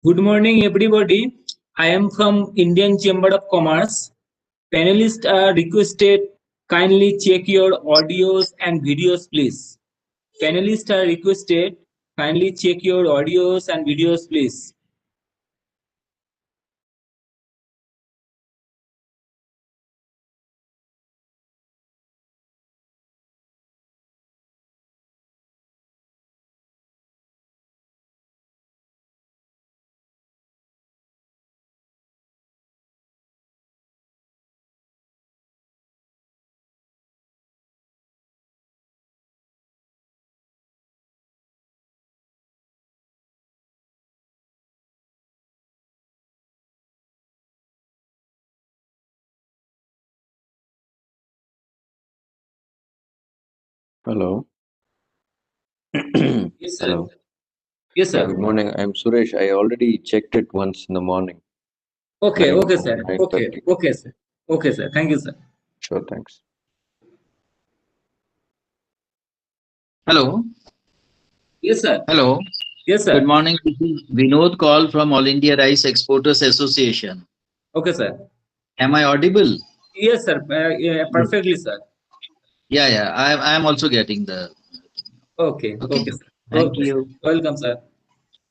Good morning, everybody. I am from Indian Chamber of Commerce. Panelists are requested kindly check your audios and videos, please. Panelists are requested kindly check your audios and videos, please. Hello. Yes, sir. Hello. Yes, Yeah, sir. good morning. I'm Suresh. I already checked it once in the morning, Okay, 9 okay, sir. Okay, 9:30. okay, sir. Okay, sir. Thank you, sir. Sure, thanks. Hello. Yes, sir. Hello. Yes, Good sir. morning. This is Vinod call from All India Rice Exporters Association. Okay, sir. Am I audible? Yes, sir. Yeah, perfectly, sir. Yeah. I am also getting the. Okay, Okay. okay, sir. Thank Okay, sir. you. Welcome, sir.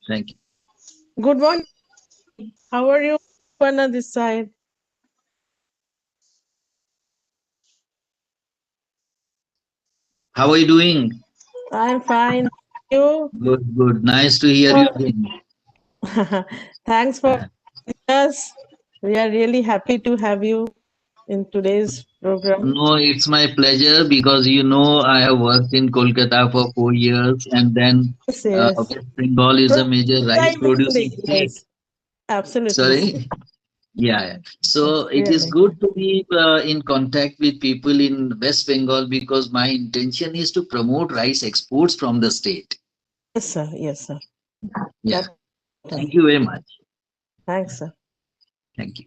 Thank you. Good morning. How are you, Panna, this side? How are you doing? I'm fine. You? Good. Nice to hear you again. Thanks for us. We are really happy to have you in today's program. No, it's my pleasure because you know I have worked in Kolkata for 4 years, and then Yes, yes. West Bengal is a major rice producing state. Yes, absolutely. Sorry. Yeah. Yes, So it is really. good to be in contact with people in West Bengal because my intention is to promote rice exports from the state. Yes, sir. Yes, sir. Yeah. That, Thank you very much. thanks, sir. Thank you.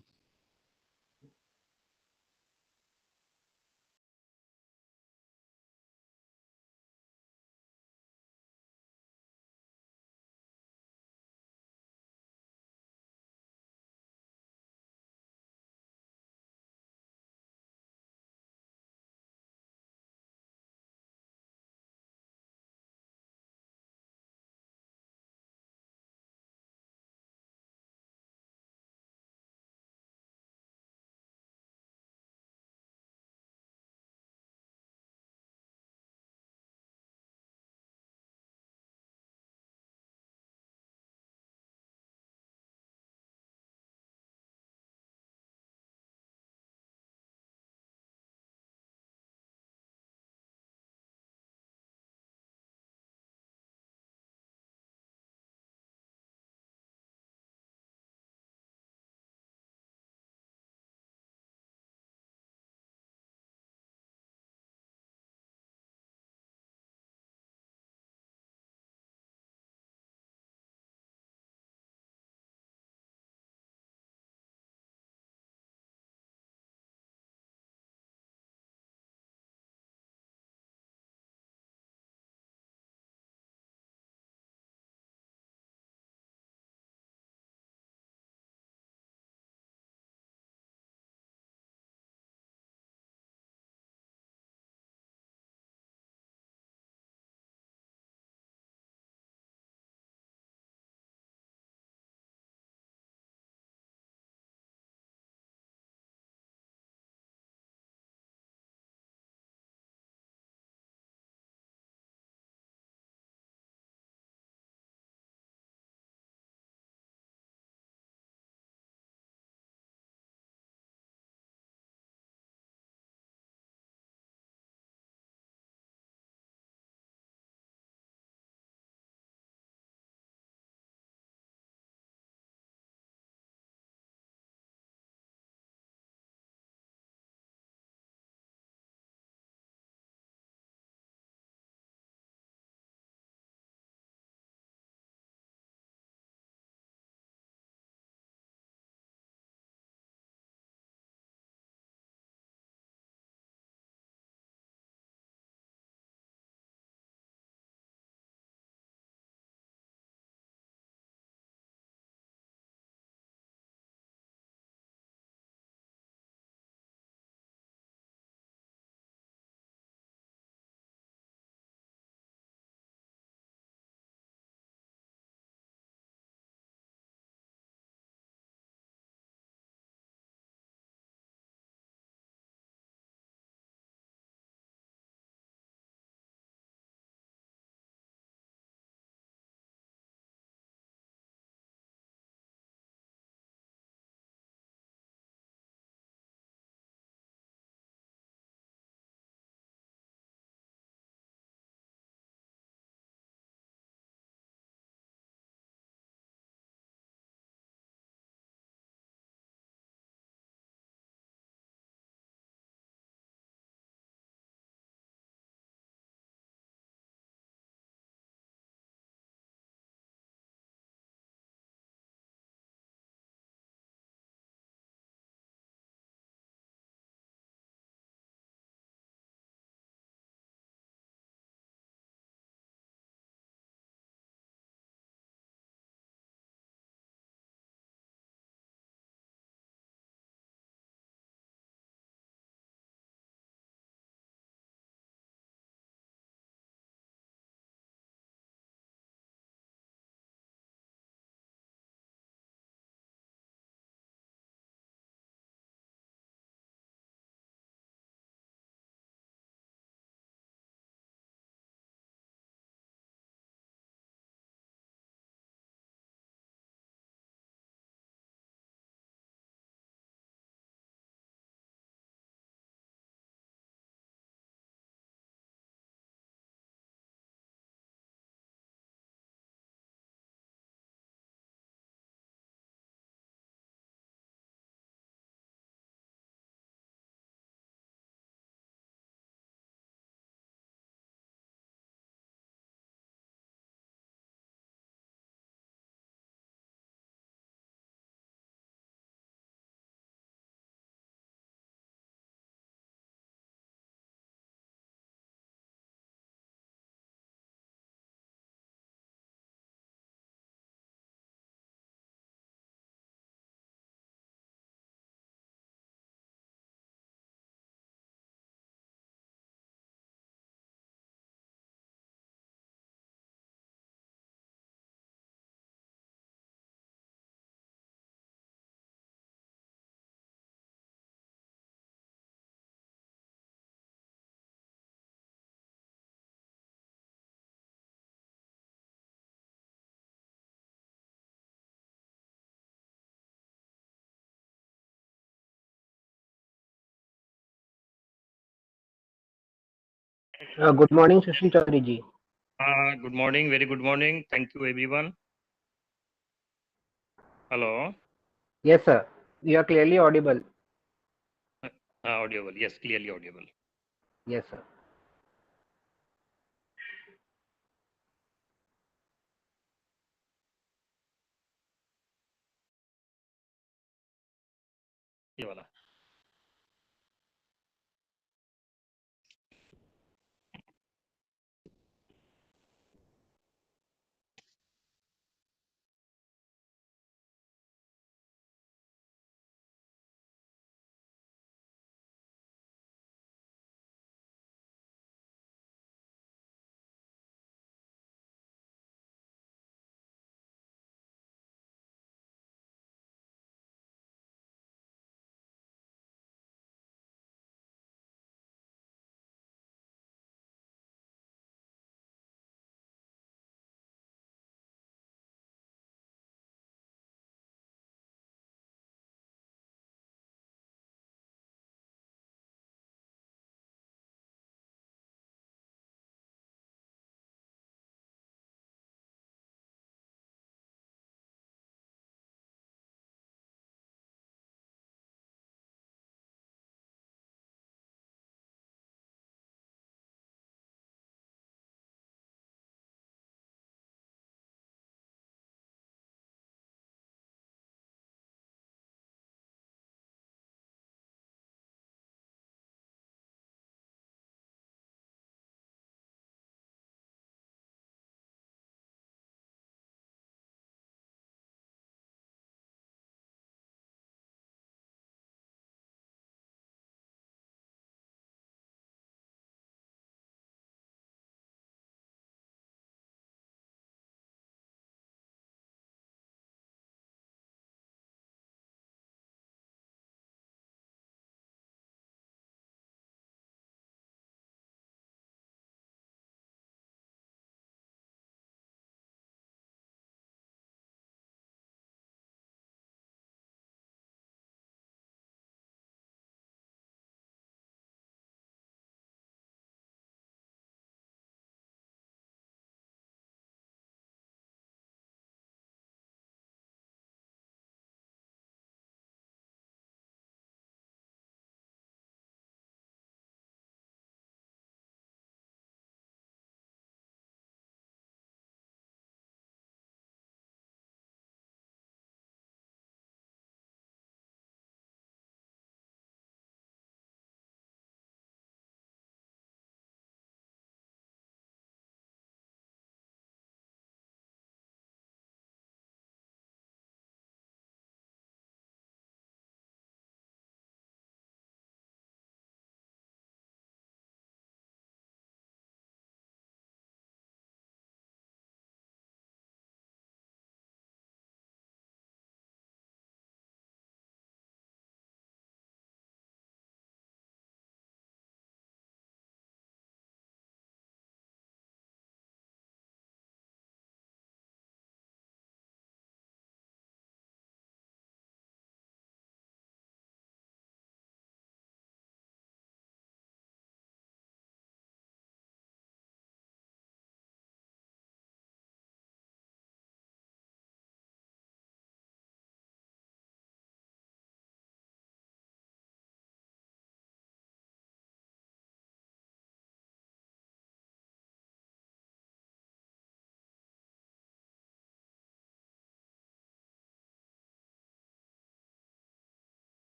Good morning, Sushil Chaudhary ji. Good morning, very good morning. Thank you, everyone. Hello. Yes, sir. You are clearly audible. Audible. Yes, clearly audible. Yes, sir. ये वाला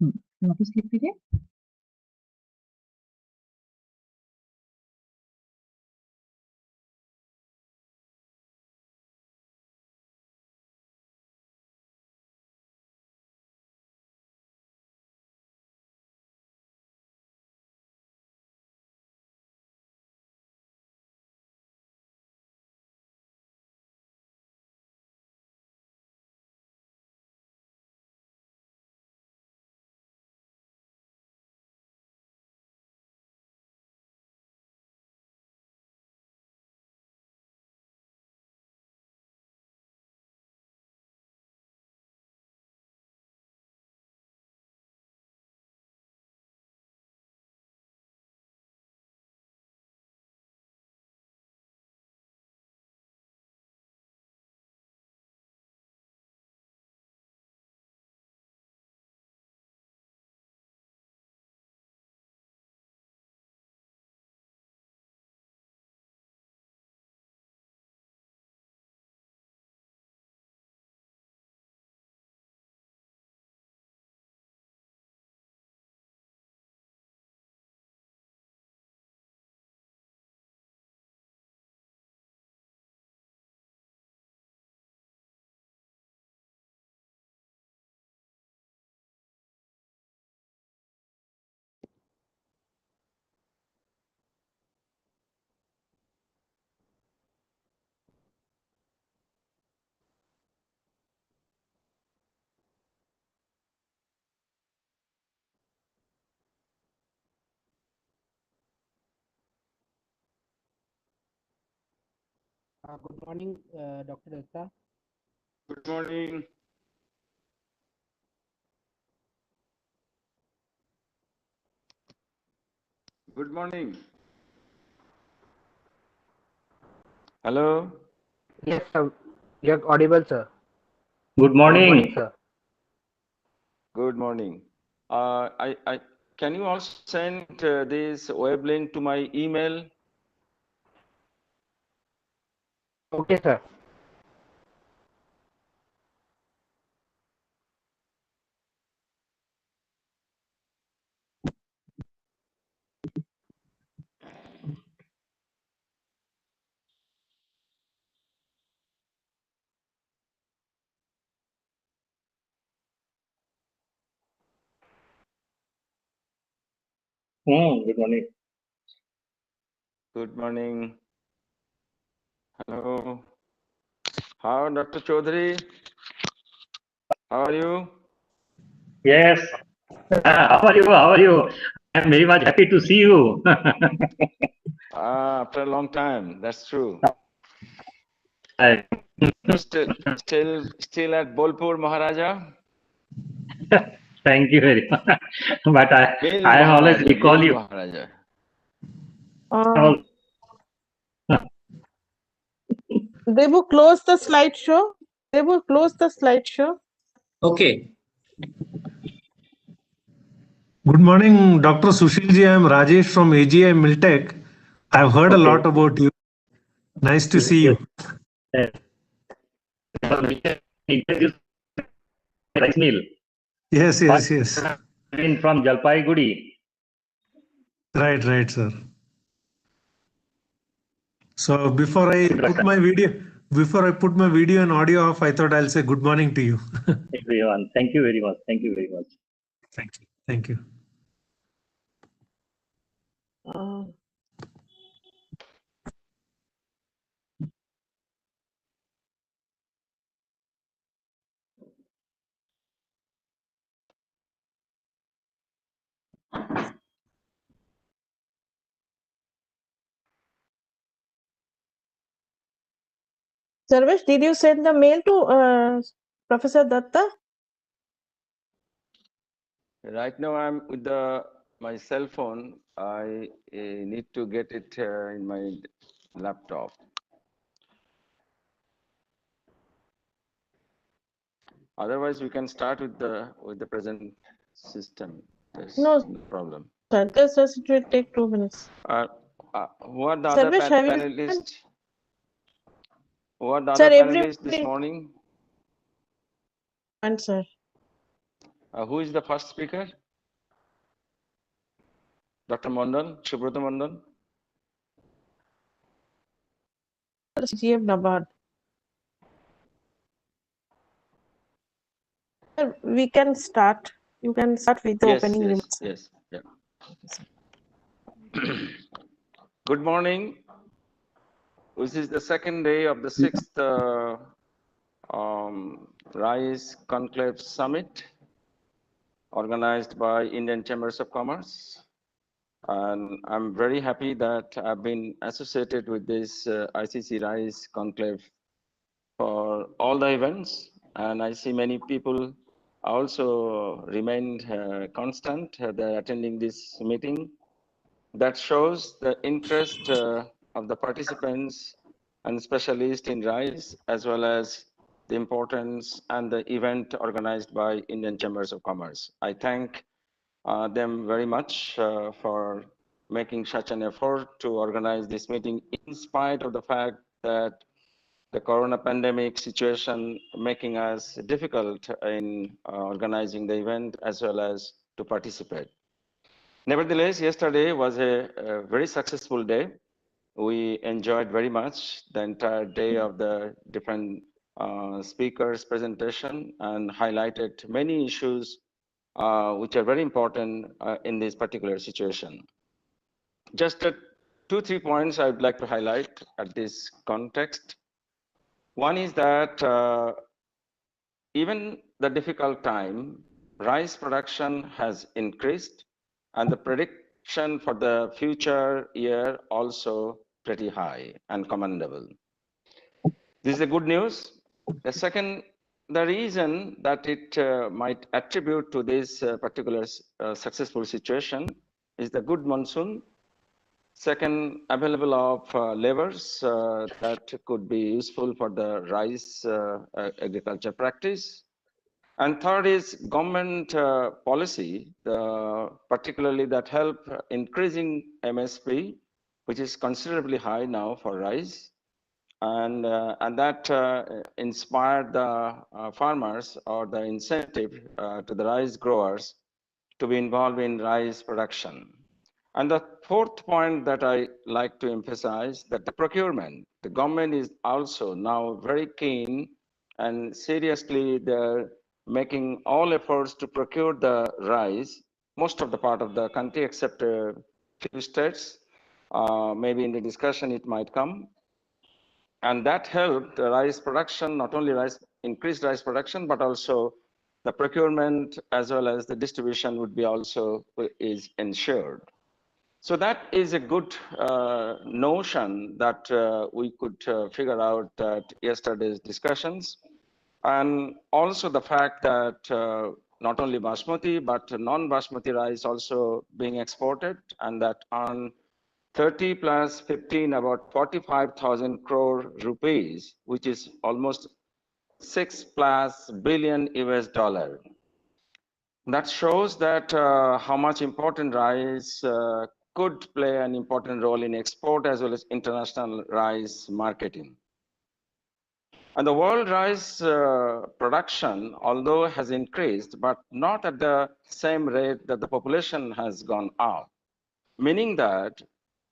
notice लिख दीजिए। Good morning, Dr. Datta. Good morning. Good morning. Hello. Yes, sir. You're audible, sir. Good Good morning, morning. sir. Good morning. Can you also send this web link to my email? Okay, sir. Good morning. Good morning. Hello. How, Dr. Chaudhary? How are you? Yes. How are you? How are you? I'm very much happy to see you. After a long time. That's true. I- Still at Bolpur, Maharaja? Thank you very much. But Mil I always Maharaja. recall Mil you. Maharaja. Debu, close the slideshow. Debu, close the slideshow. Okay. Good morning, Dr. Sushilji. I am Rajesh from AGI Miltech. I've heard a Okay. lot about you. Nice to see you. Yes. Introduce rice mill. Yes, yes, yes. From Jalpaiguri. Right, sir. So before I put my video and audio off, I thought I'll say good morning to you. Everyone. Thank you very much. Thank you very much. Thank you. Uh, Sarvesh, did you send the mail to Professor Datta? Right now I'm with my cell phone. I need to get it in my laptop. Otherwise, we can start with the present system. There's No, problem. sir, just it will take 2 minutes. Who are the other Sarvesh, have you panelists? Who are the Sir, other panelists this everybody- morning? And sir. Who is the first speaker? Dr. Mondal, Subrata Mondal. GM Nabad. We can start. You can start with the Yes, opening yes, remarks. yes. Yeah. Good morning. This is the second day of the sixth RISE Conclave Summit organized by Indian Chambers of Commerce. And I'm very happy that I've been associated with this ICC RISE Conclave for all the events. And I see many people also remained constant. They're attending this meeting. That shows the interest of the participants and specialists in RISE, as well as the importance and the event organized by Indian Chambers of Commerce. I thank them very much for making such an effort to organize this meeting in spite of the fact that the corona pandemic situation making us difficult in organizing the event as well as to participate. Nevertheless, yesterday was a very successful day. We enjoyed very much the entire day of the different speakers' presentation and highlighted many issues which are very important in this particular situation. Just 2-3 points I would like to highlight at this context. One is that even the difficult time, rice production has increased and the prediction for the future year also pretty high and commendable. This is a good news. The second, the reason that it might attribute to this particular successful situation is the good monsoon. Second, available of labors that could be useful for the rice agriculture practice. And third is government policy, particularly that help increasing MSP, which is considerably high now for rice. And that inspired the farmers or the incentive to the rice growers to be involved in rice production. And the fourth point that I like to emphasize that the procurement, the government is also now very keen and seriously they're making all efforts to procure the rice, most of the part of the country except a few states. Maybe in the discussion it might come. And that helped the rice production, not only increased rice production, but also the procurement as well as the distribution would be also is ensured. So that is a good notion that we could figure out at yesterday's discussions. And also the fact that not only basmati, but non-basmati rice also being exported, and that on 30 plus 15, about 45,000 crore rupees, which is almost 6 plus billion US dollar. That shows that how much important rice could play an important role in export as well as international rice marketing. And the world rice production, although has increased, but not at the same rate that the population has gone up, meaning that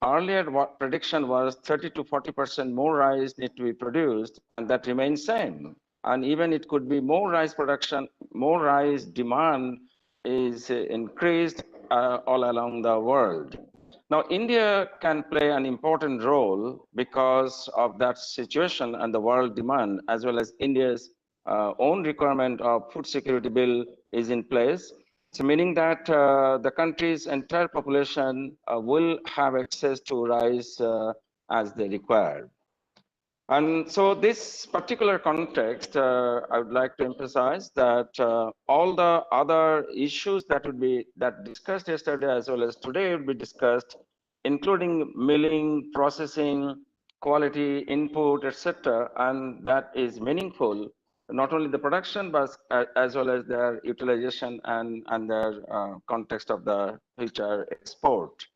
earlier what prediction was 30 to 40% more rice need to be produced, and that remains same. And even it could be more rice production, more rice demand is increased all along the world. Now, India can play an important role because of that situation and the world demand, as well as India's own requirement of food security bill is in place. So meaning that the country's entire population will have access to rice as they require. And so this particular context, I would like to emphasize that all the other issues that discussed yesterday as well as today will be discussed, including milling, processing, quality, input, etc. And that is meaningful, not only the production, but as well as their utilization and their context of the future export.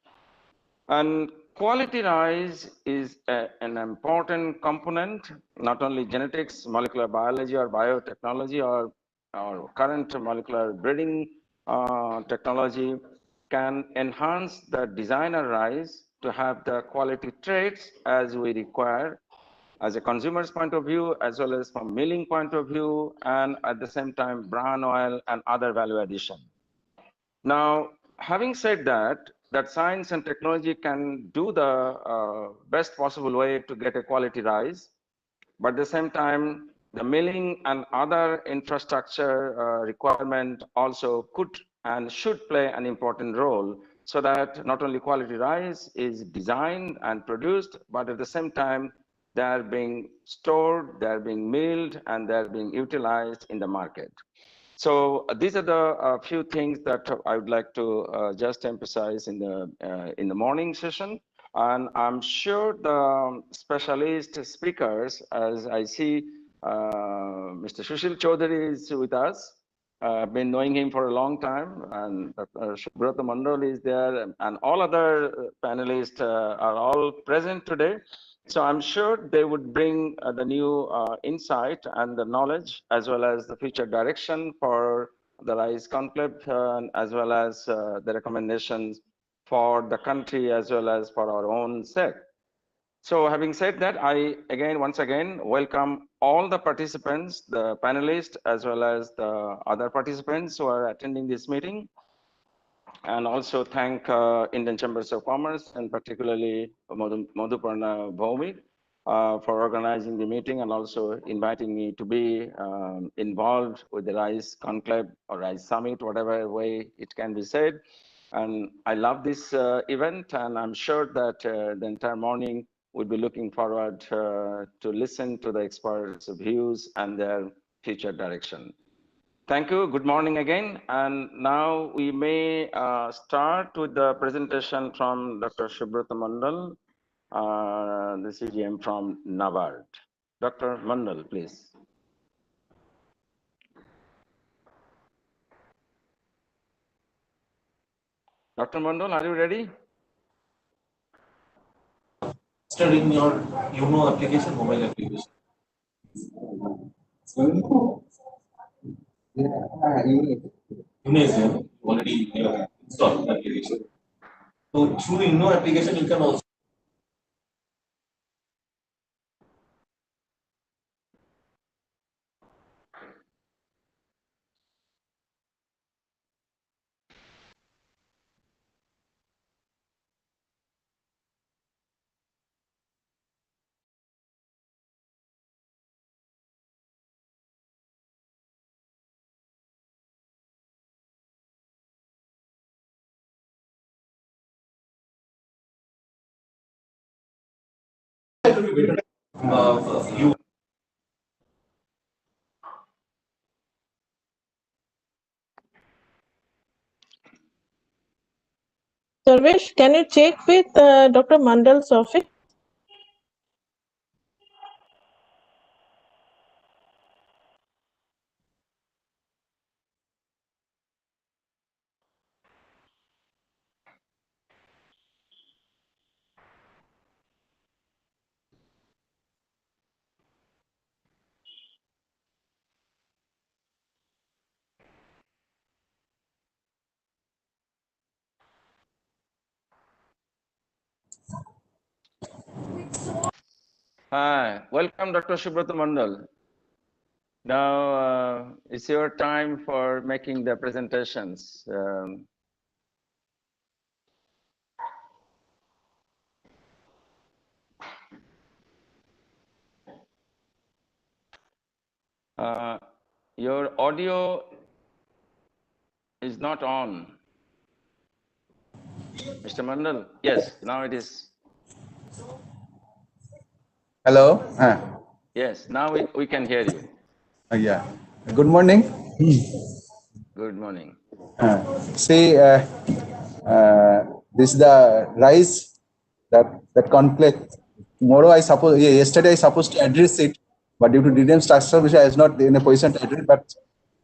And quality rice is an important component, not only genetics, molecular biology or biotechnology or or current molecular breeding technology can enhance the designer rice to have the quality traits as we require as a consumer's point of view, as well as from milling point of view, and at the same time, bran oil and other value addition. Now, having said that, science and technology can do the best possible way to get a quality rice, but at the same time, the milling and other infrastructure requirement also could and should play an important role so that not only quality rice is designed and produced, but at the same time, they are being stored, they are being milled, and they are being utilized in the market. So these are the few things that I would like to just emphasize in the morning session. And I'm sure the specialist speakers, as I see Mr. Sushil Chaudhary is with us. I've been knowing him for a long time, and Subrata Mandal is there, and all other panelists are all present today. So I'm sure they would bring the new insight and the knowledge, as well as the future direction for the RISE conclave, as well as the recommendations for the country, as well as for our own sake. So having said that, I once again welcome all the participants, the panelists, as well as the other participants who are attending this meeting. And also thank Indian Chambers of Commerce, and particularly Madhuparna Bhaumik for organizing the meeting and also inviting me to be involved with the RISE conclave or RISE summit, whatever way it can be said. And I love this event, and I'm sure that the entire morning we'll be looking forward to listen to the experts' views and their future direction. Thank you. Good morning again. And now we may start with the presentation from Dr. Subrata Mandal, the CGM from NABARD. Dr. Mandal, please. Dr. Mandal, are you ready? In your UNO application, mobile application. UNO is already installed application. So through UNO application, you can also. You Sarvesh, can you check with Dr. Mandal's office? Hi, welcome, Dr. Subrata Mandal. Now it's your time for making the presentations. Your audio is not on. Mr. Mandal, yes, now it is. Hello. Yes, now we can hear you. Yeah. Good morning. Good morning. See, this is the rise that conclave. Tomorrow, yesterday I supposed to address it, but due to DDM structure, which I was not in a position to address. But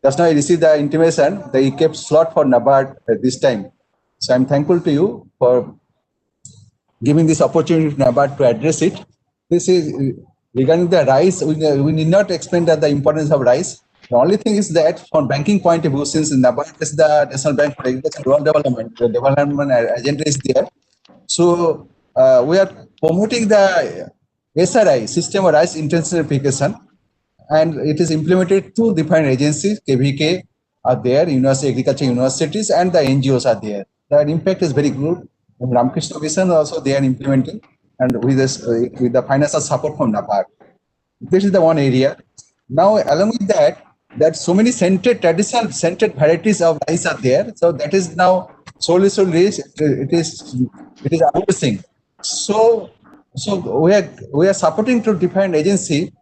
just now I received the intimation that he kept slot for NABARD at this time. So I'm thankful to you for giving this opportunity to NABARD to address it. This is regarding the rice. We need not explain that the importance of rice. The only thing is that from banking point of view, since NABARD is the National Bank for Agriculture Rural Development, the development agenda is there. So we are promoting the SRI, System of Rice Intensification, and it is implemented through different agencies. KVK are there, university, agriculture universities, and the NGOs are there. The impact is very good. And Ramkrishna Mission also they are implementing, and with this with the financial support from NABARD. This is the one area. Now, along with that, so many traditional scented varieties of rice are there. So that is now slowly it is amazing. So we are supporting to different agency,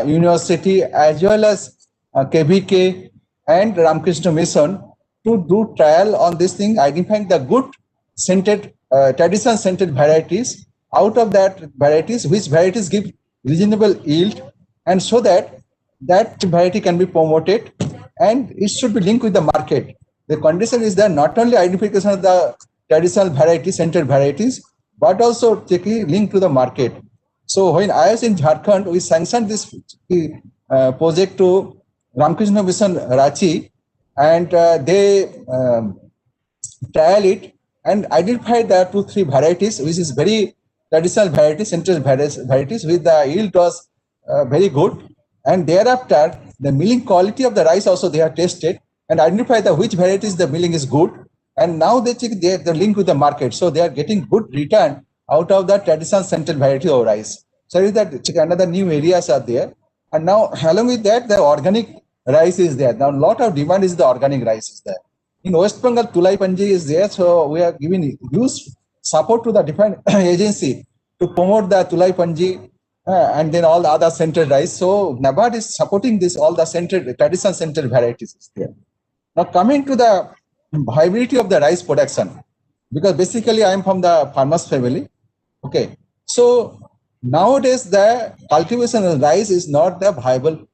university as well as KVK and Ramkrishna Mission to do trial on this thing, identifying the good scented traditional scented varieties. Out of that varieties, which varieties give reasonable yield, and so that variety can be promoted and it should be linked with the market. The condition is that not only identification of the traditional varieties, scented varieties, but also taking link to the market. So when I was in Jharkhand, we sanctioned this project to Ramkrishna Mission Ranchi, and they trial it and identify the 2-3 varieties, which is very traditional varieties, scented varieties with the yield was very good. And thereafter, the milling quality of the rice also they are tested and identify the which varieties the milling is good. And now they check the link with the market. So they are getting good return out of the traditional scented variety of rice. So is that another new areas are there. And now along with that, the organic rice is there. Now a lot of demand is the organic rice is there. In West Bengal, Tulai Panji is there. So we are giving huge support to the different agency to promote the Tulai Panji and then all the other scented rice. So NABARD is supporting this, all the traditional scented varieties is there. Now coming to the viability of the rice production, because basically I am from the farmers family. Okay, so nowadays the cultivation of rice is not the viable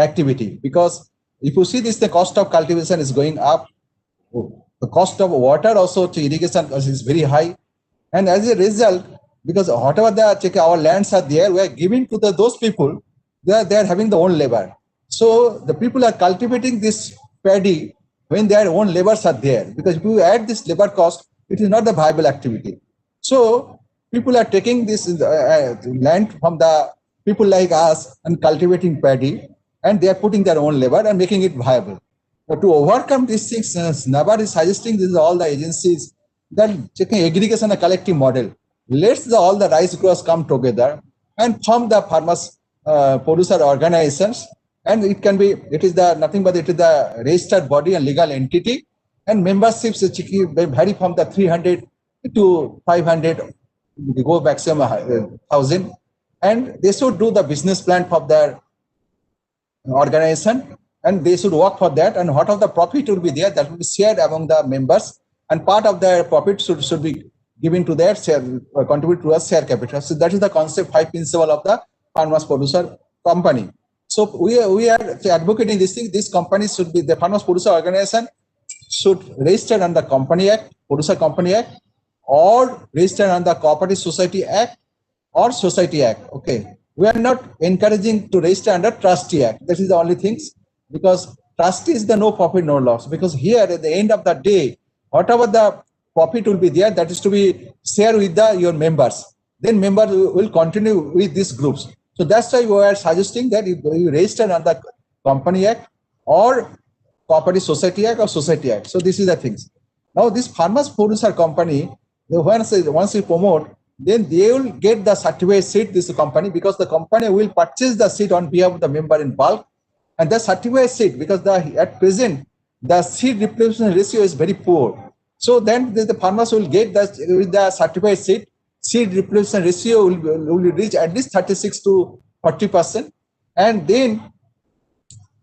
activity, because if you see this, the cost of cultivation is going up. The cost of water also to irrigation is very high, and as a result, because whatever our lands are there, we are giving to those people. They are having their own labor. So the people are cultivating this paddy when their own labors are there. Because if you add this labor cost, it is not the viable activity. So people are taking this land from the people like us and cultivating paddy, and they are putting their own labor and making it viable. But to overcome these things, NABARD is suggesting this is all the agencies that taking aggregation a collective model. Let's all the rice growers come together and form the farmers producer organizations, and it is the registered body and legal entity, and memberships vary from the 300 to 500, go maximum 1,000, and they should do the business plan for their organization, and they should work for that, and what of the profit will be there, that will be shared among the members, and part of their profit should be given to their share, contribute to a share capital. So that is the concept, 5 principle of the farmers producer company. So we are advocating this thing. This company should be, the farmers producer organization should register under Company Act, Producer Company Act, or register under Cooperative Society Act or Society Act. Okay, we are not encouraging to register under Trustee Act. This is the only things, because trustee is the no profit no loss. Because here at the end of the day, whatever the profit will be there, that is to be shared with your members. Then members will continue with these groups. So that's why we are suggesting that you register under Company Act or Cooperative Society Act or Society Act. So this is the things. Now this farmers producer company, once we promote, then they will get the certified seed, this company, because the company will purchase the seed on behalf of the member in bulk, and the certified seed, because at present the seed replacement ratio is very poor. So then the farmers will get with the certified seed replacement ratio will reach at least 36 to 40%, and then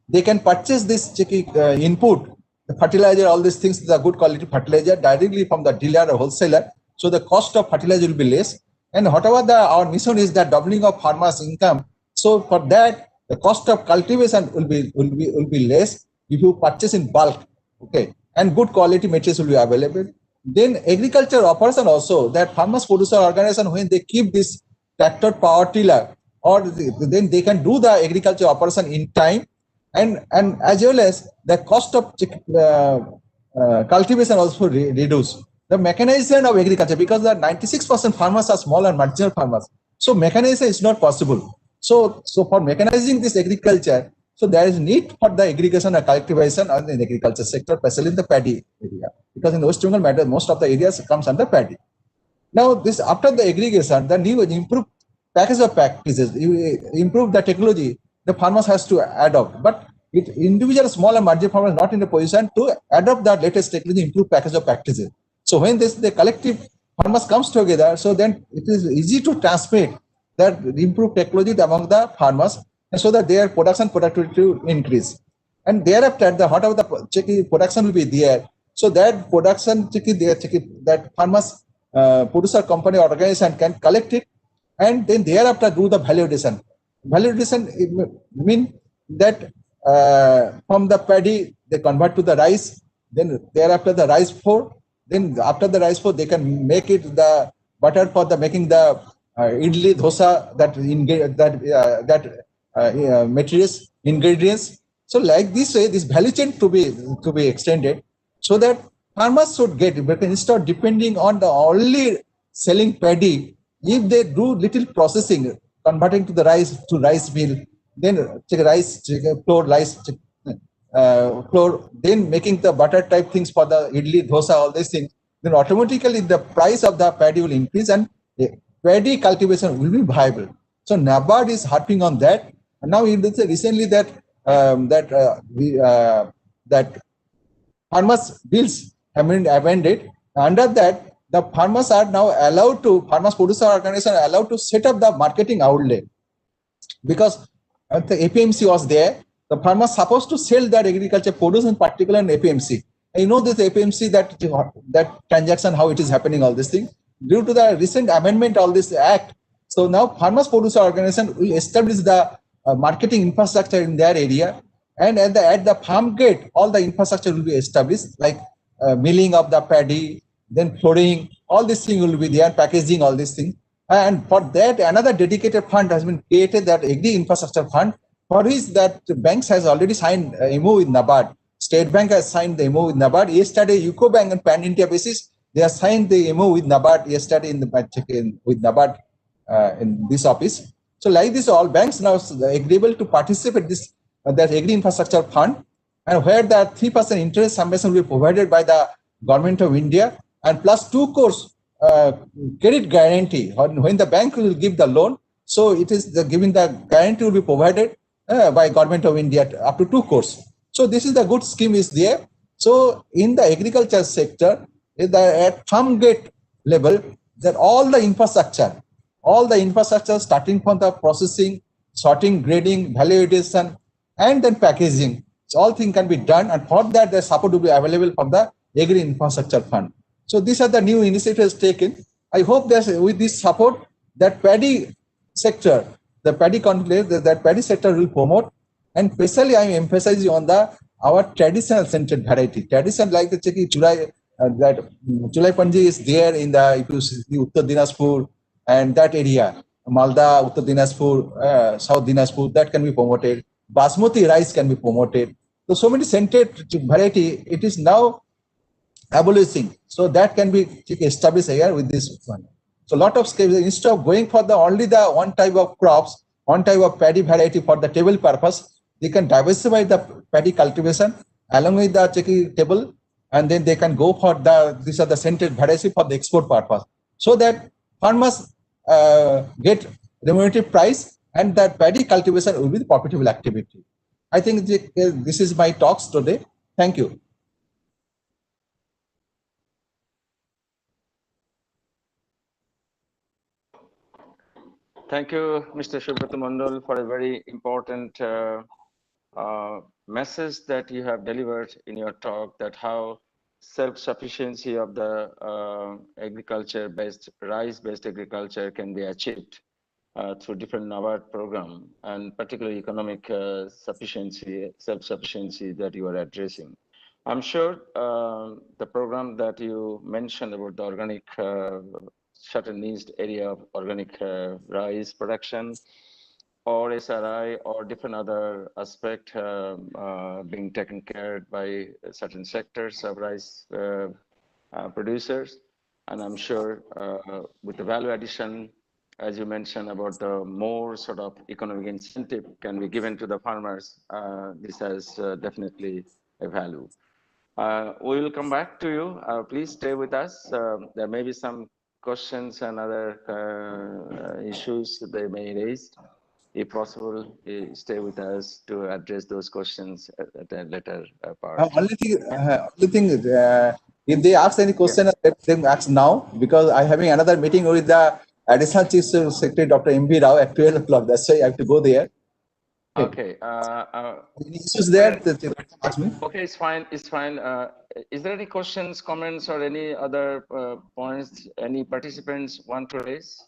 they can purchase this input, the fertilizer, all these things, the good quality fertilizer directly from the dealer or wholesaler. So the cost of fertilizer will be less, and whatever our mission is that doubling of farmers' income. So for that, the cost of cultivation will be less if you purchase in bulk. Okay. And good quality materials will be available. Then agriculture operation also, that farmers producer organization, when they keep this tractor power tiller, or then they can do the agriculture operation in time, and as well as the cost of cultivation also reduce. The mechanization of agriculture, because the 96% farmers are small and marginal farmers, so mechanization is not possible. So for mechanizing this agriculture, so there is need for the irrigation and cultivation in the agriculture sector, especially in the paddy area, because in West Bengal, most of the areas comes under paddy. Now, this after the aggregation, the new improved package of practices, improve the technology, the farmers has to adopt. But individual small and marginal farmers not in a position to adopt the latest technology, improve package of practices. So when the collective farmers comes together, so then it is easy to transmit that improved technology among the farmers, and so that their production productivity will increase. And thereafter, the whatever the production will be there, so that production that farmers producer company organization can collect it, and then thereafter do the validation. Validation mean that from the paddy they convert to the rice, then thereafter the rice flour, then after the rice flour they can make it the butter for the making the idli dosa, that materials ingredients. So like this way, this value chain to be extended, so that farmers should get it, because instead of depending on the only selling paddy, if they do little processing, converting to the rice meal, then flour, then making the butter type things for the idli, dosa, all these things, then automatically the price of the paddy will increase and paddy cultivation will be viable. So NABARD is harping on that. And now you say recently that that farmers bills have been amended. Under that, the farmers are now allowed to, farmers producer organization are allowed to set up the marketing outlet, because the APMC was there. The farmers supposed to sell their agriculture produce, in particular in APMC. And you know this APMC, that transaction, how it is happening, all this thing. Due to the recent amendment, all this act, so now farmers producer organization will establish the marketing infrastructure in their area, and at the farm gate, all the infrastructure will be established, like milling of the paddy, then flooring, all these things will be there, packaging, all these things. And for that, another dedicated fund has been created, that Agri Infrastructure Fund, for which that banks has already signed MOU with NABARD. State Bank has signed the MOU with NABARD. Yesterday, UCO Bank on pan-India basis, they have signed the MOU with NABARD yesterday with NABARD in this office. So like this, all banks now agreeable to participate this that Agri Infrastructure Fund, and where the 3% interest summation will be provided by the Government of India, and plus 2 crores credit guarantee when the bank will give the loan. So it is giving the guarantee will be provided by Government of India up to 2 crores. So this is the good scheme is there. So in the agriculture sector, at farm gate level, that all the infrastructure starting from the processing, sorting, grading, value addition, and then packaging, so all things can be done, and for that the support will be available from the Agri Infrastructure Fund. So these are the new initiatives taken. I hope that with this support, that paddy sector, the paddy conclave, that paddy sector will promote, and especially I am emphasizing on our traditional scented variety. Tradition like the Chulai, that Chulai Panji is there in the, if you see Uttar Dinajpur and that area, Malda, Uttar Dinajpur, South Dinajpur, that can be promoted. Basmati rice can be promoted. So many scented variety, it is now abolishing. So that can be established here with this one. So a lot of scales, instead of going for only the one type of crops, one type of paddy variety for the table purpose, they can diversify the paddy cultivation along with the table, and then they can go for these are the scented variety for the export purpose, so that farmers get remunerative price, and that paddy cultivation will be the profitable activity. I think this is my talks today. Thank you. Thank you, Mr. Subrata Mandal, for a very important message that you have delivered in your talk, that how self-sufficiency of the agriculture-based, rice-based agriculture can be achieved through different NABARD program, and particularly economic sufficiency, self-sufficiency that you are addressing. I'm sure the program that you mentioned about the organic certain niche area of organic rice production, or SRI or different other aspect being taken care by certain sectors of rice producers. And I'm sure with the value addition, as you mentioned about the more sort of economic incentive can be given to the farmers, this has definitely a value. We will come back to you. Please stay with us. There may be some questions and other issues they may raise. If possible, stay with us to address those questions at a later part. Only thing, if they ask any question, let them ask now, because I'm having another meeting with the Additional Chief Secretary, Dr. M.B. Rao, at 12 o'clock. That's why I have to go there. Okay. Any issues there? Ask me. Okay, it's fine. It's fine. Is there any questions, comments, or any other points any participants want to raise?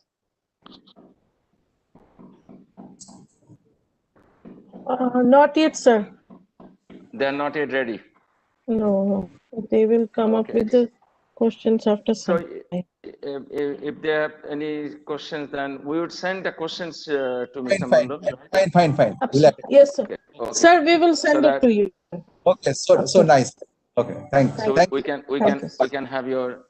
Not yet, sir. They're not yet ready. No, they will come up with the questions after some time. If they have any questions, then we would send the questions to Mr. Fine. Mondal. Fine. Yes, sir. Okay. Sir, we will send it to you. Okay, so nice. Okay, thanks. So Thank we you. can have your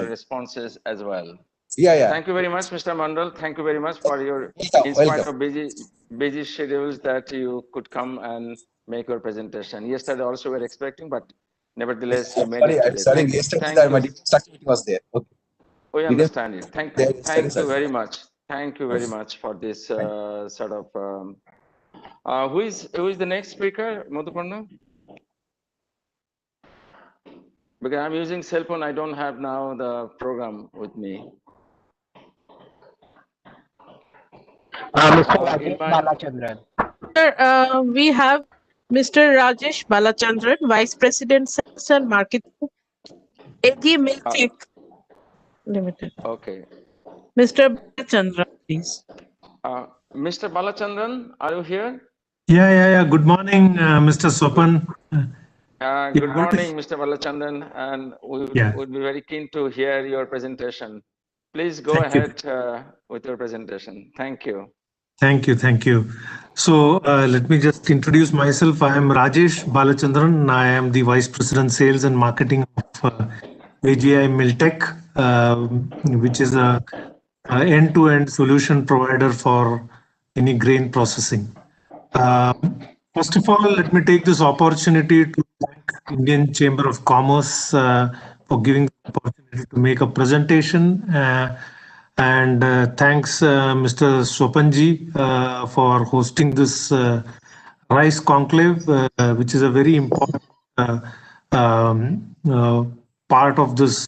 responses as well. Yeah. Thank you very much, Mr. Mondal. Thank you very much for your, in spite of busy schedules, that you could come and make your presentation. Yesterday also we were expecting, but nevertheless you made it today. I'm sorry. Yesterday my structure meeting was there. Okay. We understand it. Thank you very much. Thank you very much for this sort of. Who is the next speaker, Madhuparna? Because I'm using cell phone, I don't have now the program with me. Mr. Rajesh Balachandran. Sir, we have Mr. Rajesh Balachandran, Vice President, Sales and Marketing, AG Miltech Limited. Okay. Mr. Balachandran, please. Mr. Balachandran, are you here? Yeah. Good morning, Mr. Sopan. Good morning, Mr. Balachandran, and we would be very keen to hear your presentation. Please go ahead with your presentation. Thank you. Thank you. So let me just introduce myself. I am Rajesh Balachandran. I am the Vice President Sales and Marketing of AGI Miltech, which is a end-to-end solution provider for any grain processing. First of all, let me take this opportunity to thank Indian Chamber of Commerce for giving the opportunity to make a presentation. And thanks, Mr. Sopanji, for hosting this Rice Conclave, which is a very important part of this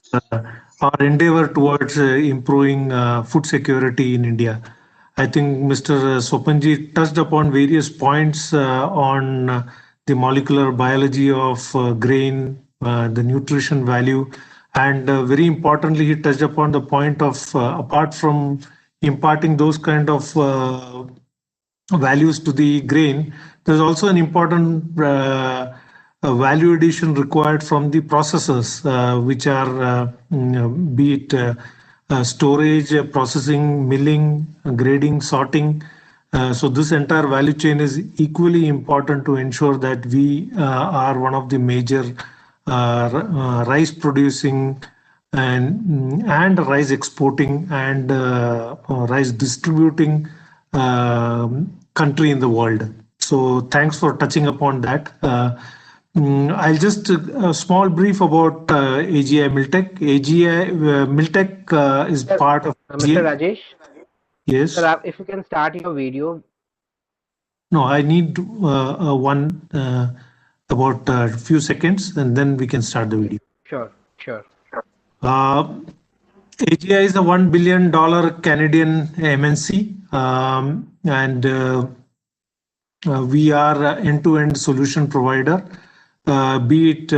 our endeavor towards improving food security in India. I think Mr. Sopanji touched upon various points on the molecular biology of grain, the nutrition value, and very importantly, he touched upon the point of apart from imparting those kind of values to the grain, there's also an important value addition required from the processors, which are be it storage, processing, milling, grading, sorting. So this entire value chain is equally important to ensure that we are one of the major rice producing and rice exporting and rice distributing country in the world. So thanks for touching upon that. I'll just a small brief about AGI Miltech. AGI Miltech is part of Mr. Rajesh. Yes. Sir, if you can start your video. No, I need one about a few seconds, and then we can start the video. Sure. AGI is a $1 billion Canadian MNC, and we are an end-to-end solution provider. Be it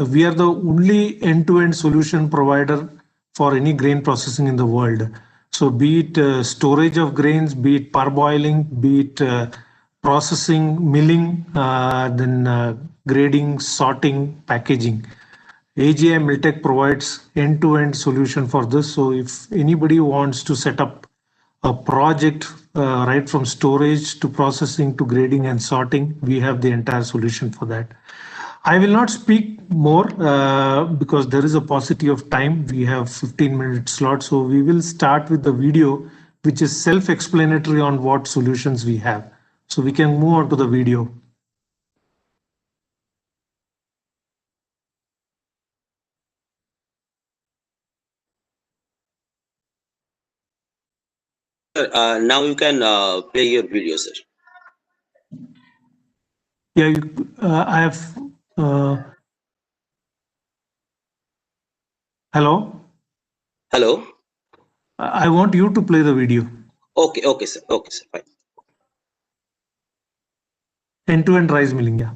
we are the only end-to-end solution provider for any grain processing in the world. So be it storage of grains, be it parboiling, be it processing, milling, then grading, sorting, packaging. AGI Miltech provides end-to-end solution for this. So if anybody wants to set up a project, right from storage to processing to grading and sorting. We have the entire solution for that. I will not speak more because there is a paucity of time. We have 15-minute slot. So we will start with the video, which is self-explanatory on what solutions we have. So we can move on to the video. Now you can play your video, sir. Yeah, I have. Hello? Hello? I want you to play the video. Okay, okay, sir. Okay, sir. Fine. End-to-end rice milling, yeah.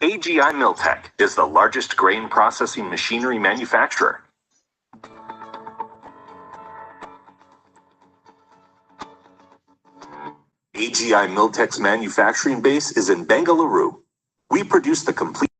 AGI Milltech is the largest grain processing machinery manufacturer. AGI Milltech's manufacturing base is in Bengaluru. We produce the complete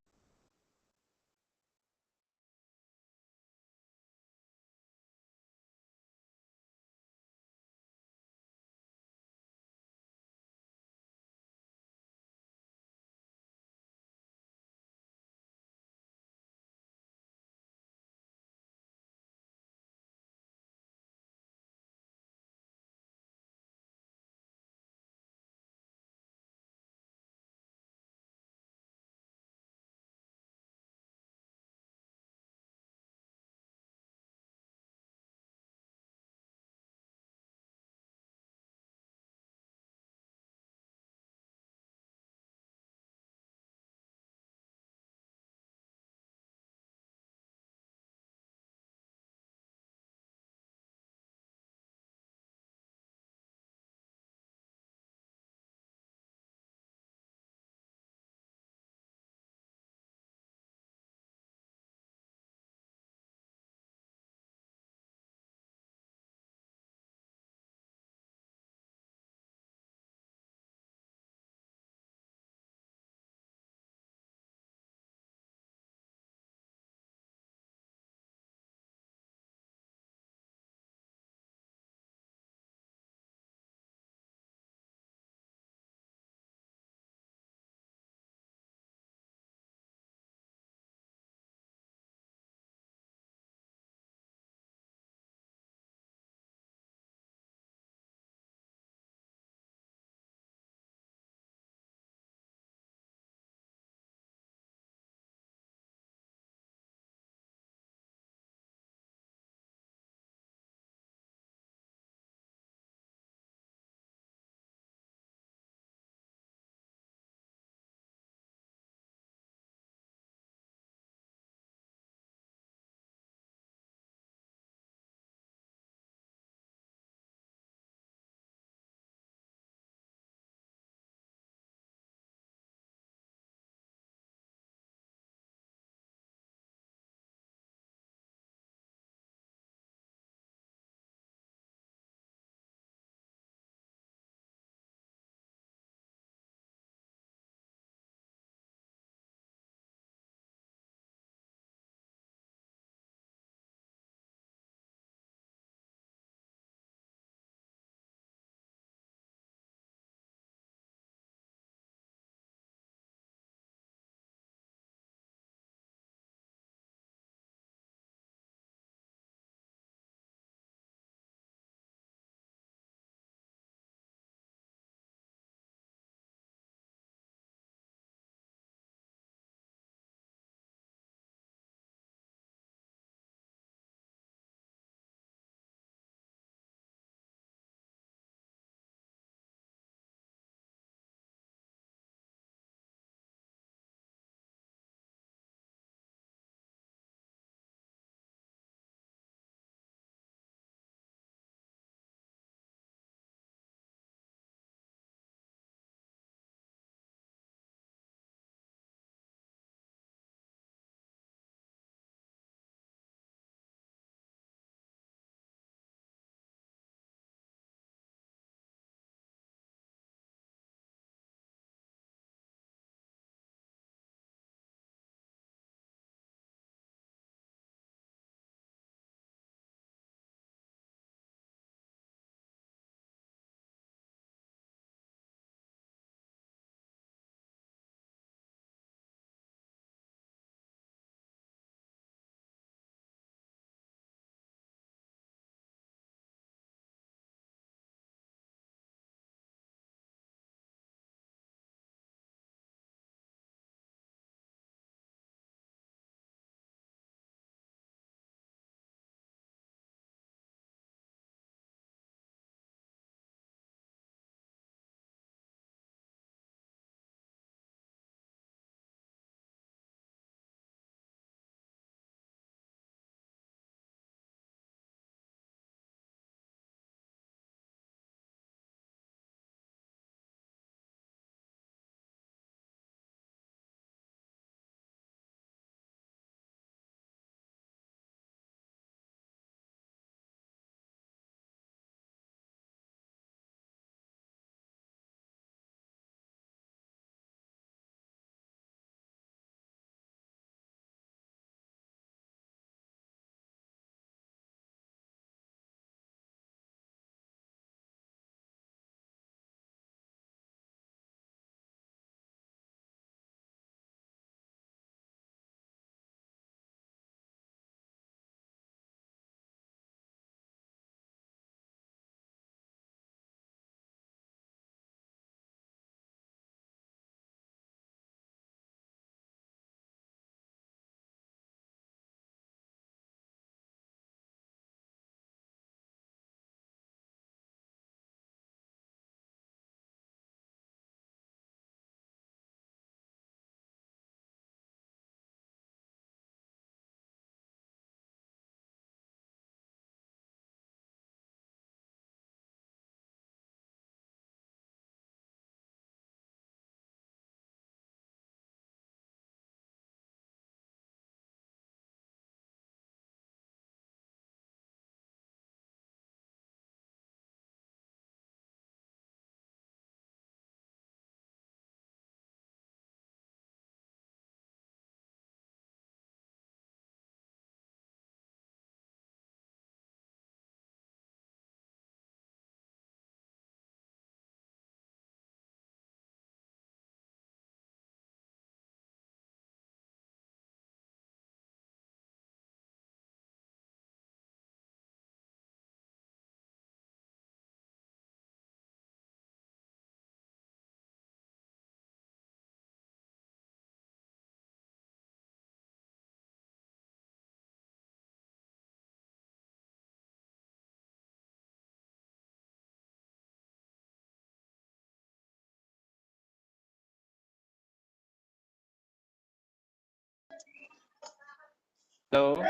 Hello.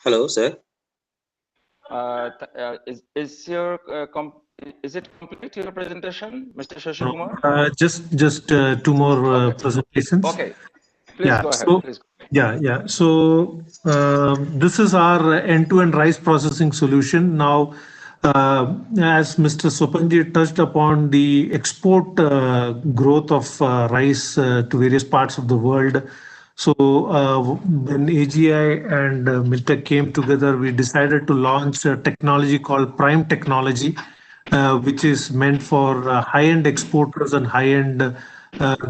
Hello, sir. Is your is it complete your presentation, Mr. Shashi No, Kumar? just two more Okay. presentations. Okay. Please Yeah. go ahead. So Please. yeah. So this is our end-to-end rice processing solution. Now, as Mr. Sopanji touched upon the export growth of rice to various parts of the world. So when AGI and Miltech came together, we decided to launch a technology called Prime Technology, which is meant for high-end exporters and high-end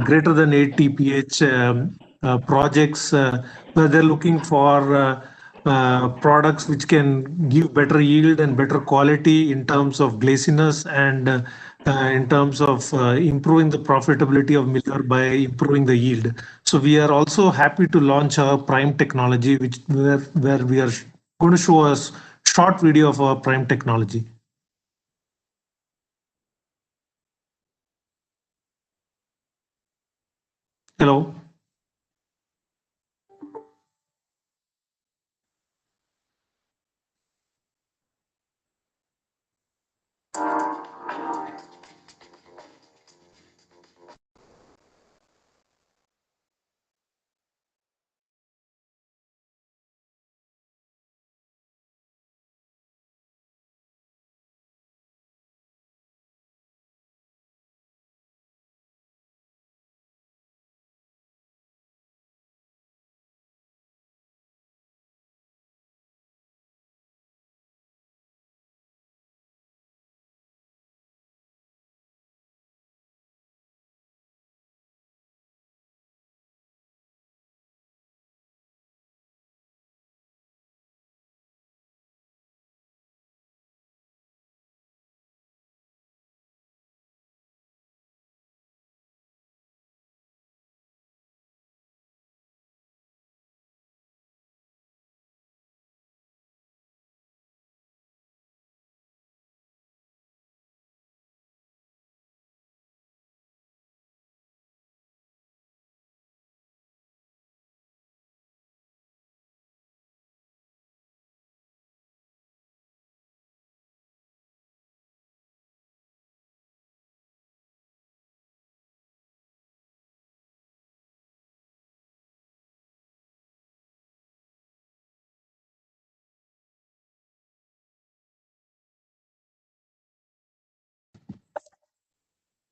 greater than 8 TPH projects where they're looking for products which can give better yield and better quality in terms of glaciness and in terms of improving the profitability of miller by improving the yield. So we are also happy to launch our Prime technology, where we are going to show us short video of our Prime technology. Hello.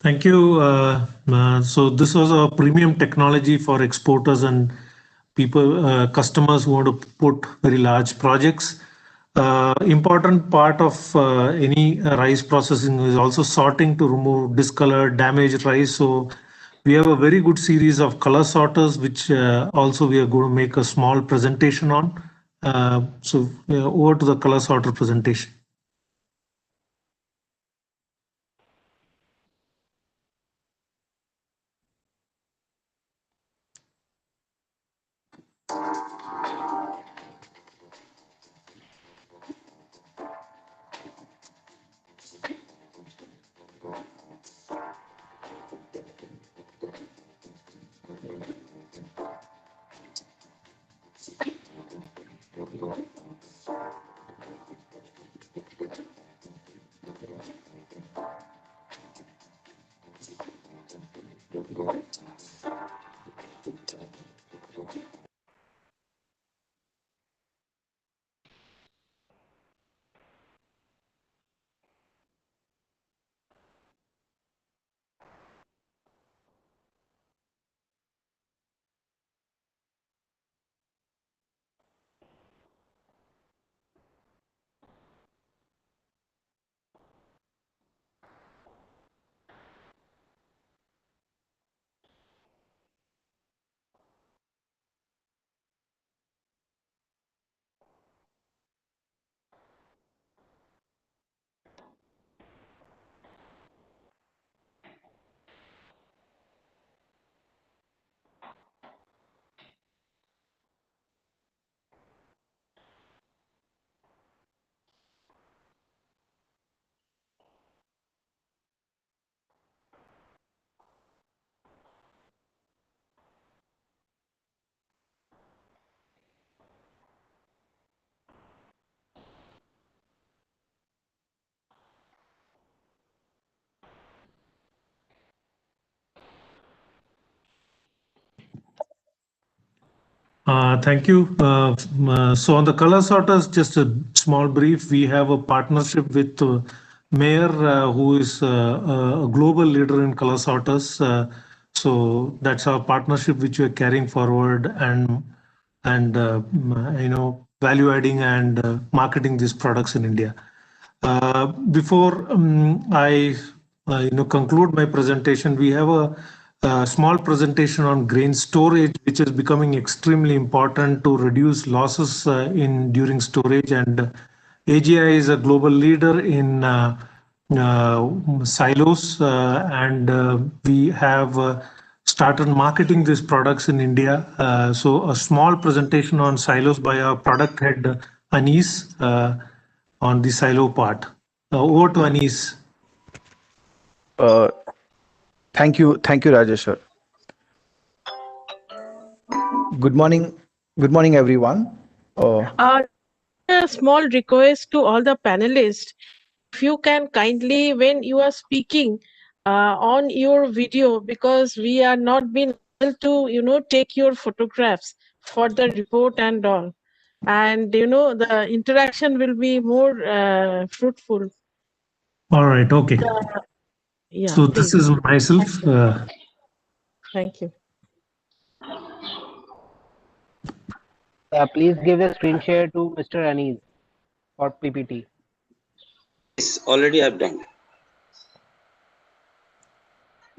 Thank you. So this was a premium technology for exporters and people, customers who want to put very large projects. Important part of any rice processing is also sorting to remove discolored, damaged rice. So we have a very good series of color sorters, which also we are going to make a small presentation on. So over to the color sorter presentation. Thank you. So on the color sorters, just a small brief. We have a partnership with Mayer, who is a global leader in color sorters. So that's our partnership which we are carrying forward and value adding and marketing these products in India. Before I conclude my presentation, we have a small presentation on grain storage, which is becoming extremely important to reduce losses during storage. And AGI is a global leader in silos, and we have started marketing these products in India. So a small presentation on silos by our product head, Anis, on the silo part. Over to Anis. Thank you, Rajesh sir. Good morning, everyone. A small request to all the panelists. If you can kindly, when you are speaking on your video, because we are not been able to, take your photographs for the report and all. And, the interaction will be more fruitful. All right, okay. Yeah, So please. this is myself. Thank you. Please give the screen share to Mr. Anis for PPT. Yes, already I've done.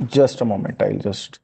Just a moment, I'll just.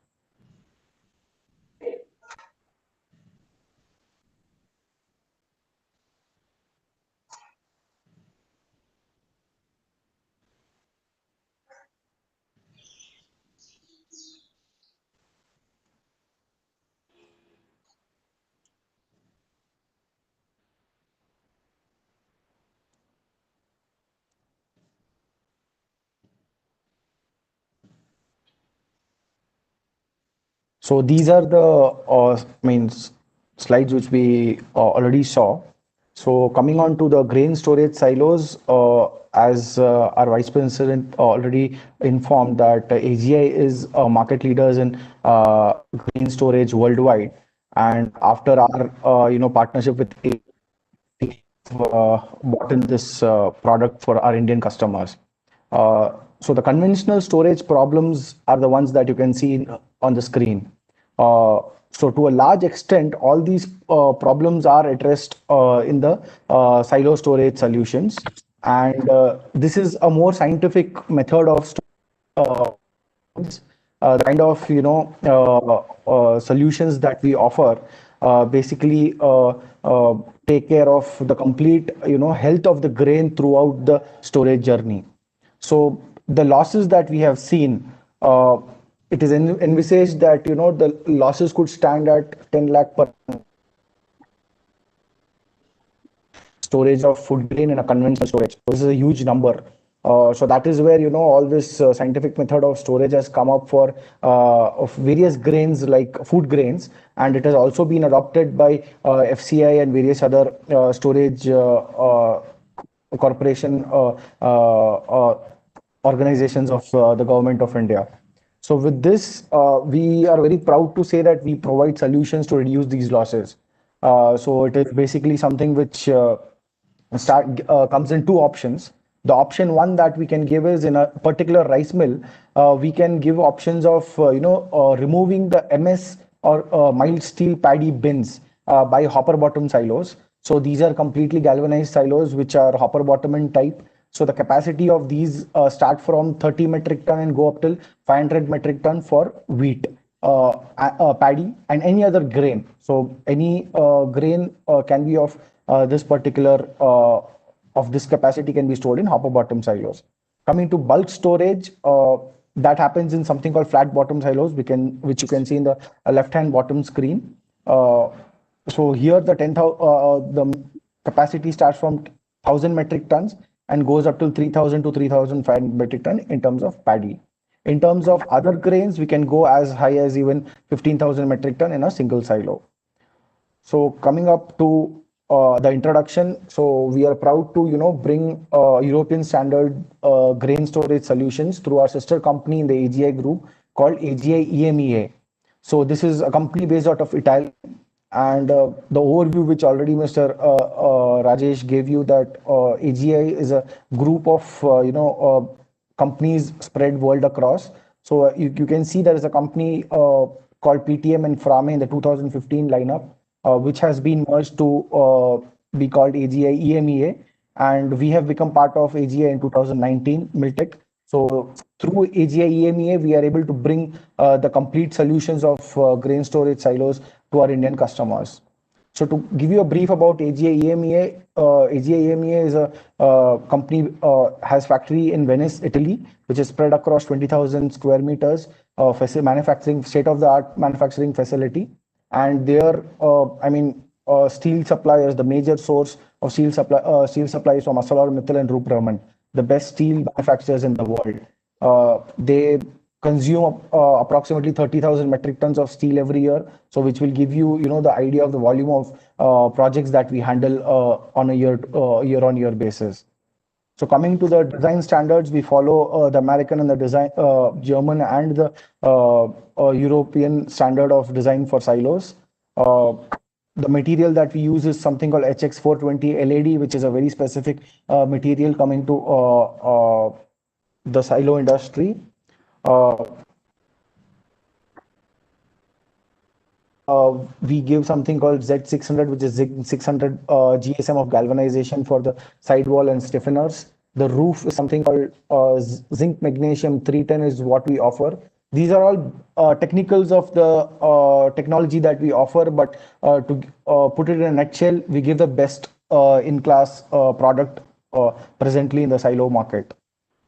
So these are the slides which we already saw. So coming on to the grain storage silos, as our Vice President already informed that AGI is market leaders in grain storage worldwide. And after our partnership with bought in this product for our Indian customers. So the conventional storage problems are the ones that you can see on the screen. So to a large extent, all these problems are addressed in the silo storage solutions. And this is a more scientific method of the kind of solutions that we offer basically take care of the complete health of the grain throughout the storage journey. So the losses that we have seen, it is envisaged that the losses could stand at 10 lakh per storage of food grain in a conventional storage. So this is a huge number. So that is where all this scientific method of storage has come up for of various grains like food grains, and it has also been adopted by FCI and various other storage corporation organizations of the government of India. So with this, we are very proud to say that we provide solutions to reduce these losses. So it is basically something which comes in two options. The option one that we can give is in a particular rice mill, we can give options of removing the MS or mild steel paddy bins by hopper bottom silos. So these are completely galvanized silos which are hopper bottom in type. So the capacity of these start from 30 metric ton and go up till 500 metric ton for wheat, paddy, and any other grain. So any grain can be of this particular of this capacity can be stored in hopper bottom silos. Coming to bulk storage, that happens in something called flat bottom silos, which you can see in the left hand bottom screen. So here the the capacity starts from 1,000 metric tons and goes up to 3,000 to 3,500 metric ton in terms of paddy. In terms of other grains, we can go as high as even 15,000 metric ton in a single silo. So coming up to the introduction, so we are proud to bring European standard grain storage solutions through our sister company in the AGI group called AGI EMEA. So this is a company based out of Italy. And the overview which already Mr. Rajesh gave you, that AGI is a group of companies spread world across. So you can see there is a company called PTM and Frame in the 2015 lineup, which has been merged to be called AGI EMEA, and we have become part of AGI in 2019 Miltech. So through AGI EMEA, we are able to bring the complete solutions of grain storage silos to our Indian customers. So to give you a brief about AGI EMEA, AGI EMEA is a company, has factory in Venice, Italy, which is spread across 20,000 square meters, manufacturing, state-of-the-art manufacturing facility. And there, steel suppliers, the major source of steel supplies from ArcelorMittal and Rupert, the best steel manufacturers in the world. They consume approximately 30,000 metric tons of steel every year. So which will give you, the idea of the volume of projects that we handle on a year-on-year basis. So coming to the design standards, we follow the American and the German and the European standard of design for silos. The material that we use is something called HX420 LAD, which is a very specific material coming to the silo industry. We give something called Z600, which is 600 GSM of galvanization for the sidewall and stiffeners. The roof is something called zinc magnesium 310 is what we offer. These are all technicals of the technology that we offer, but to put it in a nutshell, we give the best in-class product presently in the silo market.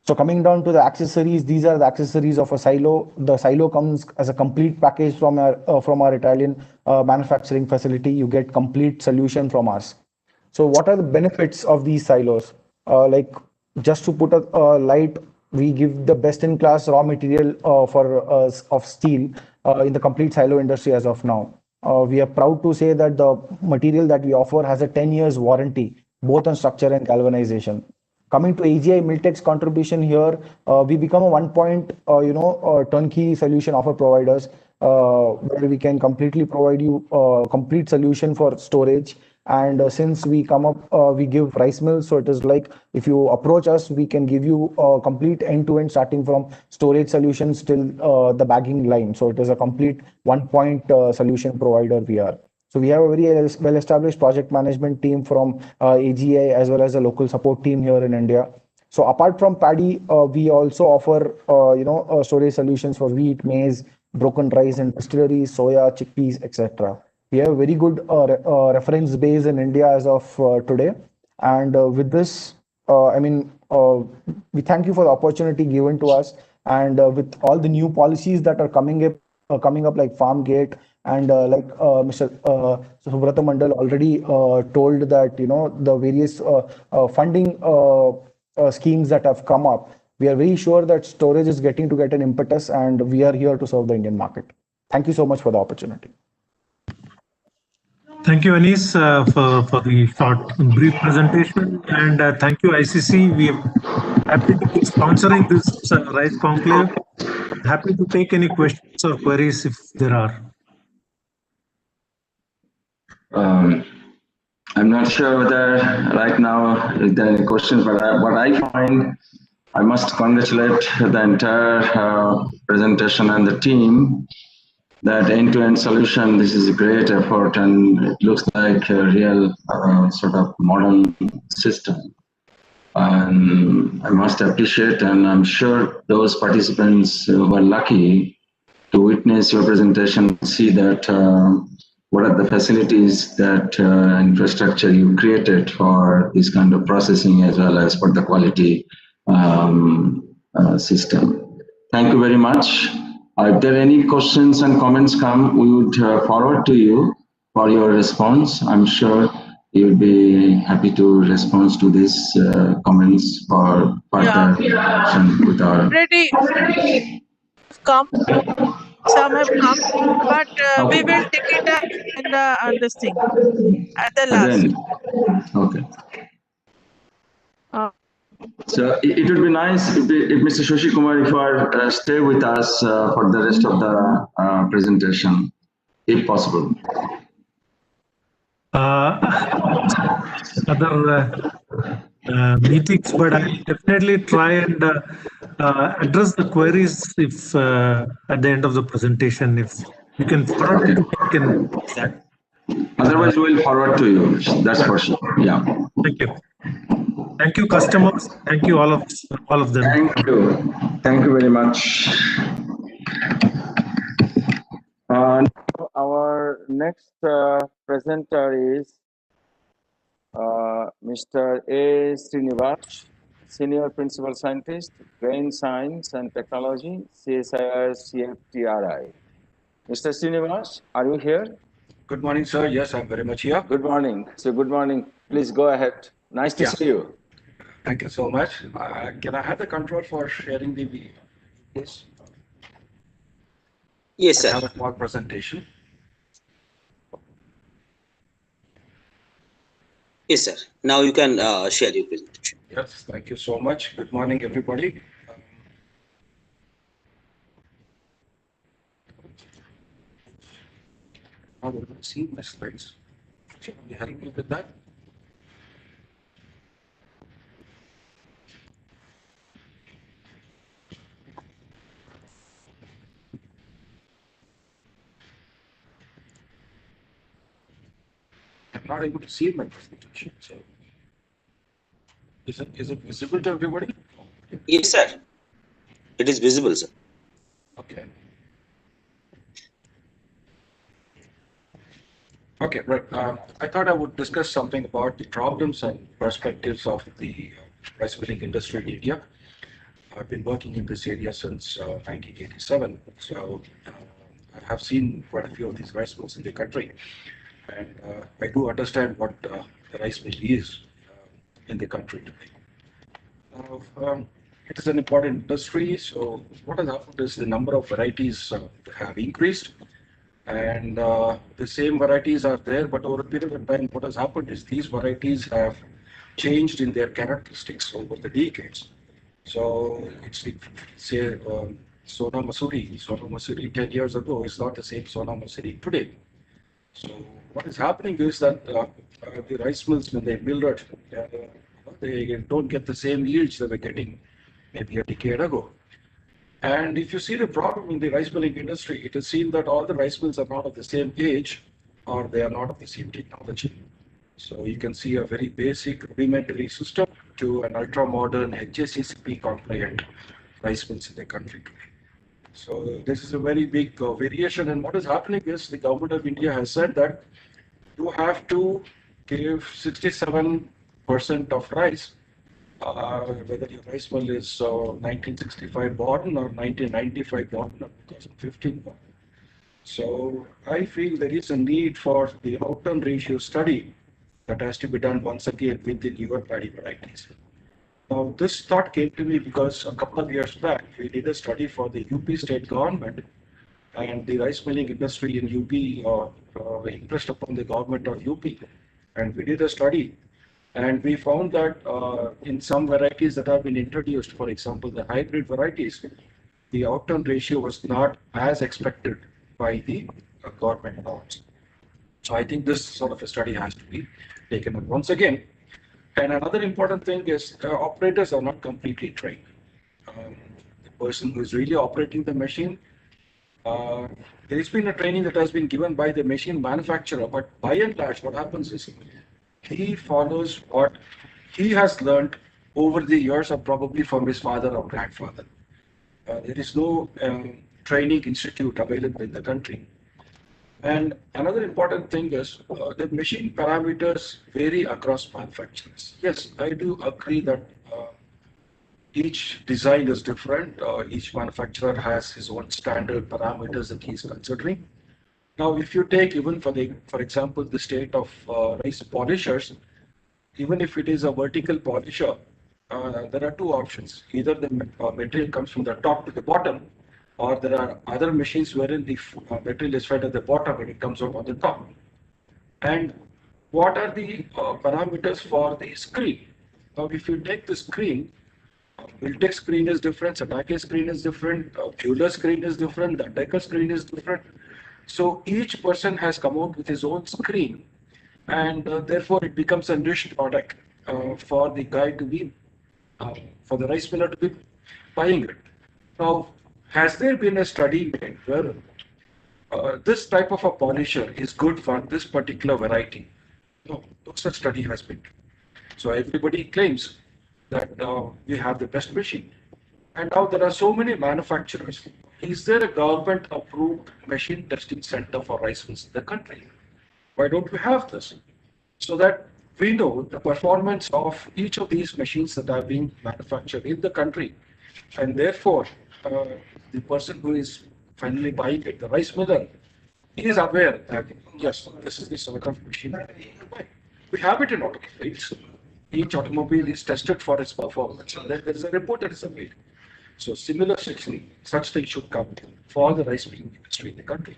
So coming down to the accessories, these are the accessories of a silo. The silo comes as a complete package from our Italian manufacturing facility. You get complete solution from us. So what are the benefits of these silos? Like just to put a light, we give the best in class raw material of steel in the complete silo industry as of now. We are proud to say that the material that we offer has a 10 years warranty, both on structure and galvanization. Coming to AGI Miltech's contribution here, we become a turnkey solution offer providers, where we can completely provide you a complete solution for storage. And since we give rice mills, so it is like if you approach us, we can give you a complete end-to-end, starting from storage solutions till the bagging line. So it is a complete one-point solution provider we are. So we have a very well-established project management team from AGI as well as a local support team here in India. So apart from paddy, we also offer storage solutions for wheat, maize, broken rice and distilleries, soya, chickpeas, etc. We have a very good reference base in India as of today. And with this, we thank you for the opportunity given to us. And with all the new policies that are coming up like Farm Gate, and like Mr. Subrata Mandal already told that, the various funding schemes that have come up, we are very sure that storage is getting to get an impetus, and we are here to serve the Indian market. Thank you so much for the opportunity. Thank you, Anis, for the short and brief presentation, and thank you, ICC. We are happy to be sponsoring this Rice Conclave. Happy to take any questions or queries if there are. I'm not sure whether right now if there are any questions, but what I find, I must congratulate the entire presentation and the team. That end-to-end solution, this is a great effort, and it looks like a real sort of modern system. And I must appreciate, and I'm sure those participants were lucky to witness your presentation, see that what are the facilities that infrastructure you created for this kind of processing, as well as for the quality system. Thank you very much. If there are any questions and comments come, we would forward to you for your response. I'm sure you'll be happy to respond to these comments for further action with our. Already come. Some have come, but we will take it up in the this thing at the last. Okay. So it would be nice if Mr. Shashi Kumar, if you are stay with us for the rest of the presentation, if possible. other meetings, but I'll definitely try and address the queries if at the end of the presentation, if you can forward it to me, I can do that. Otherwise, we'll forward to you. That's for sure. Yeah. Thank you. Thank you, customers. Thank you, all of them. Thank you. Thank you very much. Our next presenter is Mr. A. Srinivas, Senior Principal Scientist, Brain Science and Technology, CSIR CFTRI. Mr. Srinivas, are you here? Good morning, sir. Yes, I'm very much here. Good morning. So good morning. Please go ahead. Nice to see you. Thank you so much. Can I have the control for sharing the video, please? Yes, sir. I have a small presentation. Yes, sir. Now you can share your presentation. Yes, thank you so much. Good morning, everybody. How do you see my slides? Can you help me with that? I'm not able to see my presentation. So, is it visible to everybody? Yes, sir. It is visible, sir. Okay. Okay, right. I thought I would discuss something about the problems and perspectives of the rice milling industry in India. I've been working in this area since 1987, so I have seen quite a few of these rice mills in the country, and I do understand what the rice mill is in the country today. It is an important industry, so what has happened is the number of varieties have increased, and the same varieties are there, but over a period of time, what has happened is these varieties have changed in their characteristics over the decades. So it's like, say, Sona Masuri. Sona Masuri 10 years ago is not the same Sona Masuri today. So what is happening is that the rice mills, when they mill it, they don't get the same yields they were getting maybe a decade ago. And if you see the problem in the rice milling industry, it is seen that all the rice mills are not of the same age or they are not of the same technology. So you can see a very basic rudimentary system to an ultra-modern HACCP compliant rice mills in the country today. So this is a very big variation, and what is happening is the government of India has said that you have to give 67% of rice, whether your rice mill is 1965 born or 1995 born or 2015 born. So I feel there is a need for the outturn ratio study that has to be done once again with the newer paddy varieties. Now, this thought came to me because a couple of years back, we did a study for the UP state government, and the rice milling industry in UP impressed upon the government of UP. And we did a study, and we found that in some varieties that have been introduced, for example, the hybrid varieties, the outturn ratio was not as expected by the government norms. So I think this sort of a study has to be taken up once again. And another important thing is operators are not completely trained. The person who is really operating the machine, there has been a training that has been given by the machine manufacturer, but by and large, what happens is he follows what he has learned over the years, or probably from his father or grandfather. There is no training institute available in the country. And another important thing is the machine parameters vary across manufacturers. Yes, I do agree that each design is different. Each manufacturer has his own standard parameters that he's considering. Now, if you take even for example, the state of rice polishers, even if it is a vertical polisher, there are two options. Either the material comes from the top to the bottom, or there are other machines wherein the material is fed at the bottom and it comes out on the top. And what are the parameters for the screen? Now, if you take the screen, Miltech screen is different, Satake screen is different, Bueller screen is different, the Decker screen is different. So each person has come out with his own screen, and therefore it becomes a niche product for the guy to be, for the rice miller to be buying it. Now, has there been a study made where this type of a polisher is good for this particular variety? No, no such study has been. So everybody claims that we have the best machine. And now there are so many manufacturers. Is there a government approved machine testing center for rice mills in the country? Why don't we have this? So that we know the performance of each of these machines that are being manufactured in the country. And therefore, the person who is finally buying it, the rice miller, is aware that, yes, this is the sort of machine that I need to buy. We have it in automobiles. Each automobile is tested for its performance. And then there is a report that is made. So similar such things should come for the rice milling industry in the country.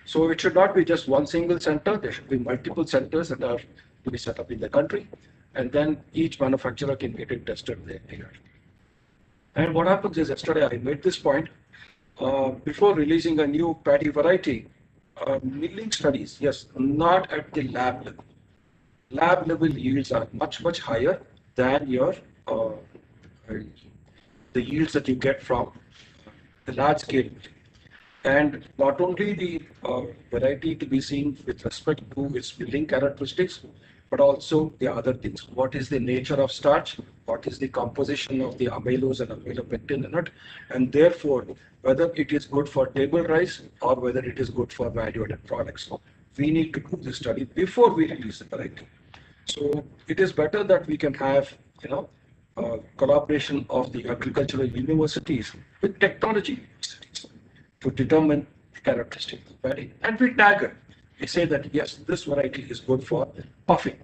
So it should not be just one single center. There should be multiple centers that are to be set up in the country. And then each manufacturer can get it tested there. And what happens is, yesterday I made this point, before releasing a new paddy variety, milling studies, yes, not at the lab level. Lab level yields are much, much higher than your the yields that you get from the large scale. And not only the variety to be seen with respect to its milling characteristics, but also the other things. What is the nature of starch? What is the composition of the amylose and amylopectin in it? And therefore, whether it is good for table rice or whether it is good for value-added products. We need to do this study before we release the variety. So it is better that we can have, collaboration of the agricultural universities with technology universities to determine the characteristics of the paddy. And we tag it. We say that, yes, this variety is good for puffing,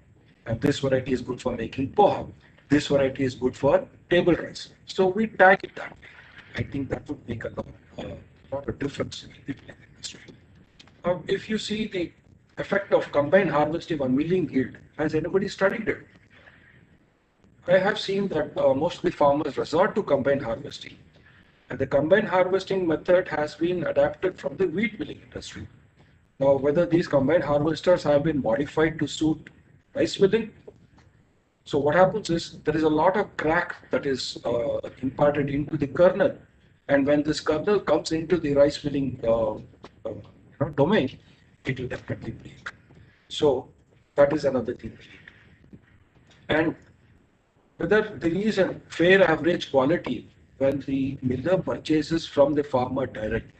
and this variety is good for making poha. This variety is good for table rice. So we tag it that way. I think that would make a lot of difference in the industry. If you see the effect of combined harvesting on milling yield, has anybody studied it? I have seen that most of the farmers resort to combined harvesting. And the combined harvesting method has been adapted from the wheat milling industry. Now, whether these combined harvesters have been modified to suit rice milling. So what happens is there is a lot of crack that is imparted into the kernel. And when this kernel comes into the rice milling domain, it will definitely break. So that is another thing. And whether there is a fair average quality when the miller purchases from the farmer directly.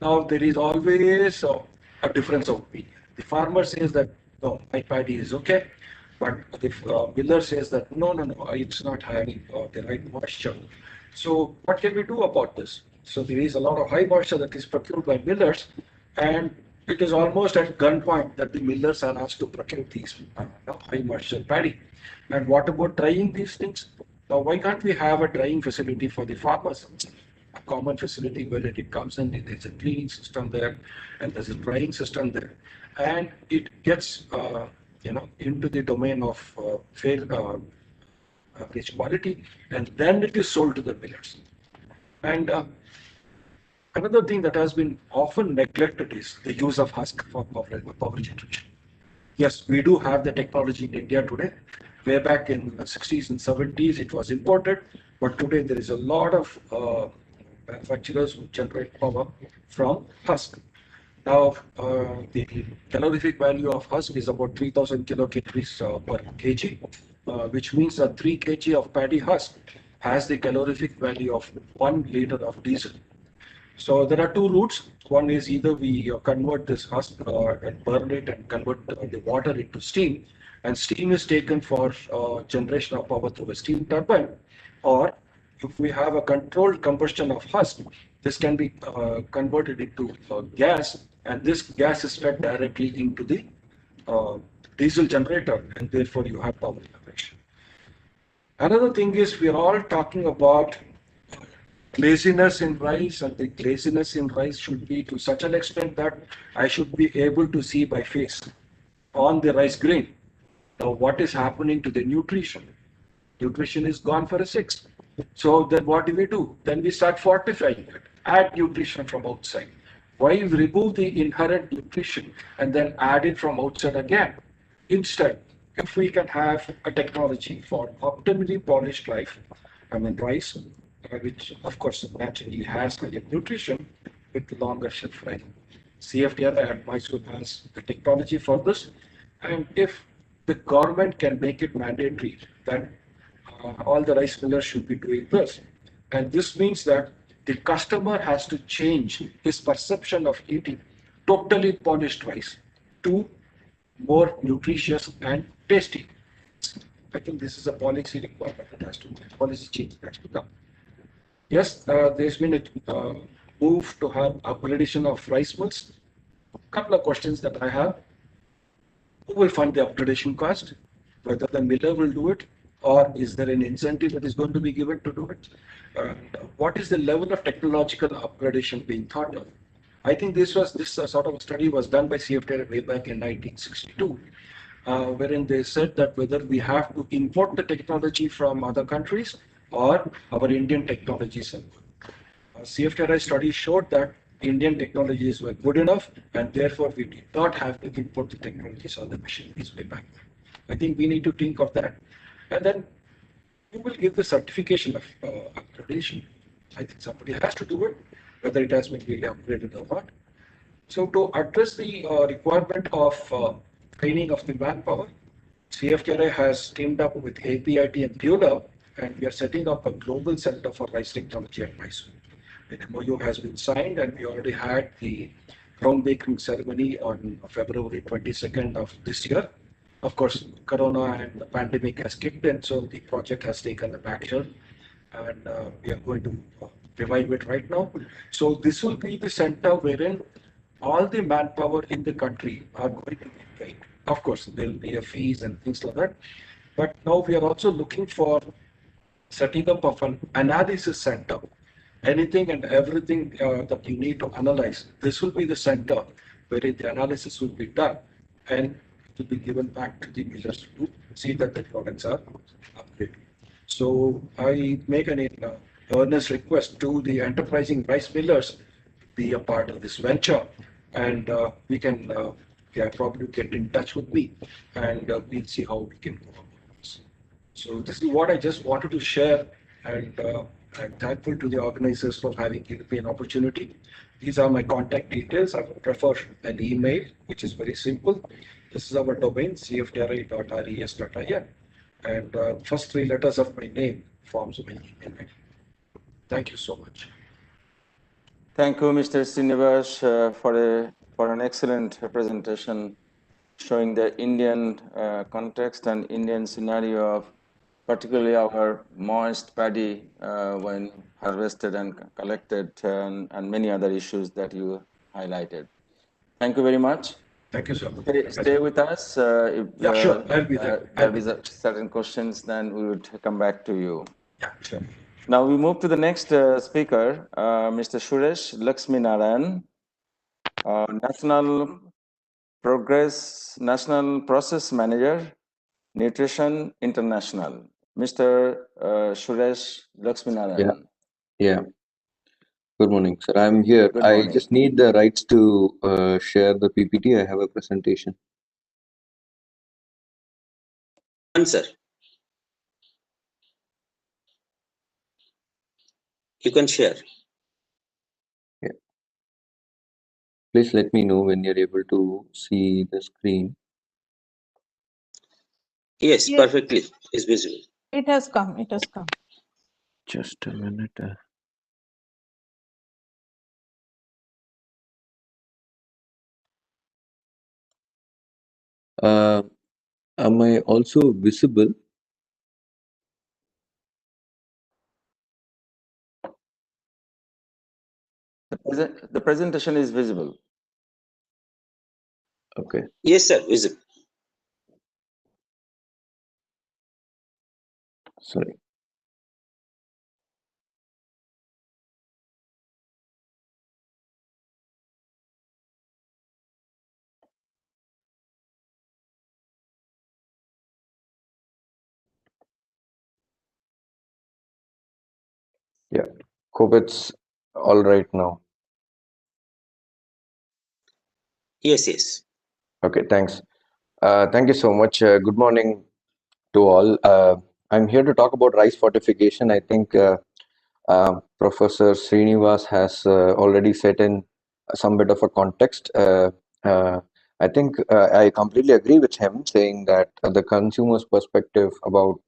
Now, there is always a difference of opinion. The farmer says that, no, my paddy is okay, but the miller says that, no, it's not having the right moisture. So what can we do about this? So there is a lot of high moisture that is procured by millers, and it is almost at gunpoint that the millers are asked to procure these high moisture paddy. And what about drying these things? Now, why can't we have a drying facility for the farmers? A common facility where it comes in, there's a cleaning system there, and there's a drying system there, and it gets into the domain of fair average quality, and then it is sold to the millers. And another thing that has been often neglected is the use of husk for power generation. Yes, we do have the technology in India today. Way back in the 60s and 70s, it was imported, but today there is a lot of manufacturers who generate power from husk. Now, the calorific value of husk is about 3,000 kilocalories per kg, which means that 3 kg of paddy husk has the calorific value of 1 liter of diesel. So there are two routes. One is either we convert this husk and burn it and convert the water into steam, and steam is taken for generation of power through a steam turbine, or if we have a controlled combustion of husk, this can be converted into gas, and this gas is fed directly into the diesel generator, and therefore you have power generation. Another thing is, we are all talking about laziness in rice, and the laziness in rice should be to such an extent that I should be able to see by face on the rice grain. Now, what is happening to the nutrition? Nutrition is gone for a 6. So then what do? Then we start fortifying it, add nutrition from outside. Why remove the inherent nutrition and then add it from outside again? Instead, if we can have a technology for optimally polished rice, which of course naturally has higher nutrition with longer shelf life. CFTR at Mysore has the technology for this, and if the government can make it mandatory that all the rice millers should be doing this, and this means that the customer has to change his perception of eating totally polished rice to more nutritious and tasty. I think this is a policy requirement that has to policy change that has to come. Yes, there's been a move to have upgradation of rice mills. Couple of questions that I have. Who will fund the upgradation cost? Whether the miller will do it, or is there an incentive that is going to be given to do it? What is the level of technological upgradation being thought of? I think this sort of study was done by CFTR way back in 1962, wherein they said that whether we have to import the technology from other countries or our Indian technologies. CFTRI study showed that Indian technologies were good enough, and therefore we did not have to import the technologies or the machineries way back then. I think we need to think of that. And then who will give the certification of accreditation? I think somebody has to do it, whether it has been really upgraded or not. So to address the requirement of training of the manpower, CFTRI has teamed up with APIT and PULA, and we are setting up a global center for rice technology at Mysore. The MOU has been signed, and we already had the groundbreaking ceremony on February 22nd of this year. Of course, Corona and the pandemic has kicked in, so the project has taken a backturn, and we are going to revive it right now. So this will be the center wherein all the manpower in the country are going to be paid. Of course, there will be a fees and things like that. But now we are also looking for setting up of an analysis center. Anything and everything that you need to analyze, this will be the center where the analysis will be done, and it will be given back to the millers to see that the products are upgraded. So I make an earnest request to the enterprising rice millers to be a part of this venture, and we can probably get in touch with me, and we'll see how we can go about this. So this is what I just wanted to share, and I'm thankful to the organizers for having given me an opportunity. These are my contact details. I would prefer an email, which is very simple. This is our domain, cftri.res.in. And first three letters of my name forms my email ID. Thank you so much. Thank you, Mr. Srinivas, for an excellent presentation showing the Indian context and Indian scenario of particularly our moist paddy when harvested and collected, and many other issues that you highlighted. Thank you very much. Thank you, sir. Stay with us. If sure. I'll be there. There is certain questions, then we would come back to you. Yeah, sure. Now we move to the next speaker, Mr. Suresh Laxminarayan, National Process Manager, Nutrition International. Mr. Suresh Laxminarayan. Yeah. Good morning, sir. I'm here. Good I morning. just need the rights to share the PPT. I have a presentation. Sir. You can share. Yeah. Please let me know when you're able to see the screen. Yes, perfectly. It's visible. It has come. It has come. Just a minute. Am I also visible? The presentation is visible. Okay. Yes, sir, visible. Sorry. Yeah. Hope it's all right now. Yes, yes. Okay, thanks. Thank you so much. Good morning to all. I'm here to talk about rice fortification. I think Professor Srinivas has already set in some bit of a context. Uh, I think I completely agree with him saying that the consumer's perspective about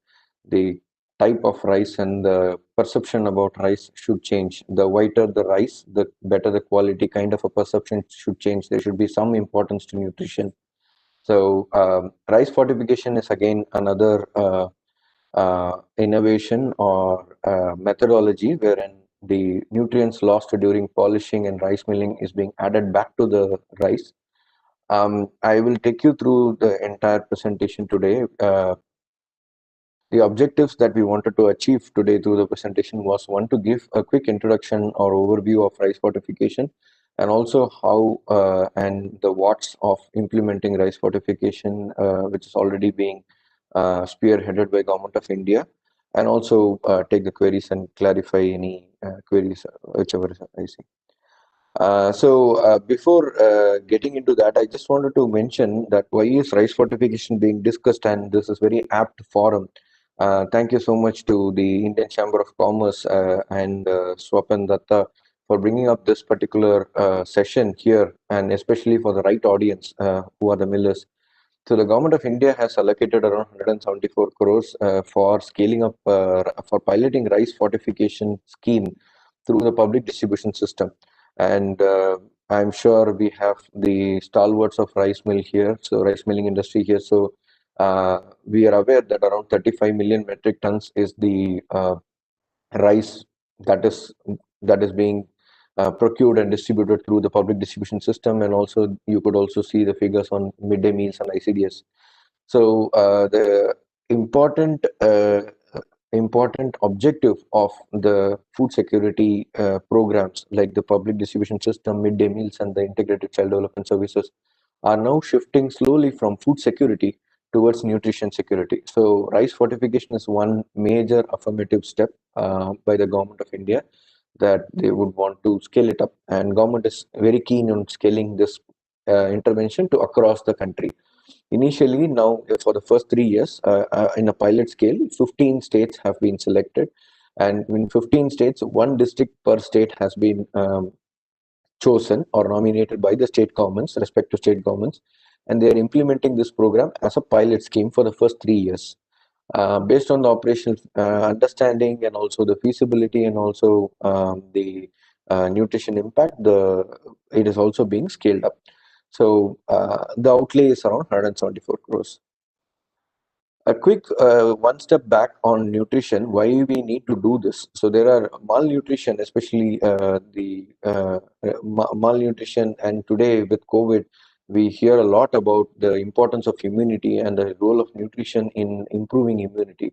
the type of rice and the perception about rice should change. The whiter the rice, the better the quality, kind of a perception should change. There should be some importance to nutrition. So rice fortification is again another innovation or methodology wherein the nutrients lost during polishing and rice milling is being added back to the rice. I will take you through the entire presentation today. The objectives that we wanted to achieve today through the presentation was one, to give a quick introduction or overview of rice fortification, and also how and the what's of implementing rice fortification, which is already being spearheaded by Government of India, and also take the queries and clarify any queries, whichever I see. Before getting into that, I just wanted to mention that why is rice fortification being discussed, and this is very apt forum. Thank you so much to the Indian Chamber of Commerce and Swapan Datta for bringing up this particular session here, and especially for the right audience who are the millers. So the Government of India has allocated around 174 crores for scaling up, for piloting rice fortification scheme through the public distribution system. And I'm sure we have the stalwarts of rice mill here, so rice milling industry here. So we are aware that around 35 million metric tons is the rice that is being procured and distributed through the public distribution system. And also you could also see the figures on midday meals and ICDS. So the important objective of the food security programs like the public distribution system, midday meals, and the integrated child development services are now shifting slowly from food security towards nutrition security. So rice fortification is one major affirmative step by the Government of India that they would want to scale it up, and government is very keen on scaling this intervention to across the country. Initially, now for the first 3 years, in a pilot scale, 15 states have been selected, and in 15 states, one district per state has been chosen or nominated by the state governments, respective state governments, and they are implementing this program as a pilot scheme for the first 3 years. Based on the operational understanding and also the feasibility and also the nutrition impact, it is also being scaled up. So the outlay is around 174 crores. A quick one step back on nutrition, why we need to do this. So there are malnutrition, especially the malnutrition, and today with COVID, we hear a lot about the importance of immunity and the role of nutrition in improving immunity.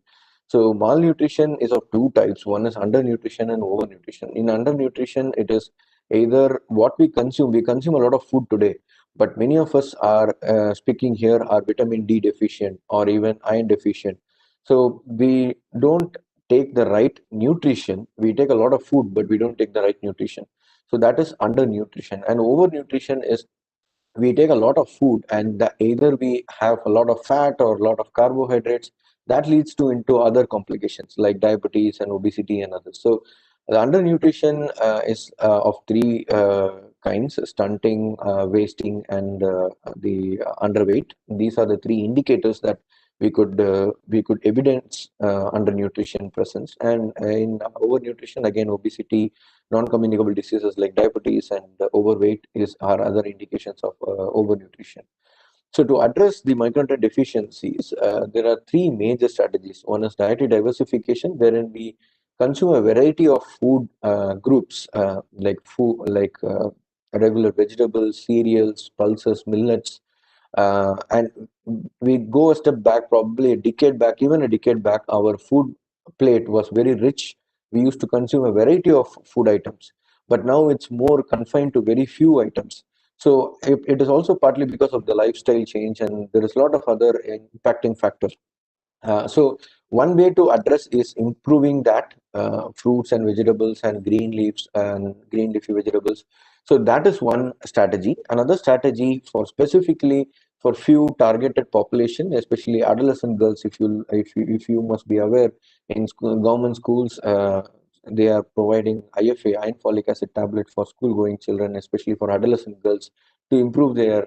So malnutrition is of two types. One is undernutrition and overnutrition. In undernutrition, it is either what we consume. We consume a lot of food today, but many of us are speaking here are vitamin D deficient or even iron deficient. So we don't take the right nutrition. We take a lot of food, but we don't take the right nutrition. So that is undernutrition. And overnutrition is we take a lot of food, and either we have a lot of fat or a lot of carbohydrates that leads to into other complications like diabetes and obesity and others. So the undernutrition is of three kinds: stunting, wasting, and the underweight. These are the three indicators that we could evidence undernutrition presence. And in overnutrition, again, obesity, non-communicable diseases like diabetes and overweight are other indications of overnutrition. So to address the micronutrient deficiencies, there are three major strategies. One is dietary diversification, wherein we consume a variety of food groups like regular vegetables, cereals, pulses, millets, and we go a step back, probably a decade back, even a decade back, our food plate was very rich. We used to consume a variety of food items, but now it's more confined to very few items. So it is also partly because of the lifestyle change, and there is a lot of other impacting factors. So one way to address is improving that fruits and vegetables and green leaves and green leafy vegetables. So that is one strategy. Another strategy for specifically for few targeted population, especially adolescent girls, if you must be aware, in government schools, they are providing IFA, iron folic acid tablet for school going children, especially for adolescent girls, to improve their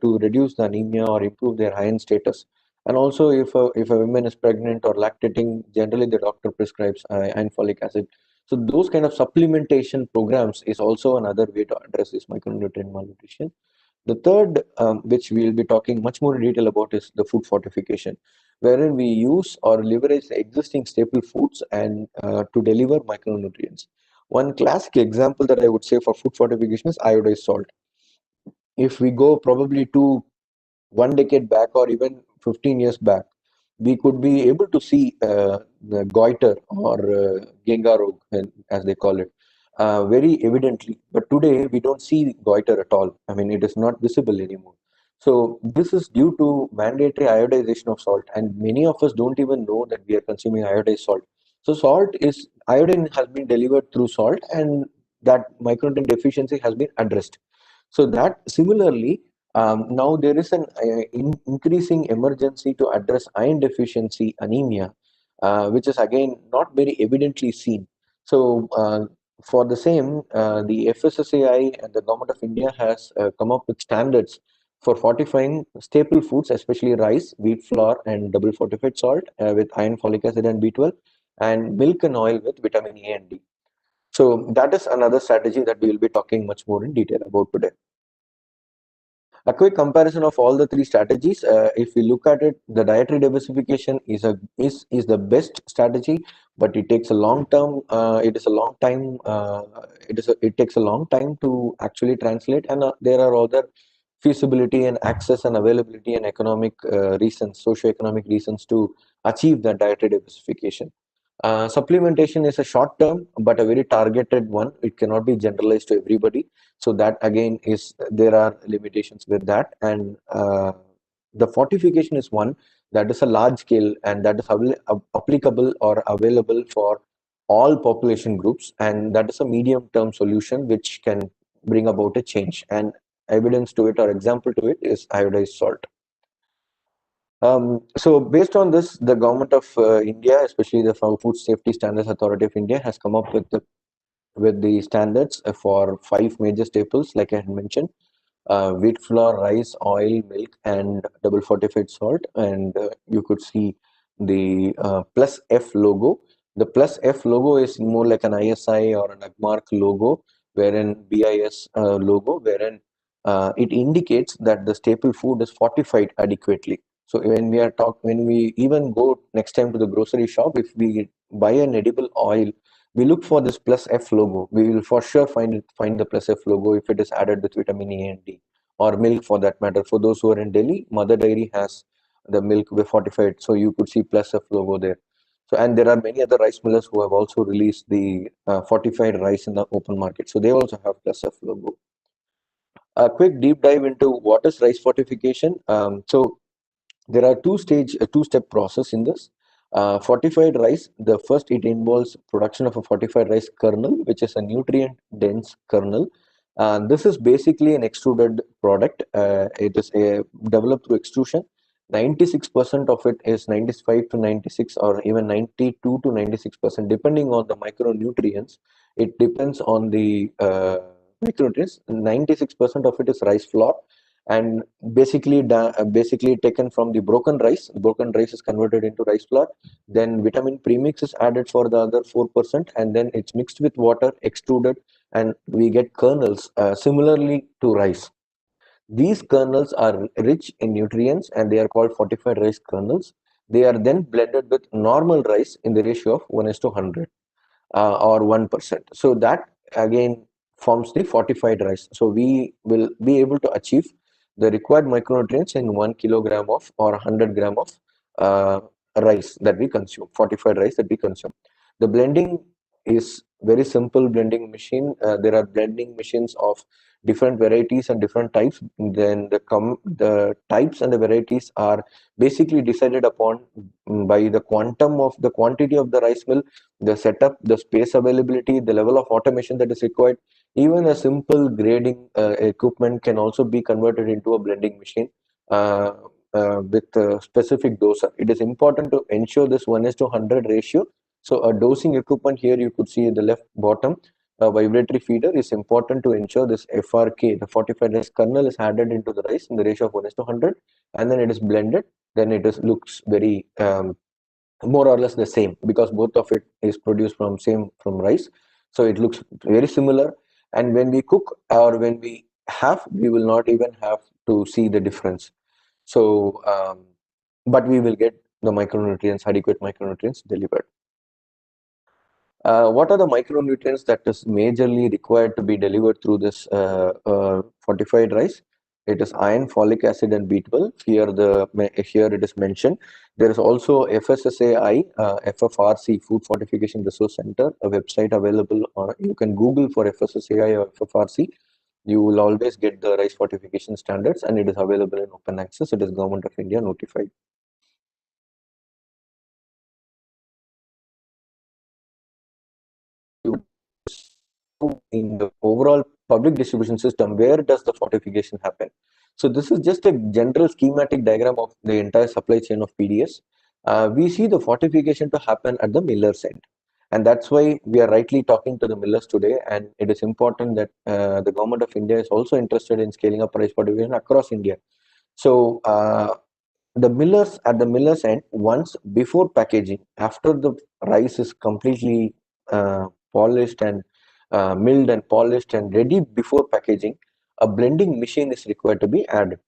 to reduce the anemia or improve their iron status. And also, if a woman is pregnant or lactating, generally the doctor prescribes iron folic acid. So those kind of supplementation programs is also another way to address this micronutrient malnutrition. The third, which we'll be talking much more in detail about, is the food fortification, wherein we use or leverage the existing staple foods and to deliver micronutrients. One classic example that I would say for food fortification is iodized salt. If we go probably to 1 decade back or even 15 years back, we could be able to see the goiter or Gengar rog, as they call it, very evidently. But today we don't see goiter at all. I mean, it is not visible anymore. So this is due to mandatory iodization of salt, and many of us don't even know that we are consuming iodized salt. So iodine has been delivered through salt, and that micronutrient deficiency has been addressed. So that similarly, now there is an increasing emergency to address iron deficiency anemia, which is again not very evidently seen. So for the same, the FSSAI and the Government of India has come up with standards for fortifying staple foods, especially rice, wheat flour, and double fortified salt with iron, folic acid, and B12, and milk and oil with vitamin A and D. So that is another strategy that we will be talking much more in detail about today. A quick comparison of all the three strategies. If we look at it, the dietary diversification is the best strategy, but it takes a long term. It is a long time. It takes a long time to actually translate, and there are other feasibility and access and availability and economic reasons, socio-economic reasons to achieve that dietary diversification. Supplementation is a short term but a very targeted one. It cannot be generalized to everybody. So that again is there are limitations with that. And the fortification is one that is a large scale and that is applicable or available for all population groups. And that is a medium term solution which can bring about a change. And evidence to it or example to it is iodized salt. So based on this, the government of India, especially the Food Safety Standards Authority of India, has come up with the standards for 5 major staples, like I had mentioned: wheat flour, rice, oil, milk, and double fortified salt. And you could see the plus F logo. The plus F logo is more like an ISI or an AGMARC logo, wherein BIS logo, wherein it indicates that the staple food is fortified adequately. So when we even go next time to the grocery shop, if we buy an edible oil, we look for this plus F logo. We will for sure find the plus F logo if it is added with vitamin A and D, or milk for that matter. For those who are in Delhi, Mother Dairy has the milk with fortified, so you could see plus F logo there. So, and there are many other rice millers who have also released the fortified rice in the open market. So they also have plus F logo. A quick deep dive into what is rice fortification. So there are two-step process in this. Fortified rice, the first, it involves production of a fortified rice kernel, which is a nutrient dense kernel. This is basically an extruded product. It is developed through extrusion. 96% of it is 95 to 96 or even 92 to 96%, depending on the micronutrients. It depends on the micronutrients. 96% of it is rice flour, and basically taken from the broken rice. Broken rice is converted into rice flour. Then vitamin premix is added for the other 4%, and then it's mixed with water, extruded, and we get kernels similarly to rice. These kernels are rich in nutrients and they are called fortified rice kernels. They are then blended with normal rice in the ratio of 1:100 or 1%. So that again forms the fortified rice. So we will be able to achieve the required micronutrients in 1 kilogram of or 100 gram of rice that we consume, fortified rice that we consume. The blending is very simple blending machine. There are blending machines of different varieties and different types. Then the types and the varieties are basically decided upon by the quantity of the rice mill, the setup, the space availability, the level of automation that is required. Even a simple grading equipment can also be converted into a blending machine with a specific doser. It is important to ensure this 1:100 ratio. So a dosing equipment here you could see at the left bottom, a vibratory feeder is important to ensure this FRK, the fortified rice kernel, is added into the rice in the ratio of 1:100, and then it is blended. Then it looks very more or less the same because both of it is produced from rice, so it looks very similar. And when we cook or when we have, we will not even have to see the difference. So but we will get the micronutrients, adequate micronutrients delivered. What are the micronutrients that is majorly required to be delivered through this fortified rice? It is iron, folic acid, and B12. Here it is mentioned. There is also FSSAI, FFRC, Food Fortification Resource Center, a website available. You can Google for FSSAI or FFRC. You will always get the rice fortification standards, and it is available in open access. It is Government of India notified. In the overall public distribution system, where does the fortification happen? So this is just a general schematic diagram of the entire supply chain of PDS. We see the fortification to happen at the miller's end, and that's why we are rightly talking to the millers today. And it is important that the Government of India is also interested in scaling up rice fortification across India. So the millers at the miller's end, once before packaging, after the rice is completely polished and milled and polished and ready before packaging, a blending machine is required to be added,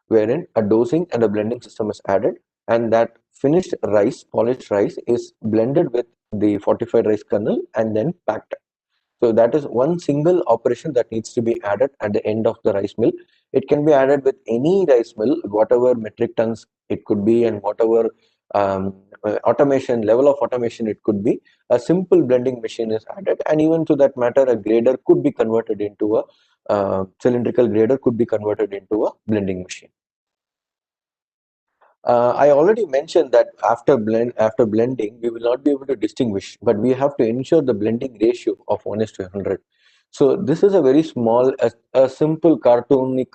wherein a dosing and a blending system is added, and that finished rice, polished rice, is blended with the fortified rice kernel and then packed. So that is one single operation that needs to be added at the end of the rice mill. It can be added with any rice mill, whatever metric tons it could be, and whatever automation level of automation it could be. A simple blending machine is added, and even to that matter, a grader could be converted into a cylindrical grader could be converted into a blending machine. I already mentioned that after blending, we will not be able to distinguish, but we have to ensure the blending ratio of 1:100. So this is a very small, a simple cartoonic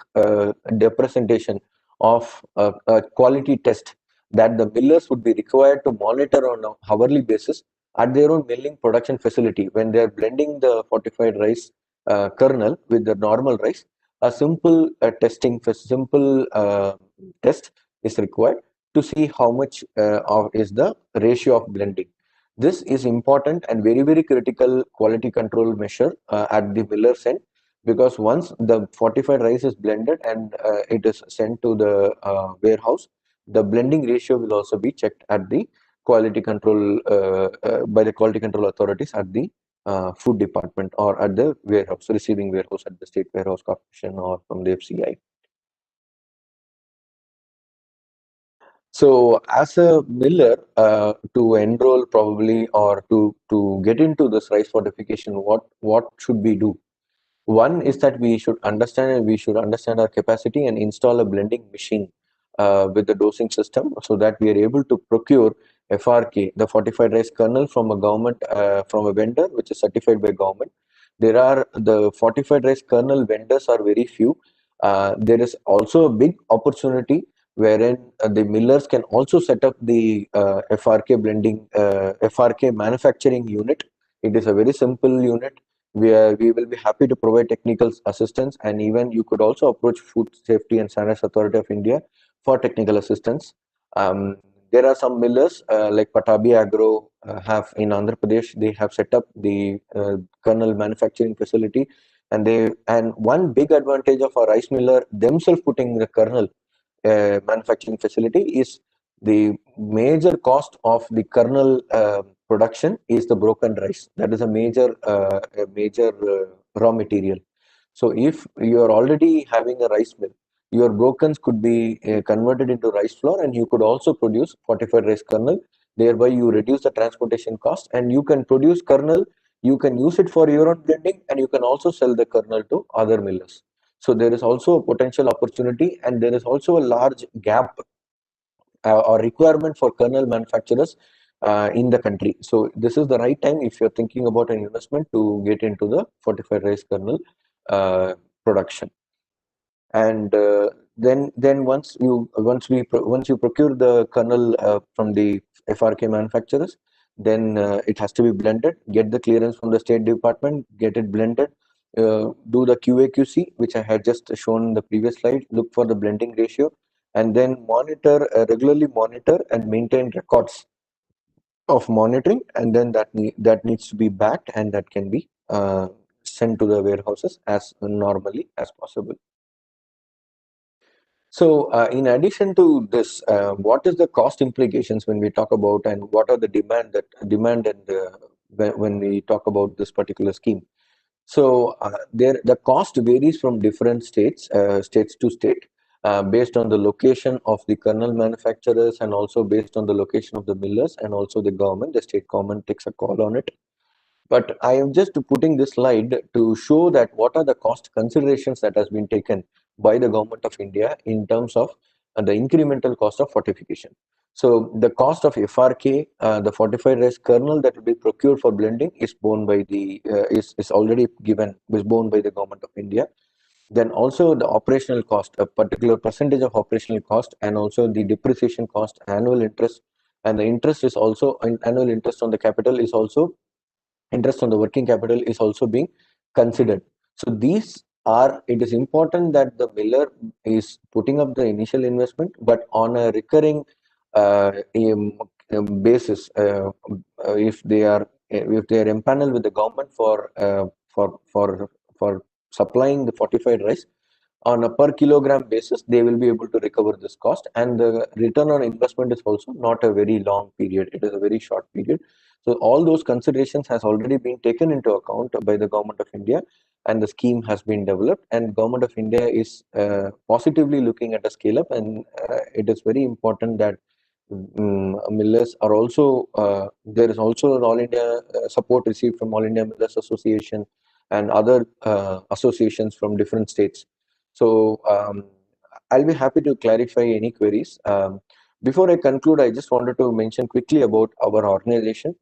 representation of a quality test that the millers would be required to monitor on an hourly basis at their own milling production facility when they are blending the fortified rice kernel with the normal rice. A simple simple test is required to see how much is the ratio of blending. This is important and very, very critical quality control measure at the miller's end, because once the fortified rice is blended and it is sent to the warehouse, the blending ratio will also be checked at the quality control by the quality control authorities at the food department or at the warehouse, receiving warehouse at the state warehouse corporation or from the FCI. So as a miller, to enroll probably or to get into this rice fortification, what should we do? One is that we should understand our capacity and install a blending machine with the dosing system, so that we are able to procure FRK, the fortified rice kernel, from a vendor which is certified by government. The fortified rice kernel vendors are very few. There is also a big opportunity wherein the millers can also set up the FRK manufacturing unit. It is a very simple unit. We will be happy to provide technical assistance, and even you could also approach Food Safety and Standards Authority of India for technical assistance. There are some millers like Patabi Agro have in Andhra Pradesh. They have set up the kernel manufacturing facility, and one big advantage of a rice miller themselves putting the kernel manufacturing facility is the major cost of the kernel production is the broken rice. That is a major raw material. So if you are already having a rice mill, your brokens could be converted into rice flour, and you could also produce fortified rice kernel. Thereby you reduce the transportation cost, and you can produce kernel. You can use it for your own blending, and you can also sell the kernel to other millers. So there is also a potential opportunity, and there is also a large gap or requirement for kernel manufacturers in the country. So this is the right time if you're thinking about an investment to get into the fortified rice kernel production. And then once you procure the kernel from the FRK manufacturers, then it has to be blended, get the clearance from the State Department, get it blended, do the QA/QC, which I had just shown in the previous slide, look for the blending ratio, and then regularly monitor and maintain records of monitoring, and then that needs to be backed, and that can be sent to the warehouses as normally as possible. So in addition to this, what is the cost implications when we talk about, and what are the demand and when we talk about this particular scheme? So the cost varies from different states to state, based on the location of the kernel manufacturers, and also based on the location of the millers, and also the government. The state government takes a call on it. But I am just putting this slide to show that what are the cost considerations that has been taken by the government of India in terms of the incremental cost of fortification. So the cost of FRK, the fortified rice kernel that will be procured for blending, is borne by the is borne by the government of India. Then also the operational cost, a particular percentage of operational cost, and also the depreciation cost, annual interest, and the interest is also annual interest on the capital is also interest on the working capital is also being considered. So it is important that the miller is putting up the initial investment, but on a recurring basis, if they are empaneled with the government for supplying the fortified rice, on a per kilogram basis, they will be able to recover this cost, and the return on investment is also not a very long period. It is a very short period. So all those considerations has already been taken into account by the government of India, and the scheme has been developed, and government of India is positively looking at a scale up, and it is very important that millers are also there is also an All India support received from All India Millers Association and other associations from different states. So I'll be happy to clarify any queries. Before I conclude, I just wanted to mention quickly about our organization.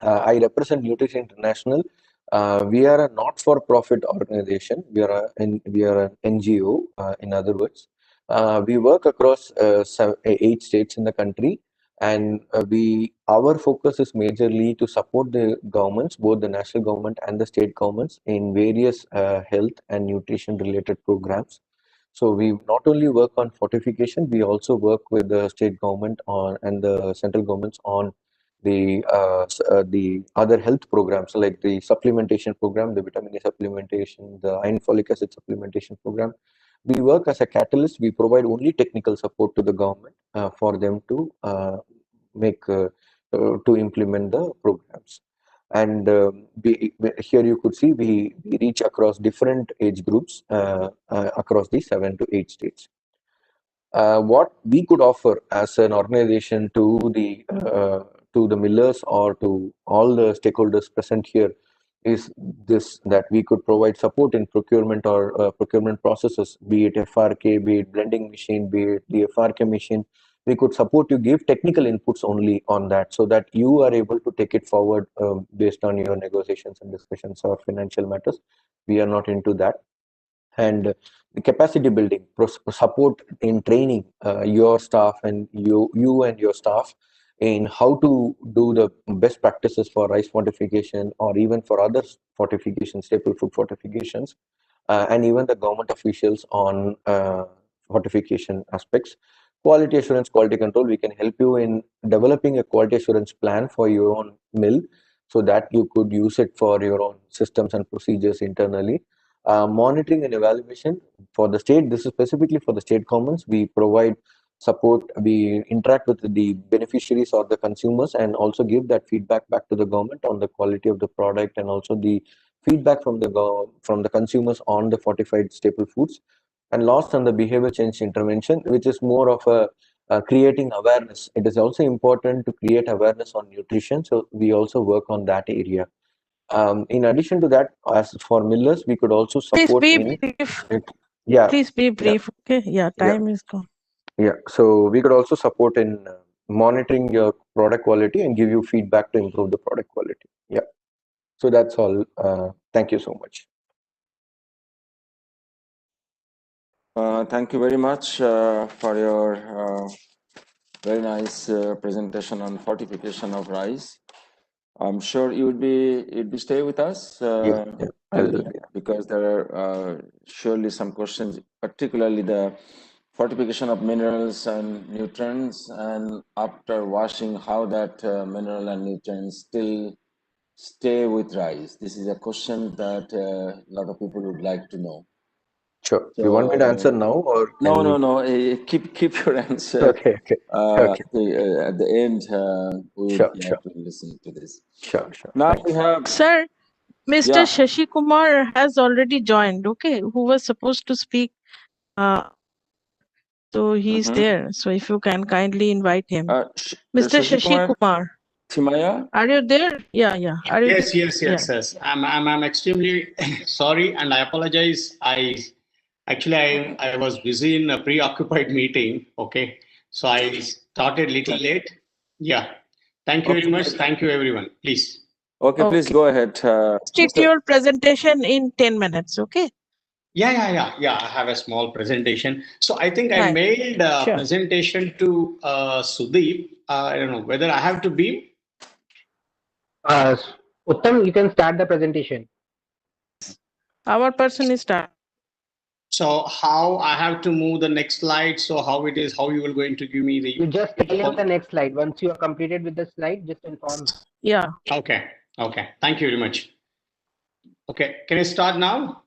I represent Nutrition International. We are a not-for-profit organization. We are an NGO, in other words. We work across 8 states in the country, and our focus is majorly to support the governments, both the national government and the state governments, in various health and nutrition related programs. So we not only work on fortification, we also work with the state government and the central governments on the other health programs, like the supplementation program, the vitamin A supplementation, the iron folic acid supplementation program. We work as a catalyst. We provide only technical support to the government for them to to implement the programs. And here you could see we reach across different age groups across the 7 to 8 states. What we could offer as an organization to the millers or to all the stakeholders present here is this: that we could provide support in procurement or procurement processes, be it FRK, be it blending machine, be it the FRK machine. We could support you, give technical inputs only on that, so that you are able to take it forward based on your negotiations and discussions or financial matters. We are not into that. And the capacity building, support in training your staff and you and your staff in how to do the best practices for rice fortification, or even for other fortifications, staple food fortifications, and even the government officials on fortification aspects. Quality assurance, quality control, we can help you in developing a quality assurance plan for your own mill, so that you could use it for your own systems and procedures internally. Monitoring and evaluation for the state, this is specifically for the state governments. We provide support, we interact with the beneficiaries or the consumers, and also give that feedback back to the government on the quality of the product, and also the feedback from the consumers on the fortified staple foods. And last, on the behavior change intervention, which is more of a creating awareness. It is also important to create awareness on nutrition, so we also work on that area. In addition to that, as for millers, we could also support. Please be brief. Yeah. Please be brief. Yeah. Okay. Yeah. Time is gone. Yeah. So we could also support in monitoring your product quality and give you feedback to improve the product quality. Yeah. So that's all. Thank you so much. Thank you very much for your very nice presentation on fortification of rice. I'm sure you'd be stay with us because there are surely some questions, particularly the fortification of minerals and nutrients, and after washing, how that mineral and nutrients still stay with rice. This is a question that a lot of people would like to know. Sure. You want me to answer now, or no? Keep your answer. Okay. At the end, we would like to listen to this. Sure. Now we have Sir, Mr. Shashi Kumar has already joined. Okay, who was supposed to speak. So he's there. So if you can kindly invite him. Mr. Shashi Kumar. Timaya? Are you there? Yeah. Are you Yes. I'm extremely sorry, and I apologize. I was busy in a preoccupied meeting. Okay, so I started little late. Yeah. Thank you very much. Thank you, everyone. Please. Okay, please go ahead. Stick your presentation in 10 minutes. Okay. Yeah. I have a small presentation. So I think I made a presentation to Sudeep. I don't know whether I have to be. Uttam, you can start the presentation. Our person is start. So how I have to move the next slide? So how it is? How you will going to give me the? You just tell him the next slide. Once you are completed with the slide, just inform. Yeah. Okay. Thank you very much. Okay, can I start now?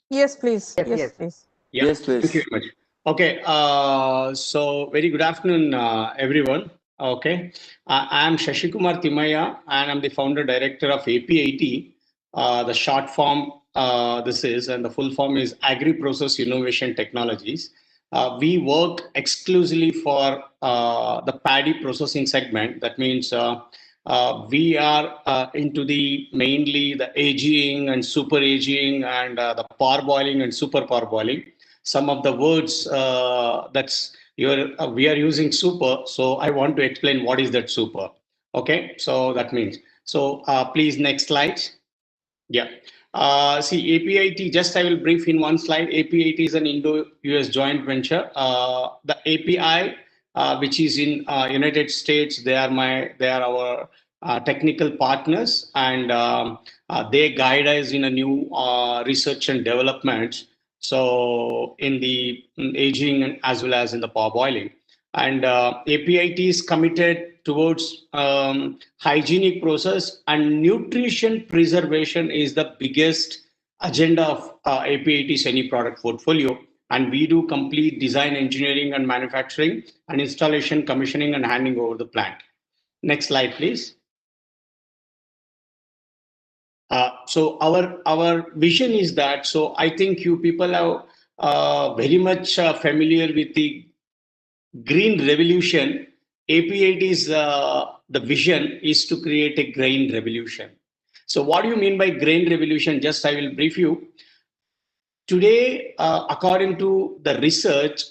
Yes, please. Yes. Yeah. Yes, please. Thank you very much. Okay, so very good afternoon, everyone. Okay, I am Shashi Kumar Timaya, and I'm the founder director of APIT. The short form this is, and the full form is Agri Process Innovation Technologies. We work exclusively for the paddy processing segment. That means we are into the mainly the aging and super aging and the parboiling and super parboiling. Some of the words we are using super, so I want to explain what is that super. Okay, so that means please next slide. Yeah. See, APIT, just I will brief in one slide. APIT is an Indo-US joint venture. The API, which is in United States, they are our technical partners, and they guide us in a new research and development. So in the aging as well as in the parboiling. And APIT is committed towards hygienic process, and nutrition preservation is the biggest agenda of APIT's any product portfolio. And we do complete design, engineering, and manufacturing, and installation, commissioning, and handing over the plant. Next slide, please. So our vision is that. So I think you people are very much familiar with the green revolution. APIT is the vision is to create a grain revolution. So what do you mean by grain revolution? Just I will brief you. Today, according to the research,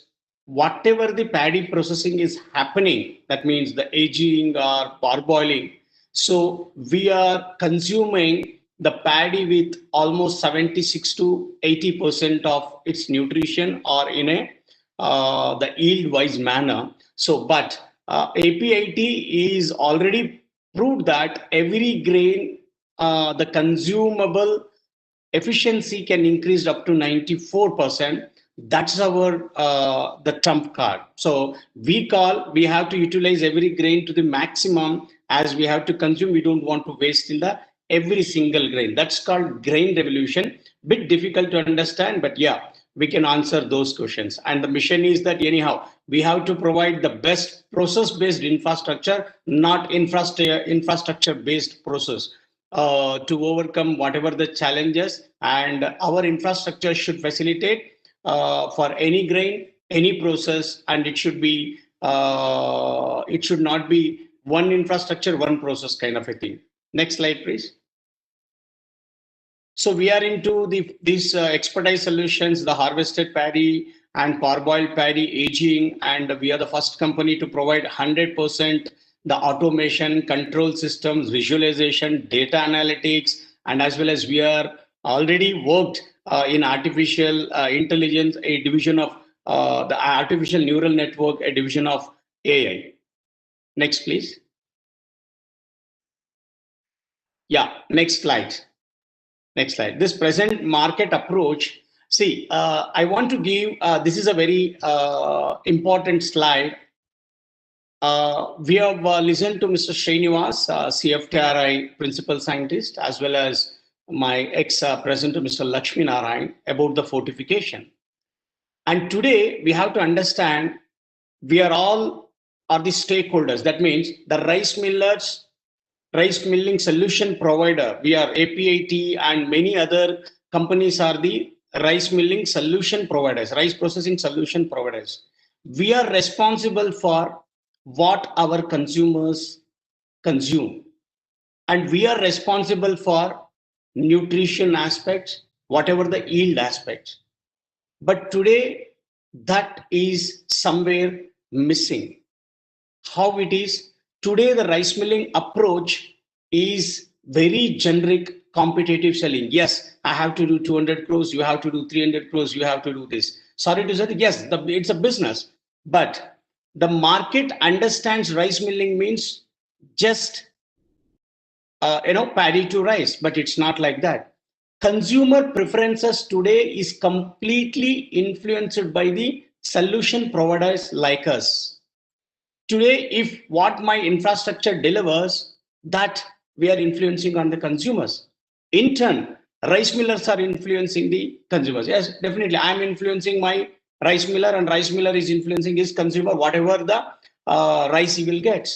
whatever the paddy processing is happening, that means the aging or parboiling. So we are consuming the paddy with almost 76 to 80% of its nutrition, or in a the yield-wise manner. So, but APIT is already proved that every grain, the consumable efficiency can increase up to 94%. That's our the trump card. So we have to utilize every grain to the maximum. As we have to consume, we don't want to waste in the every single grain. That's called grain revolution. Bit difficult to understand, but yeah, we can answer those questions. And the mission is that anyhow, we have to provide the best process-based infrastructure, not infrastructure-based process. To overcome whatever the challenges, and our infrastructure should facilitate for any grain, any process, and it should not be one infrastructure, one process kind of a thing. Next slide, please. So we are into these expertise solutions, the harvested paddy, and parboiled paddy aging, and we are the first company to provide 100% the automation, control systems, visualization, data analytics, and as well as we are already worked in artificial intelligence, a division of the artificial neural network, a division of AI. Next, please. Yeah, next slide. Next slide. This present market approach. See, I want to give, this is a very important slide. We have listened to Mr. Srinivas, CFTRI principal scientist, as well as my ex-president, Mr. Lakshmi Narayan, about the fortification. And today we have to understand we are all the stakeholders. That means the rice millers, rice milling solution provider. We are APIT and many other companies are the rice milling solution providers, rice processing solution providers. We are responsible for what our consumers consume. And we are responsible for nutrition aspects, whatever the yield aspects. But today, that is somewhere missing. How it is? Today, the rice milling approach is very generic competitive selling. Yes, I have to do 200 crores, you have to do 300 crores, you have to do this. Sorry to say, yes, it's a business. But the market understands rice milling means just paddy to rice, but it's not like that. Consumer preferences today is completely influenced by the solution providers like us. Today, if what my infrastructure delivers, that we are influencing on the consumers. In turn, rice millers are influencing the consumers. Yes, definitely. I'm influencing my rice miller and rice miller is influencing his consumer, whatever the rice he will get.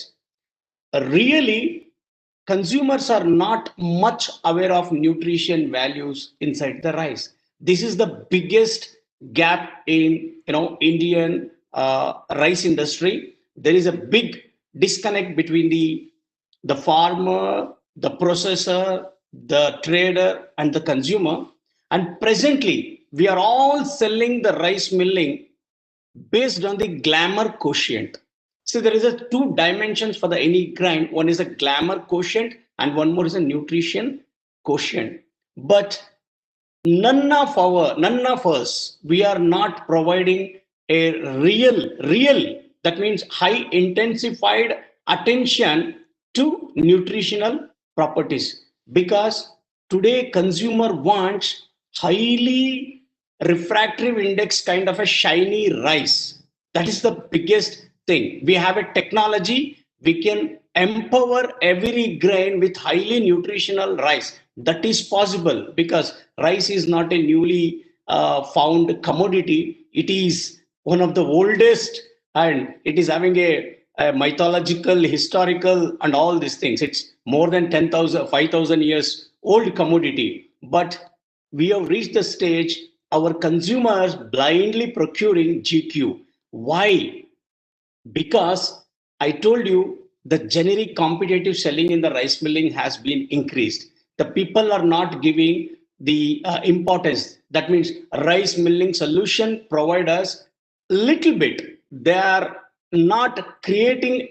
Really, consumers are not much aware of nutrition values inside the rice. This is the biggest gap in Indian rice industry. There is a big disconnect between the farmer, the processor, the trader, and the consumer. And presently, we are all selling the rice milling based on the glamour quotient. So there is a two dimensions for the any grind. One is a glamour quotient and one more is a nutrition quotient. But none of us, we are not providing a real, that means high intensified attention to nutritional properties. Because today consumer wants highly refractory index kind of a shiny rice. That is the biggest thing. We have a technology, we can empower every grain with highly nutritional rice. That is possible because rice is not a newly found commodity. It is one of the oldest and it is having a mythological, historical and all these things. It's more than 10,000, 5,000 years old commodity. But we have reached the stage our consumers blindly procuring GQ. Why? Because I told you the generic competitive selling in the rice milling has been increased. The people are not giving the importance. That means rice milling solution providers little bit. They are not educating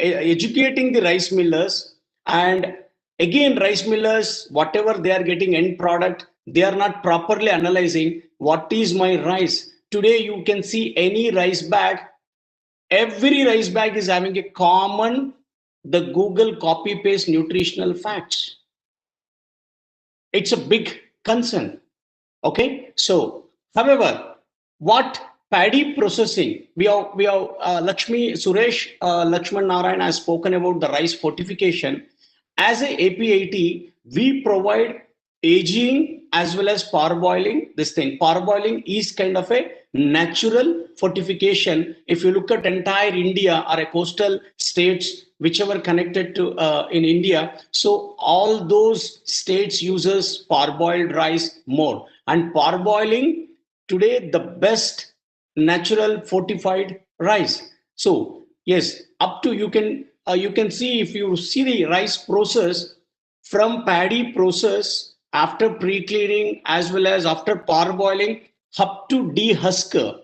the rice millers, and again rice millers, whatever they are getting end product, they are not properly analyzing what is my rice. Today you can see any rice bag, every rice bag is having a common, the Google copy paste nutritional facts. It's a big concern. Okay, so however, what paddy processing, we have Lakshman Narayan has spoken about the rice fortification. As a APIT, we provide aging as well as parboiling. This thing, parboiling is kind of a natural fortification. If you look at entire India or a coastal states, whichever connected to in India, so all those states uses parboiled rice more. And parboiling today the best natural fortified rice. So yes, up to you can see, if you see the rice process from paddy process after pre-cleaning as well as after parboiling up to dehusker.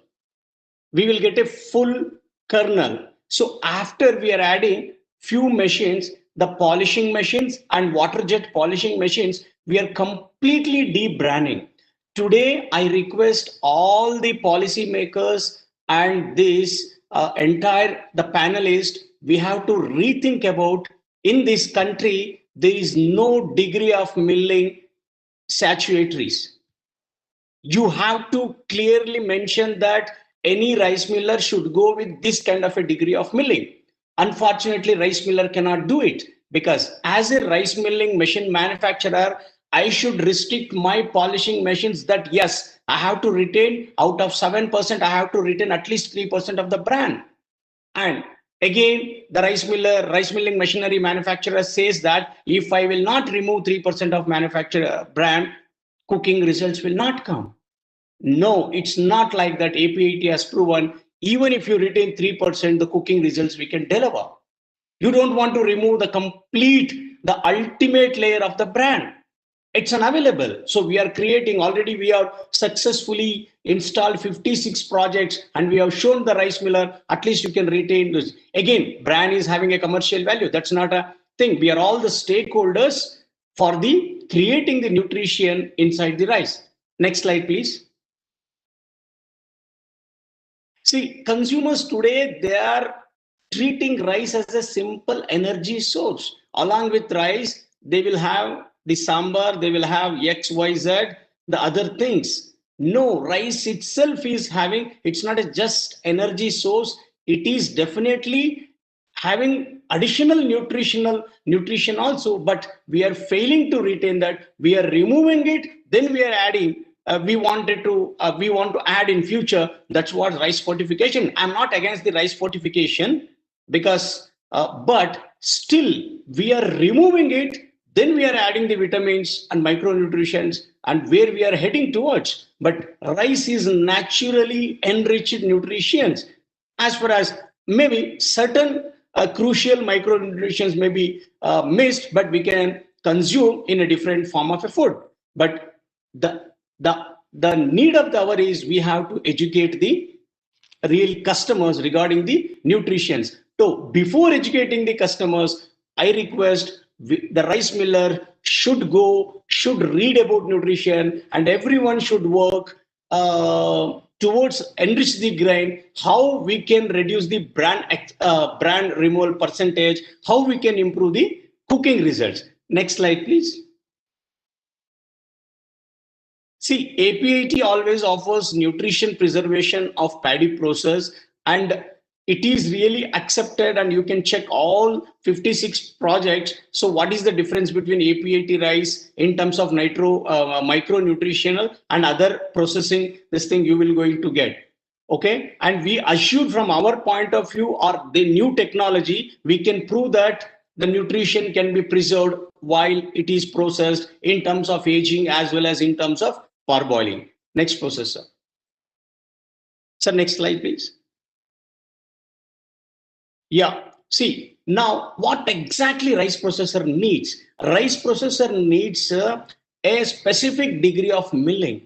we will get a full kernel. So after we are adding few machines, the polishing machines and water jet polishing machines, we are completely debranding. Today, I request all the policymakers and this the panelists, we have to rethink about in this country, there is no degree of milling statutories. You have to clearly mention that any rice miller should go with this kind of a degree of milling. Unfortunately, rice miller cannot do it because as a rice milling machine manufacturer, I should restrict my polishing machines that yes, I have to retain out of 7%, I have to retain at least 3% of the brand. And again, the rice milling machinery manufacturer says that if I will not remove 3% of manufacturer brand, cooking results will not come. No, it's not like that. APIT has proven even if you retain 3%, the cooking results we can deliver. You don't want to remove the ultimate layer of the brand. It's unavailable. So we are creating, already we have successfully installed 56 projects and we have shown the rice miller, at least you can retain this. Again, brand is having a commercial value. That's not a thing. We are all the stakeholders for the creating the nutrition inside the rice. Next slide, please. See, consumers today, they are treating rice as a simple energy source. Along with rice, they will have the sambar, they will have XYZ, the other things. No, rice itself is having, it's not a just energy source. It is definitely having additional nutrition also, but we are failing to retain that. We are removing it, then we are adding. We want to add in future. That's what rice fortification. I'm not against the rice fortification because, but still we are removing it. Then we are adding the vitamins and micronutrients and where we are heading towards. But rice is naturally enriched nutrients. As far as maybe certain crucial micronutrients may be missed, but we can consume in a different form of a food. But the need of the hour is we have to educate the real customers regarding the nutrition. So before educating the customers, I request the rice miller should read about nutrition, and everyone should work towards enrich the grain, how we can reduce the brand removal percentage, how we can improve the cooking results. Next slide, please. See, APIT always offers nutrition preservation of paddy process, and it is really accepted, and you can check all 56 projects. So what is the difference between APIT rice in terms of micronutritional and other processing, this thing you will going to get. Okay, and we assured from our point of view or the new technology, we can prove that the nutrition can be preserved while it is processed in terms of aging as well as in terms of parboiling. Next process, sir. Sir, next slide, please. Yeah, see, now what exactly rice processor needs? Rice processor needs a specific degree of milling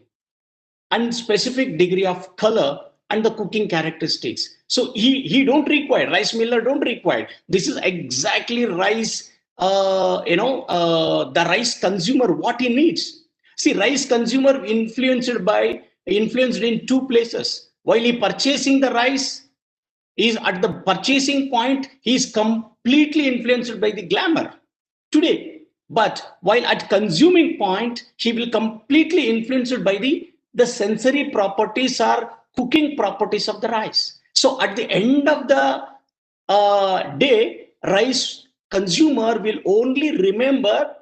and specific degree of color and the cooking characteristics. So he don't require, rice miller don't require. This is exactly rice, the rice consumer, what he needs. See, rice consumer influenced in two places. While he purchasing the rice, is at the purchasing point, he is completely influenced by the glamour today. But while at consuming point, he will completely influenced by the sensory properties or cooking properties of the rice. So at the end of the day, rice consumer will only remember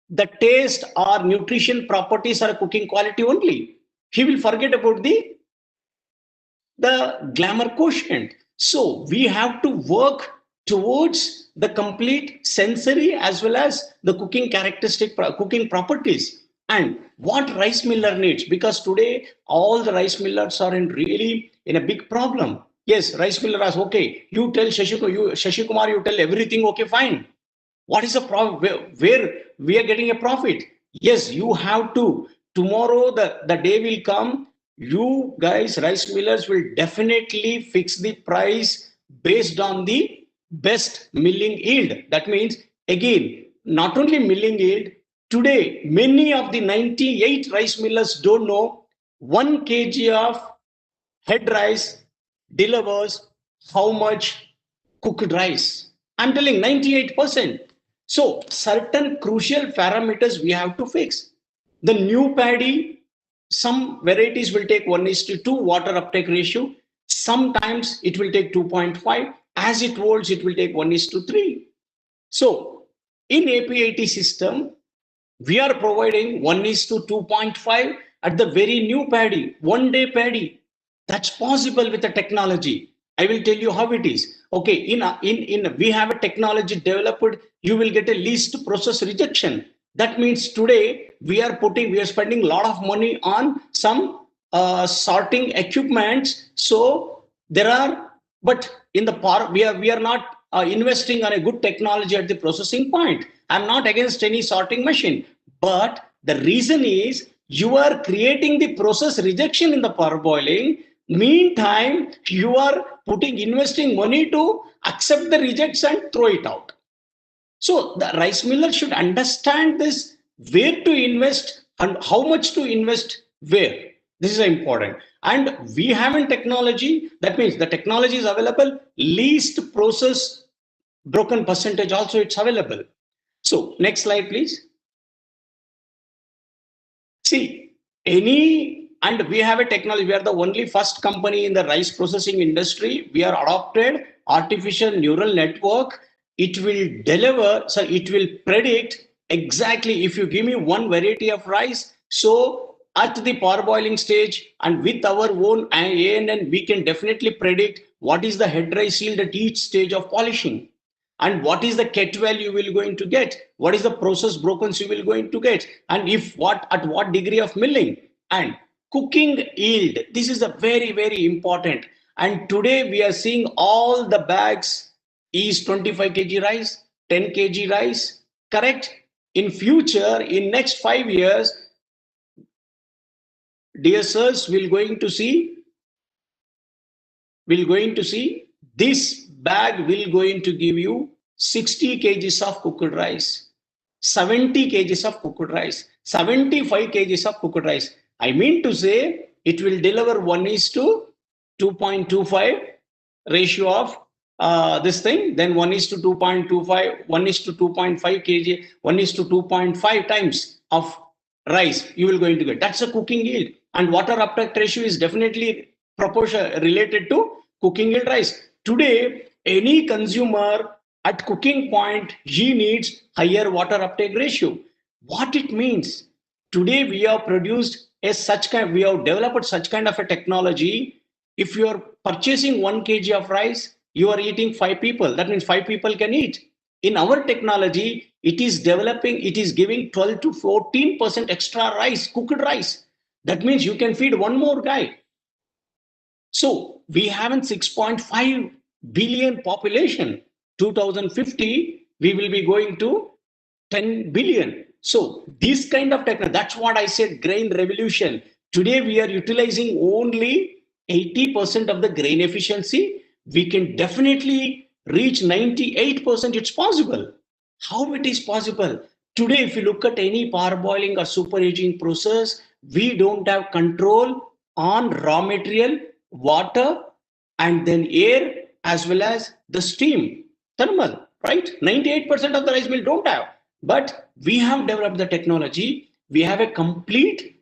the taste or nutrition properties or cooking quality only. He will forget about the glamour quotient. So we have to work towards the complete sensory as well as the cooking cooking properties. And what rice miller needs, because today all the rice millers are really in a big problem. Yes, rice miller asks, okay, you tell Shashi Kumar, you tell everything, okay, fine. What is the problem? Where we are getting a profit? Yes, you have to. Tomorrow the day will come. you guys, rice millers, will definitely fix the price based on the best milling yield. That means, again, not only milling yield, today, many of the 98 rice millers don't know 1 kg of head rice delivers how much cooked rice. I'm telling 98%. So certain crucial parameters we have to fix. The new paddy, some varieties will take 1:2 water uptake ratio. Sometimes it will take 2.5. As it holds, it will take 1:3. So in APIT system, we are providing 1:2.5 at the very new paddy, 1-day paddy. That's possible with the technology. I will tell you how it is. Okay, in we have a technology developed. You will get a least process rejection. That means today we are spending a lot of money on some sorting equipments. So there are, but in the part we are not investing on a good technology at the processing point. I'm not against any sorting machine, but the reason is you are creating the process rejection in the parboiling. Meantime, you are investing money to accept the rejects and throw it out. So the rice miller should understand this, where to invest and how much to invest where. This is important. And we have in technology, that means the technology is available, least process broken percentage also it's available. So next slide, please. See, and we have a technology, we are the only first company in the rice processing industry. We are adopted artificial neural network. It will deliver, so it will predict exactly if you give me one variety of rice. So at the parboiling stage and with our own ANN, we can definitely predict what is the head rice yield at each stage of polishing. And what is the ket value you will going to get, what is the process brokens you will going to get, and if what at what degree of milling and cooking yield. This is a very, very important. And today we are seeing all the bags is 25 kg rice, 10 kg rice, correct? In future, in next 5 years, dear sirs, we're going to see this bag will going to give you 60 kgs of cooked rice, 70 kgs of cooked rice, 75 kgs of cooked rice. I mean to say it will deliver 1:2.25 ratio of this thing, then 1:2.25, 1:2.5 kg, 1:2.5 times of rice you will going to get. That's a cooking yield. And water uptake ratio is definitely proportion related to cooking yield rice. Today, any consumer at cooking point, he needs higher water uptake ratio. What it means? Today we have produced we have developed such kind of a technology. If you are purchasing 1 kg of rice, you are eating 5 people. That means 5 people can eat. In our technology, it is giving 12 to 14% extra rice, cooked rice. That means you can feed one more guy. So we have a 6.5 billion population. 2050, we will be going to 10 billion. So this kind of technology, that's what I said, grain revolution. Today we are utilizing only 80% of the grain efficiency. We can definitely reach 98%. It's possible. How it is possible? Today, if you look at any parboiling or super aging process, we don't have control on raw material, water, and then air, as well as the steam, thermal, right? 98% of the rice mill don't have. But we have developed the technology. We have a complete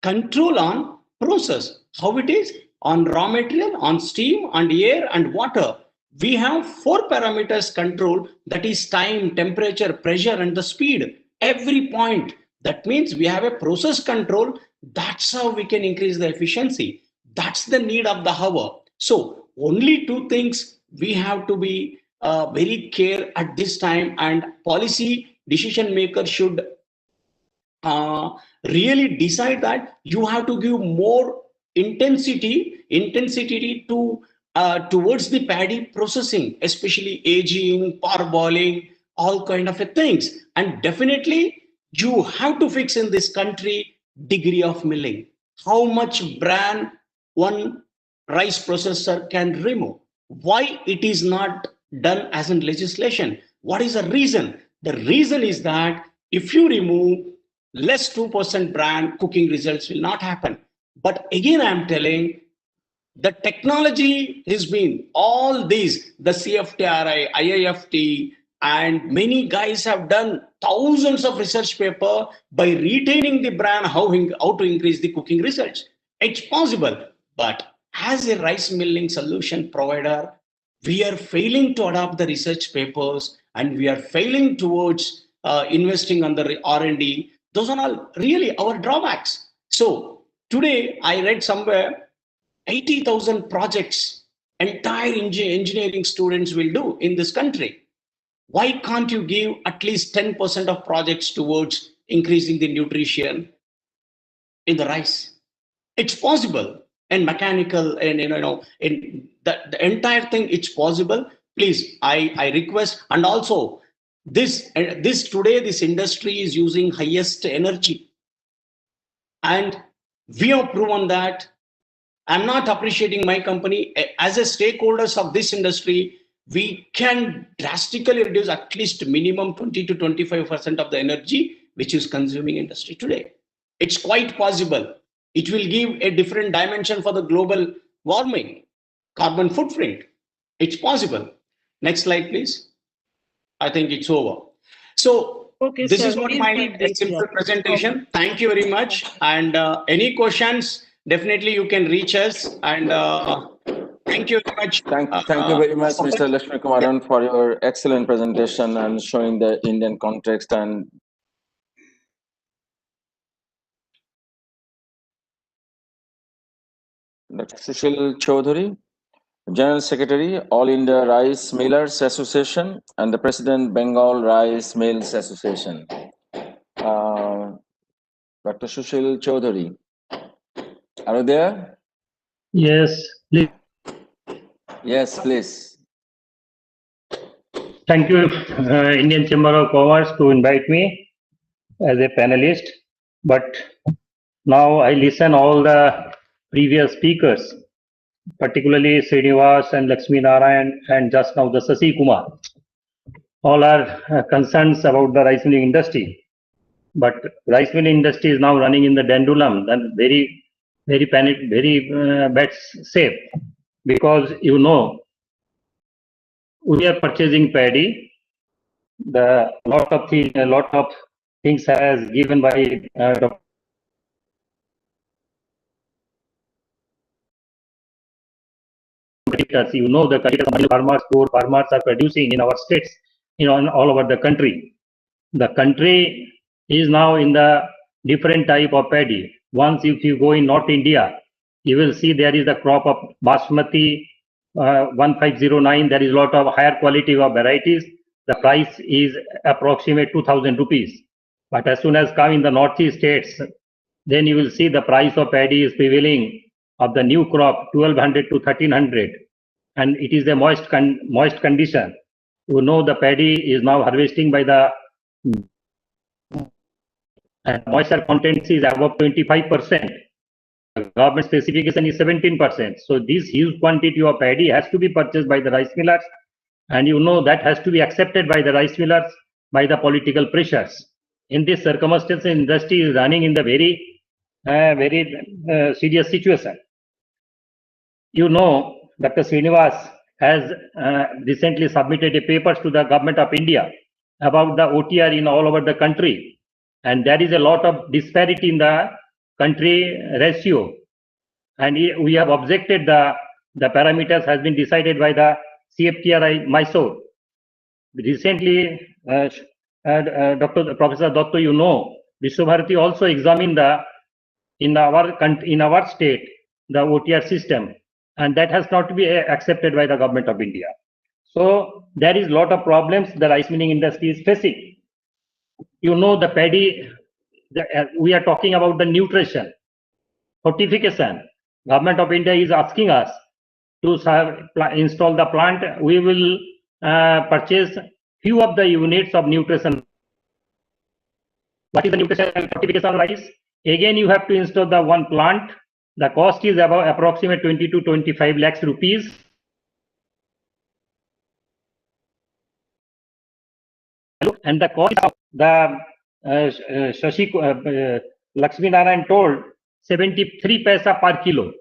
control on process. How it is? On raw material, on steam, on air, and water. We have 4 parameters control, that is time, temperature, pressure, and the speed. Every point. That means we have a process control. That's how we can increase the efficiency. That's the need of the hour. So only 2 things we have to be very care at this time, and policy decision makers should really decide that you have to give more intensity to towards the paddy processing, especially aging, parboiling, all kind of things. And definitely you have to fix in this country degree of milling. how much bran one rice processor can remove. Why it is not done as in legislation? What is the reason? The reason is that if you remove less 2% bran, cooking results will not happen. But again, I'm telling, the technology has been all these, the CFTRI, IIFT, and many guys have done thousands of research paper by retaining the brand, how to increase the cooking results. It's possible, but as a rice milling solution provider, we are failing to adopt the research papers, and we are failing towards investing on the R&D. Those are all really our drawbacks. So today I read somewhere 80,000 projects entire engineering students will do in this country. Why can't you give at least 10% of projects towards increasing the nutrition in the rice? It's possible. And mechanical and in the entire thing, it's possible. Please, I request. And also this today, this industry is using highest energy, and we have proven that. I'm not appreciating my company. As a stakeholders of this industry, we can drastically reduce at least minimum 20 to 25% of the energy which is consuming industry today. It's quite possible. It will give a different dimension for the global warming, carbon footprint. It's possible. Next slide, please. I think it's over. So Okay, this sir, is what please my be brief, simple yeah. presentation. Okay. Thank you very much. And any questions, definitely you can reach us. And thank you very much. Thank you very much, Mr. Lakshmi Kumaran, for your excellent presentation and showing the Indian context. And Dr. Sushil Chaudhary, General Secretary, All India Rice Millers Association, and the President, Bengal Rice Mills Association. Dr. Sushil Chaudhary, are you there? Yes, please. Yes, please. Thank you, Indian Chamber of Commerce, to invite me as a panelist. But now I listen all the previous speakers, particularly Srinivas and Lakshmi Narayan, and just now the Sasi Kumar. All are concerns about the rice milling industry. But rice milling industry is now running in the dandulum, and very bad shape, because we are purchasing paddy. A lot of things has given by the farmers are producing in our states, in all over the country. The country is now in the different type of paddy. Once if you go in North India, you will see there is the crop of basmati 1509. There is a lot of higher quality of varieties. The price is approximate 2,000 rupees. But as soon as come in the Northeast states, then you will see the price of paddy is prevailing of the new crop 1,200 to 1,300, and it is a moist condition. The paddy is now harvesting by the moisture content is above 25%. The government specification is 17%. So this huge quantity of paddy has to be purchased by the rice millers, and that has to be accepted by the rice millers by the political pressures. In this circumstance, the industry is running in the very serious situation. Dr. Srinivas has recently submitted a papers to the government of India about the OTR in all over the country, and there is a lot of disparity in the country ratio, and we have objected the parameters has been decided by the CFTRI Mysore. Recently, Professor Dotto, Vishwabharati also examined in our state the OTR system, and that has not been accepted by the government of India. So there is a lot of problems the rice milling industry is facing. The paddy, we are talking about the nutrition, fortification. Government of India is asking us to install the plant. We will purchase few of the units of nutrition. What is the nutrition fortification rice? Again, you have to install the one plant. The cost is about approximate 20 to 25 lakhs rupees. And the cost of the Lakshmi Narayan told 73 paisa per kilo.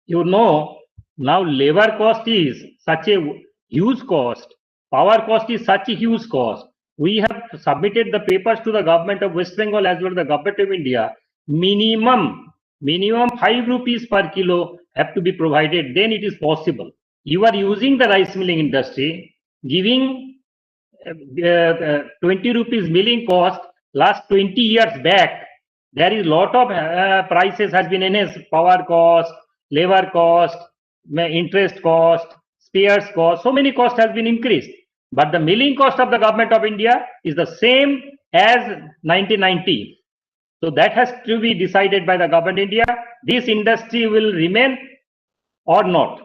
You know, now labor cost is such a huge cost. Power cost is such a huge cost. We have submitted the papers to the government of West Bengal as well as the government of India. Minimum 5 rupees per kilo have to be provided. Then it is possible. You are using the rice milling industry, giving 20 rupees milling cost last 20 years back. There is lot of prices has been enhanced. Power cost, labor cost, interest cost, spares cost. So many costs has been increased. But the milling cost of the government of India is the same as 1990. So that has to be decided by the government of India. This industry will remain or not.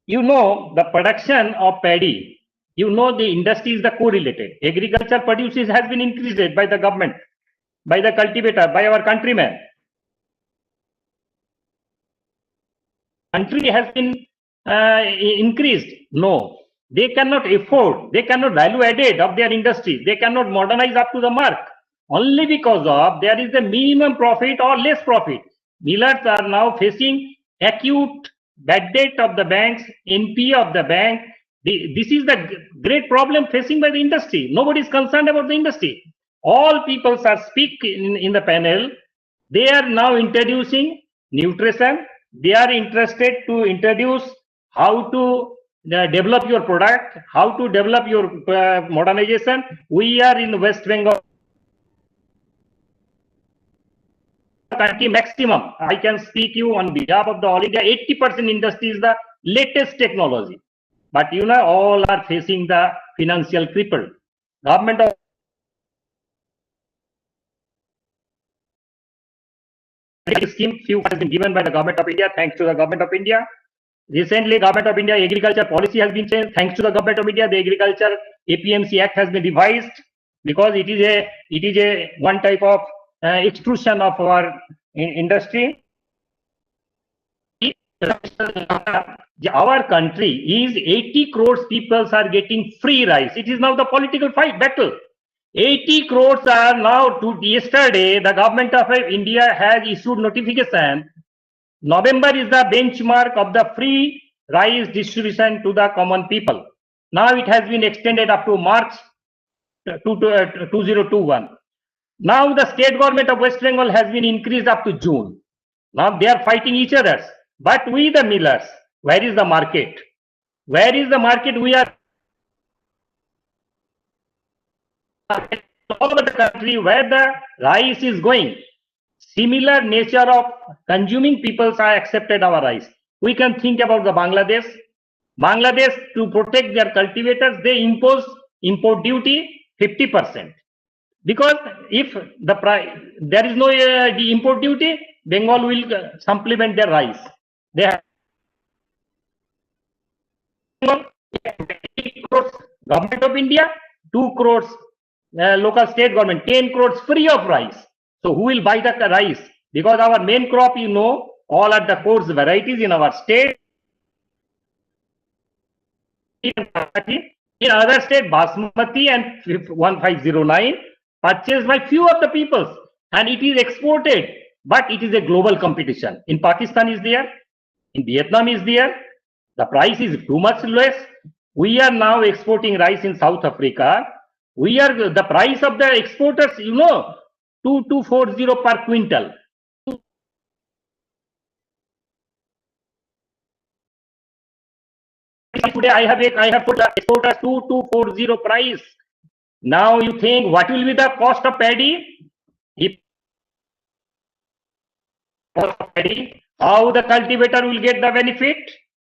You know, the production of paddy, you know, the industry is the correlated. Agriculture produces has been increased by the government, by the cultivator, by our countrymen. Country has been increased. No, they cannot afford, they cannot value added of their industry. They cannot modernize up to the mark. Only because of there is a minimum profit or less profit. Millers are now facing acute bad debt of the banks, NPA of the bank. This is the great problem facing by the industry. Nobody is concerned about the industry. All people are speak in the panel. They are now introducing nutrition. They are interested to introduce how to develop your product, how to develop your modernization. We are in West Bengal country maximum. I can speak you on behalf of the all India. 80% industry is the latest technology. But you know, all are facing the financial cripple. Government of scheme few has been given by the government of India, thanks to the government of India. Recently, government of India agriculture policy has been changed. Thanks to the government of India, the agriculture APMC Act has been revised because it is a one type of extrusion of our industry. Our country is 80 crores people are getting free rice. It is now the political fight battle. 80 crores are now, yesterday, the government of India has issued notification. November is the benchmark of the free rice distribution to the common people. Now it has been extended up to March 2021. Now the state government of West Bengal has been increased up to June. Now they are fighting each other. But we the millers, where is the market? Where is the market? We are all over the country where the rice is going. Similar nature of consuming peoples are accepted our rice. We can think about the Bangladesh. Bangladesh, to protect their cultivators, they impose import duty 50%. Because if the price, there is no the import duty, Bengal will supplement their rice. They have 8 crores government of India, 2 crores local state government, 10 crores free of rice. So who will buy the rice? Because our main crop, you know, all are the coarse varieties in our state. In other state, Basmati and 1509 purchased by few of the peoples, and it is exported, but it is a global competition. In Pakistan is there, in Vietnam is there. The price is too much less. We are now exporting rice in South Africa. We are the price of the exporters, you know, 2240 per quintal. Today I have put the exporters 2240 price. Now you think what will be the cost of paddy? If how the cultivator will get the benefit?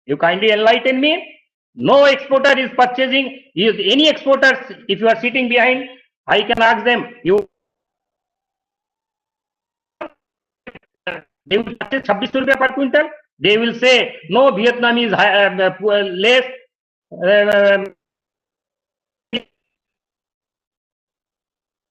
You kindly enlighten me. No exporter is purchasing. Is any exporters? If you are sitting behind, I can ask them. They will purchase 26 rupees per quintal. They will say no. Vietnam is less.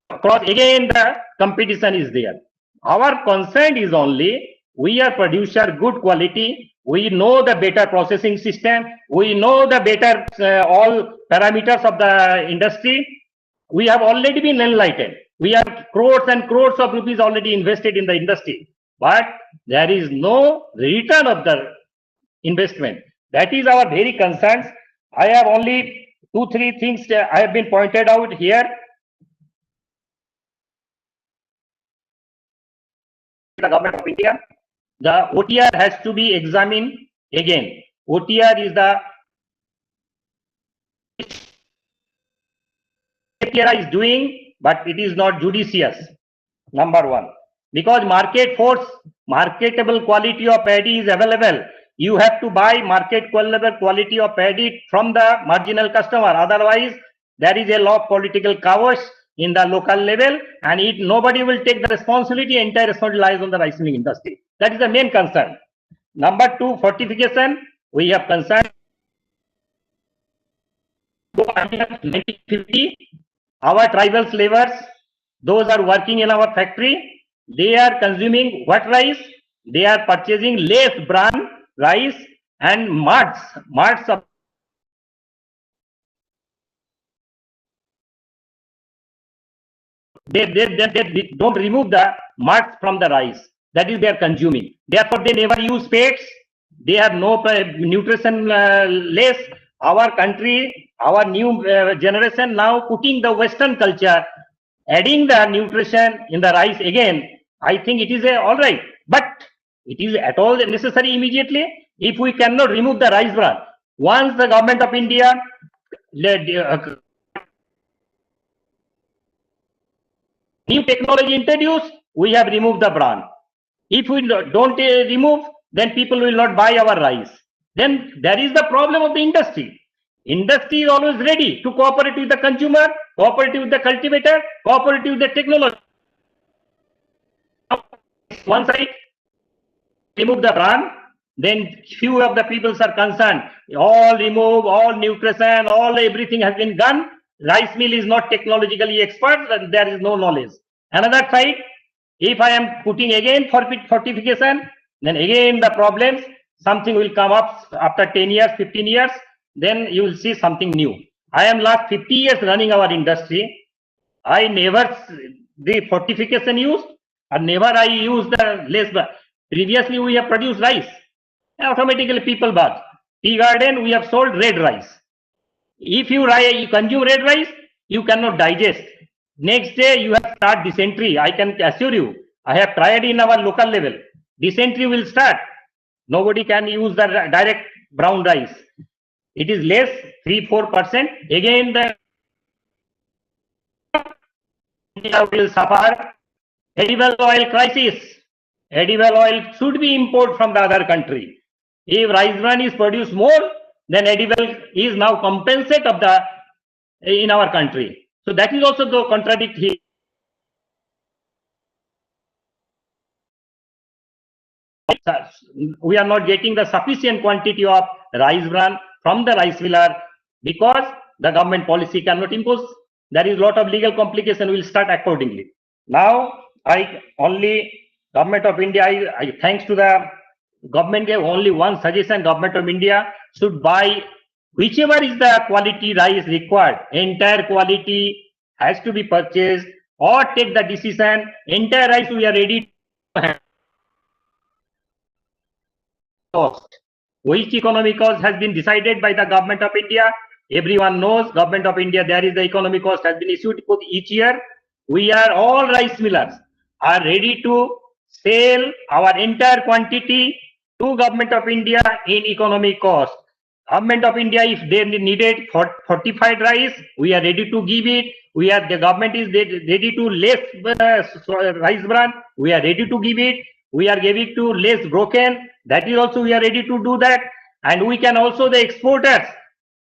Because again the competition is there. Our concern is only we are producer good quality. We know the better processing system. We know the better all parameters of the industry. We have already been enlightened. We have crores and crores of rupees already invested in the industry, but there is no return of the investment. That is our very concerns. I have only 2-3 things I have been pointed out here. The government of India, the OTR has to be examined again. OTR is the APRI is doing, but it is not judicious. Number one, because market force, marketable quality of paddy is available. You have to buy market quality of paddy from the marginal customer. Otherwise, there is a lot of political chaos in the local level, and nobody will take the responsibility. Entire responsibility lies on the rice milling industry. That is the main concern. Number two, fortification. We have concern. 1950, our tribal slavers, those are working in our factory, they are consuming what rice? They are purchasing less bran rice and marts of they don't remove the marts from the rice. That is they are consuming. Therefore, they never use pets. They have no nutrition less. Our country, our new generation now putting the Western culture, adding the nutrition in the rice again. I think it is all right, but it is at all necessary immediately if we cannot remove the rice bran. Once the government of India new technology introduced, we have removed the bran. If we don't remove, then people will not buy our rice. Then there is the problem of the industry. Industry is always ready to cooperate with the consumer, cooperate with the cultivator, cooperate with the technology. Once I remove the bran, then few of the people are concerned. All remove, all nutrition, all everything has been done. Rice mill is not technologically expert, and there is no knowledge. Another side, if I am putting again fortification, then again the problems, something will come up after 10 years, 15 years, then you will see something new. I am last 50 years running our industry. I never the fortification used, and never I use the less. Previously we have produced rice. Automatically people bought. Tea garden, we have sold red rice. If you consume red rice, you cannot digest. Next day you have start dysentery. I can assure you. I have tried in our local level. Dysentery will start. Nobody can use the direct brown rice. It is less, 3-4%. Again, the India will suffer edible oil crisis. Edible oil should be imported from the other country. If rice bran is produced more, then edible is now compensate of the in our country. So that is also the contradict here. We are not getting the sufficient quantity of rice bran from the rice miller because the government policy cannot impose. There is a lot of legal complication will start accordingly. Now, government of India, I thanks to the government gave only one suggestion. Government of India should buy whichever is the quality rice required. Entire quality has to be purchased or take the decision. Entire rice we are ready to have. Cost. Which economic cost has been decided by the government of India? Everyone knows government of India, there is the economic cost has been issued for each year. We are all rice millers are ready to sell our entire quantity to government of India in economic cost. Government of India, if they needed fortified rice, we are ready to give it. The government is ready to less rice bran. We are ready to give it. We are giving to less broken. That is also we are ready to do that. And we can also the exporters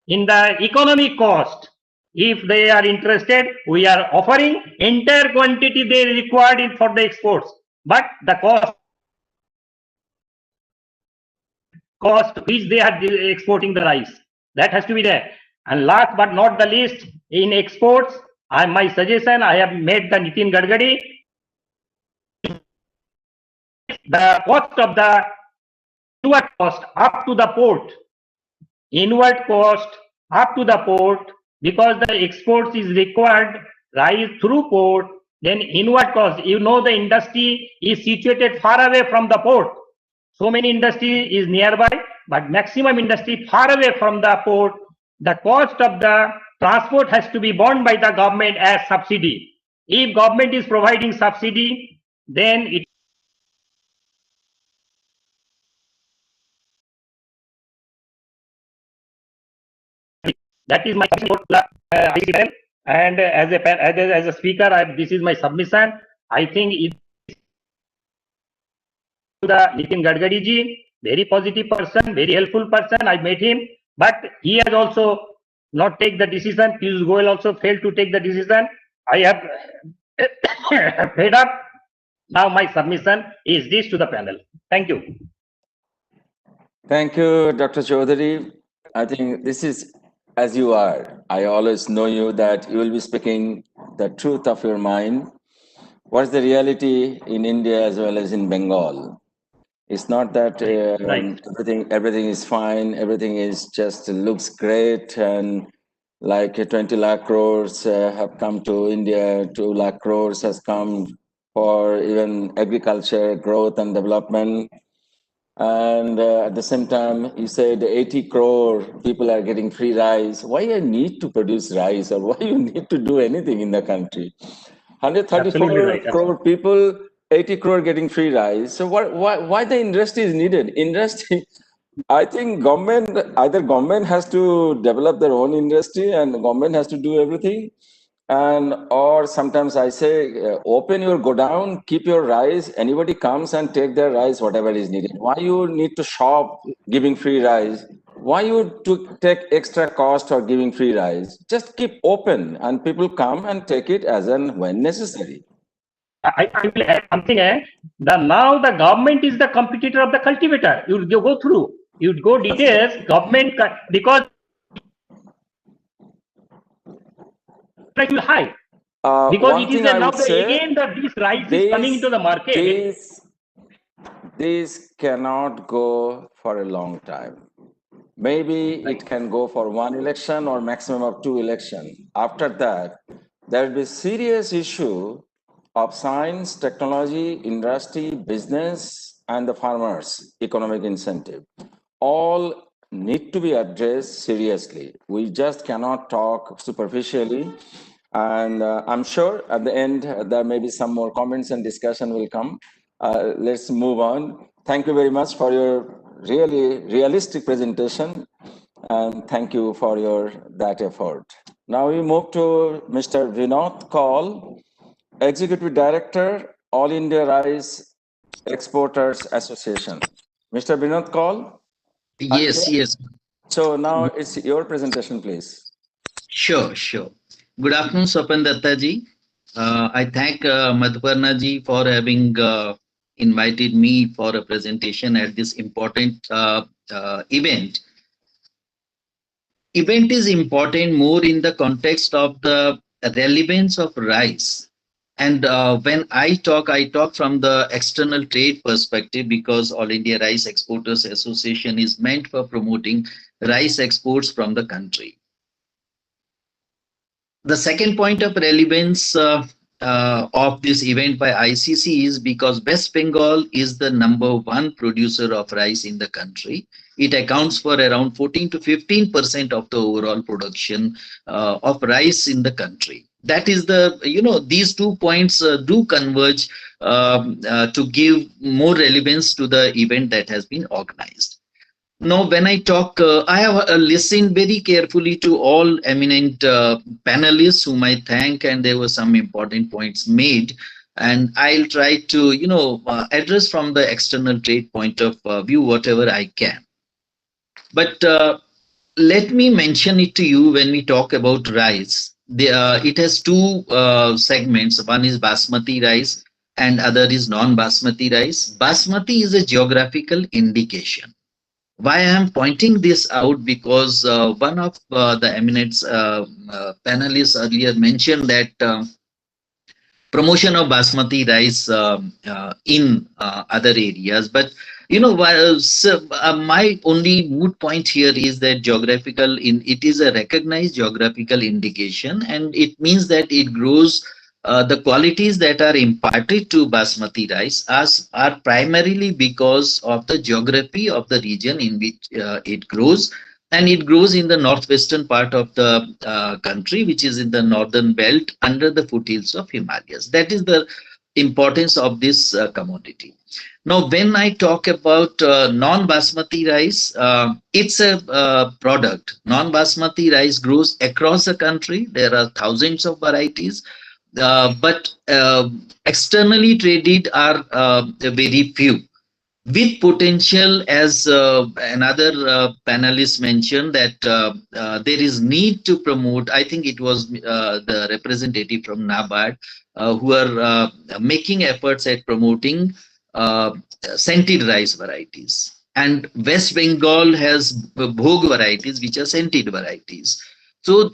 in the economic cost. If they are interested, we are offering entire quantity they required for the exports. But the cost which they are exporting the rice, that has to be there. And last but not the least, in exports, my suggestion, I have made the Nitin Gadkari the cost of the inward cost up to the port, inward cost up to the port, because the exports is required rise through port, then inward cost, you know, the industry is situated far away from the port. So many industry is nearby, but maximum industry far away from the port. The cost of the transport has to be borne by the government as subsidy. If government is providing subsidy, then it that is my submission to the ICL. And as a speaker, this is my submission. I think it the Nitin Gadkari ji, very positive person, very helpful person. I met him, but he has also not take the decision. Piyush Goyal also failed to take the decision. I have fed up. Now my submission is this to the panel. Thank you. Thank you, Dr. Chaudhary. I think this is as you are. I always know you that you will be speaking the truth of your mind. What's the reality in India as well as in Bengal? It's not that everything is fine, everything is just looks great, and like 20 lakh crores have come to India, 2 lakh crores has come for even agriculture, growth and development. And at the same time, you said 80 crore people are getting free rice. Why you need to produce rice, or why you need to do anything in the country? 134 right. crore people, 80 crore getting free rice. So why the industry is needed? Industry, I think either government has to develop their own industry and the government has to do everything. Or sometimes I say, open your godown, keep your rice, anybody comes and take their rice, whatever is needed. Why you need to shop giving free rice? Why you to take extra cost or giving free rice? Just keep open and people come and take it as and when necessary. I will add something. Now the government is the competitor of the cultivator. You go through, you go details, government, because price will high. Because it is now again that this rice is coming into the market. This cannot go for a long time. Maybe it can go for one election or maximum of 2 elections. After that, there will be serious issue of science, technology, industry, business, and the farmers' economic incentive. All need to be addressed seriously. We just cannot talk superficially. And I'm sure at the end, there may be some more comments and discussion will come. Let's move on. Thank you very much for your really realistic presentation. And thank you for that effort. Now we move to Mr. Vinod Kaul, Executive Director, All India Rice Exporters Association. Mr. Vinod Kaul? Yes. So now it's your presentation, please. Sure. Good afternoon, Swapan Datta ji. I thank Madhparna ji for having invited me for a presentation at this important event. Event is important more in the context of the relevance of rice. And when I talk from the external trade perspective, because All India Rice Exporters Association is meant for promoting rice exports from the country. The second point of relevance of this event by ICC is because West Bengal is the #1 producer of rice in the country. It accounts for around 14 to 15% of the overall production of rice in the country. That is these 2 points do converge to give more relevance to the event that has been organized. Now, when I talk, I have listened very carefully to all eminent panelists whom I thank, and there were some important points made. And I'll try to, address from the external trade point of view whatever I can. But let me mention it to you when we talk about rice. It has 2 segments. One is basmati rice and other is non-basmati rice. Basmati is a geographical indication. Why I am pointing this out, because one of the eminent panelists earlier mentioned that promotion of basmati rice in other areas. But my only moot point here is that it is a recognized geographical indication, and it means that it grows. The qualities that are imparted to basmati rice are primarily because of the geography of the region in which it grows, and it grows in the northwestern part of the country, which is in the northern belt under the foothills of Himalayas. That is the importance of this commodity. Now, when I talk about non-basmati rice, it's a product. Non-basmati rice grows across the country. There are thousands of varieties, but externally traded are very few, with potential, as another panelist mentioned, that there is need to promote. I think it was the representative from NABARD who are making efforts at promoting scented rice varieties. And West Bengal has bhog varieties, which are scented varieties. So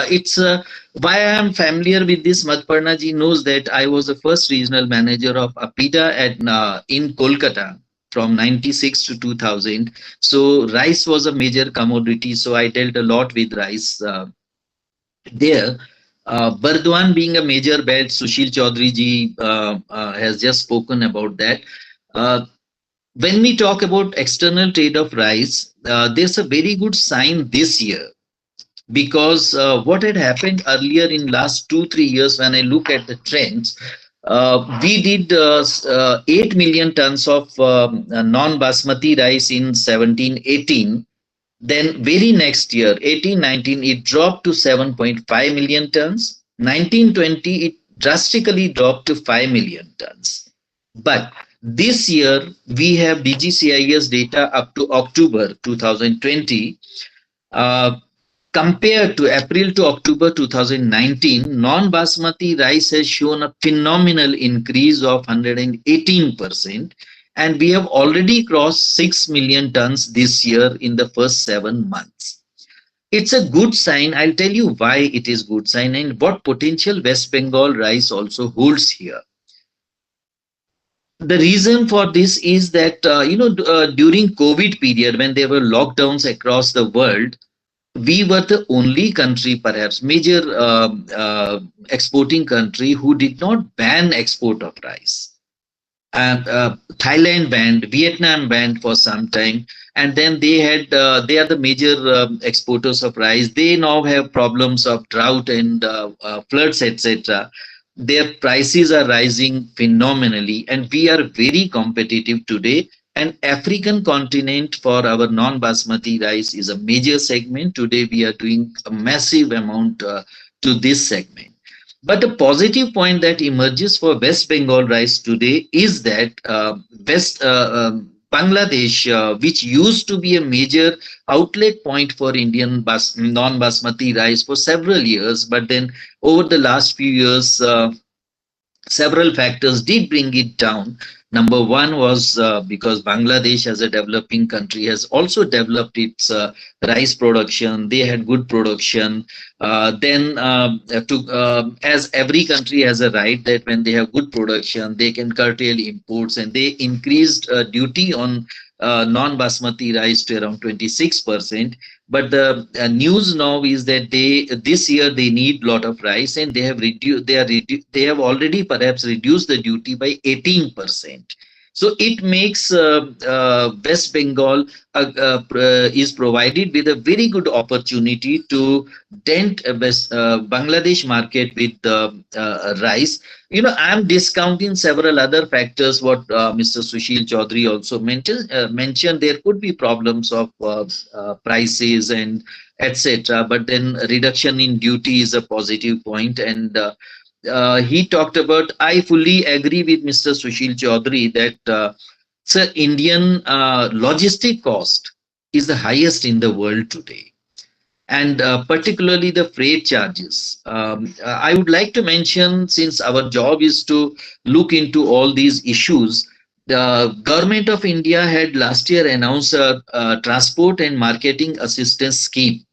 it's why I am familiar with this. Madhparna ji knows that I was the first regional manager of APIDA in Kolkata from 96 to 2000. So rice was a major commodity. So I dealt a lot with rice there. Burdwan being a major belt, Sushil Chaudhary ji has just spoken about that. When we talk about external trade of rice, there's a very good sign this year, because what had happened earlier in last 2-3 years, when I look at the trends, we did 8 million tons of non-basmati rice in 17-18. Then very next year, 18-19, it dropped to 7.5 million tons. 19-20, it drastically dropped to 5 million tons. But this year, we have DGCIS data up to October 2020. Compared to April to October 2019, non-basmati rice has shown a phenomenal increase of 118%, and we have already crossed 6 million tons this year in the first 7 months. It's a good sign. I'll tell you why it is good sign and what potential West Bengal rice also holds here. The reason for this is that, during COVID period, when there were lockdowns across the world, we were the only country, perhaps major exporting country, who did not ban export of rice. And Thailand banned, Vietnam banned for some time, and then they are the major exporters of rice. They now have problems of drought and floods, etc. Their prices are rising phenomenally, and we are very competitive today. And African continent for our non-basmati rice is a major segment. Today we are doing a massive amount to this segment. But a positive point that emerges for West Bengal rice today is that Bangladesh, which used to be a major outlet point for Indian non-basmati rice for several years, but then over the last few years, several factors did bring it down. Number one was because Bangladesh, as a developing country, has also developed its rice production. They had good production. As every country has a right that when they have good production, they can curtail imports, and they increased duty on non-basmati rice to around 26%. But the news now is that this year they need a lot of rice, and they have already perhaps reduced the duty by 18%. So it makes West Bengal is provided with a very good opportunity to dent Bangladesh market with rice. I'm discounting several other factors. What Mr. Sushil Chaudhary also mentioned, there could be problems of prices and etc. But then reduction in duty is a positive point, and he talked about. I fully agree with Mr. Sushil Chaudhary that Indian logistic cost is the highest in the world today, and particularly the freight charges. I would like to mention, since our job is to look into all these issues, the government of India had last year announced a transport and marketing assistance scheme.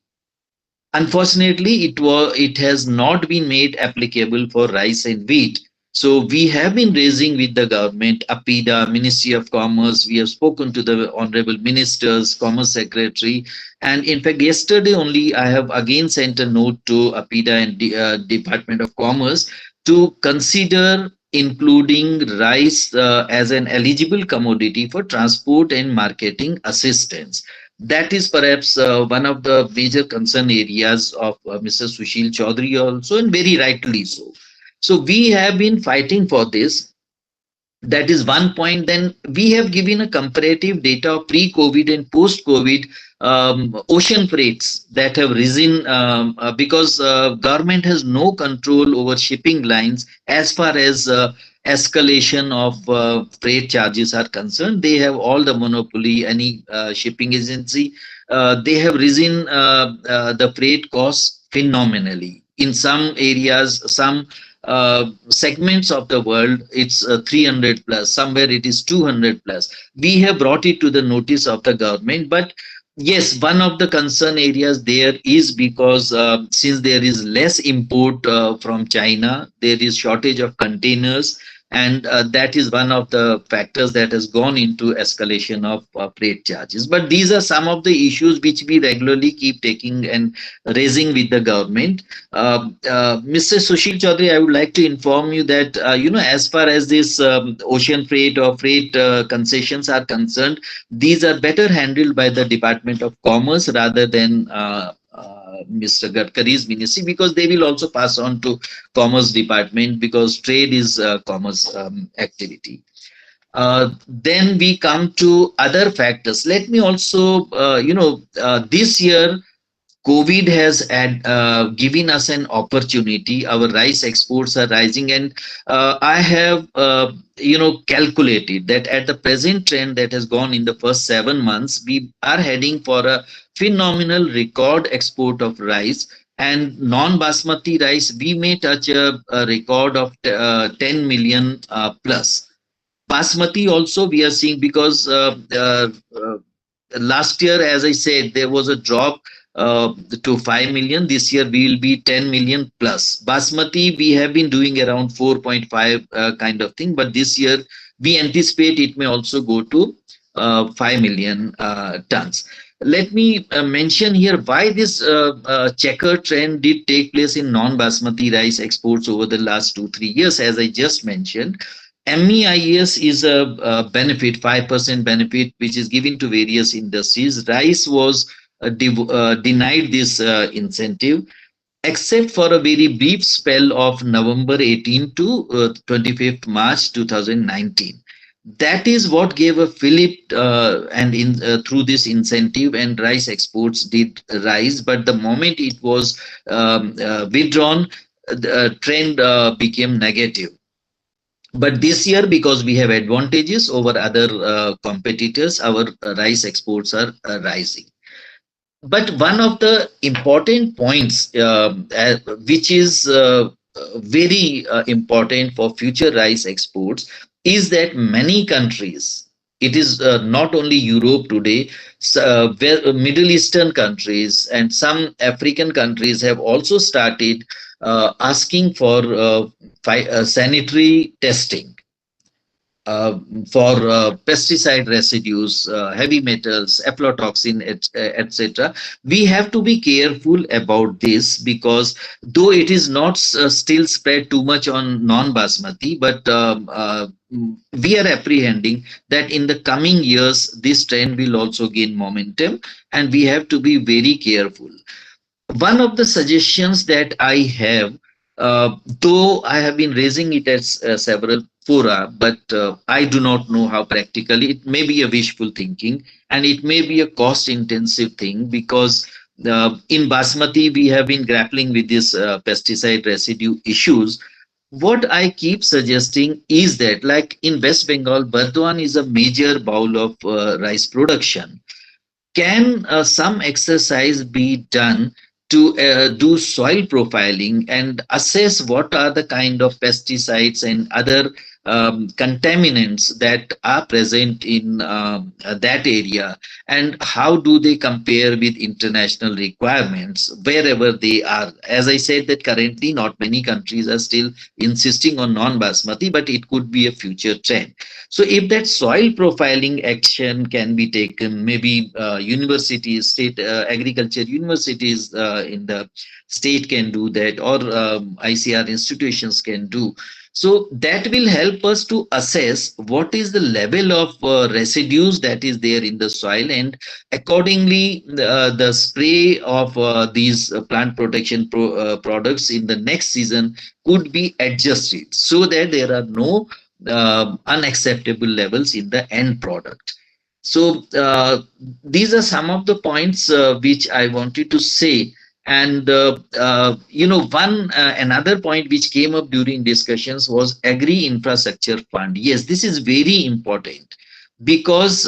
Unfortunately, it has not been made applicable for rice and wheat. So we have been raising with the government, APIDA, Ministry of Commerce. We have spoken to the honorable ministers, Commerce Secretary, and in fact, yesterday only I have again sent a note to APIDA and Department of Commerce to consider including rice as an eligible commodity for transport and marketing assistance. That is perhaps one of the major concern areas of Mr. Sushil Chaudhary also, and very rightly so. So we have been fighting for this. That is one point. Then we have given a comparative data of pre-COVID and post-COVID ocean freights that have risen because government has no control over shipping lines as far as escalation of freight charges are concerned. They have all the monopoly, any shipping agency. They have risen the freight costs phenomenally. In some areas, some segments of the world, it's 300 plus, somewhere it is 200 plus. We have brought it to the notice of the government, but yes, one of the concern areas there is because since there is less import from China, there is shortage of containers, and that is one of the factors that has gone into escalation of freight charges. But these are some of the issues which we regularly keep taking and raising with the government. Mr. Sushil Chaudhary, I would like to inform you that, as far as this ocean freight or freight concessions are concerned, these are better handled by the Department of Commerce rather than Mr. Gadkari's ministry, because they will also pass on to Commerce Department, because trade is commerce activity. Then we come to other factors. Let me also, this year, COVID has given us an opportunity. Our rice exports are rising, and I have, calculated that at the present trend that has gone in the first 7 months, we are heading for a phenomenal record export of rice. And non-basmati rice, we may touch a record of 10 million plus. Basmati also we are seeing, because last year, as I said, there was a drop to 5 million. This year we will be 10 million plus. Basmati, we have been doing around 4.5 kind of thing, but this year we anticipate it may also go to 5 million tons. Let me mention here why this checker trend did take place in non-basmati rice exports over the last 2-3 years. As I just mentioned, MEIS is a benefit, 5% benefit, which is given to various industries. Rice was denied this incentive, except for a very brief spell of November 18 to 25th March 2019. That is what gave a fillip, and through this incentive, and rice exports did rise. But the moment it was withdrawn, the trend became negative. But this year, because we have advantages over other competitors, our rice exports are rising. But one of the important points, which is very important for future rice exports, is that many countries, it is not only Europe today, Middle Eastern countries and some African countries have also started asking for sanitary testing for pesticide residues, heavy metals, aflatoxin, etc. We have to be careful about this, because though it is not still spread too much on non-basmati, but we are apprehending that in the coming years, this trend will also gain momentum, and we have to be very careful. One of the suggestions that I have, though I have been raising it at several fora, but I do not know how practically. It may be a wishful thinking, and it may be a cost-intensive thing, because in Basmati we have been grappling with this pesticide residue issues. What I keep suggesting is that, like in West Bengal, Burdwan is a major bowl of rice production. Can some exercise be done to do soil profiling and assess what are the kind of pesticides and other contaminants that are present in that area, and how do they compare with international requirements wherever they are. As I said, that currently not many countries are still insisting on non-basmati, but it could be a future trend. So if that soil profiling action can be taken, maybe universities, state agriculture universities in the state can do that, or ICR institutions can do. So that will help us to assess what is the level of residues that is there in the soil, and accordingly the spray of these plant protection products in the next season could be adjusted so that there are no unacceptable levels in the end product. So these are some of the points which I wanted to say. And one another point which came up during discussions was agri infrastructure fund. Yes, this is very important because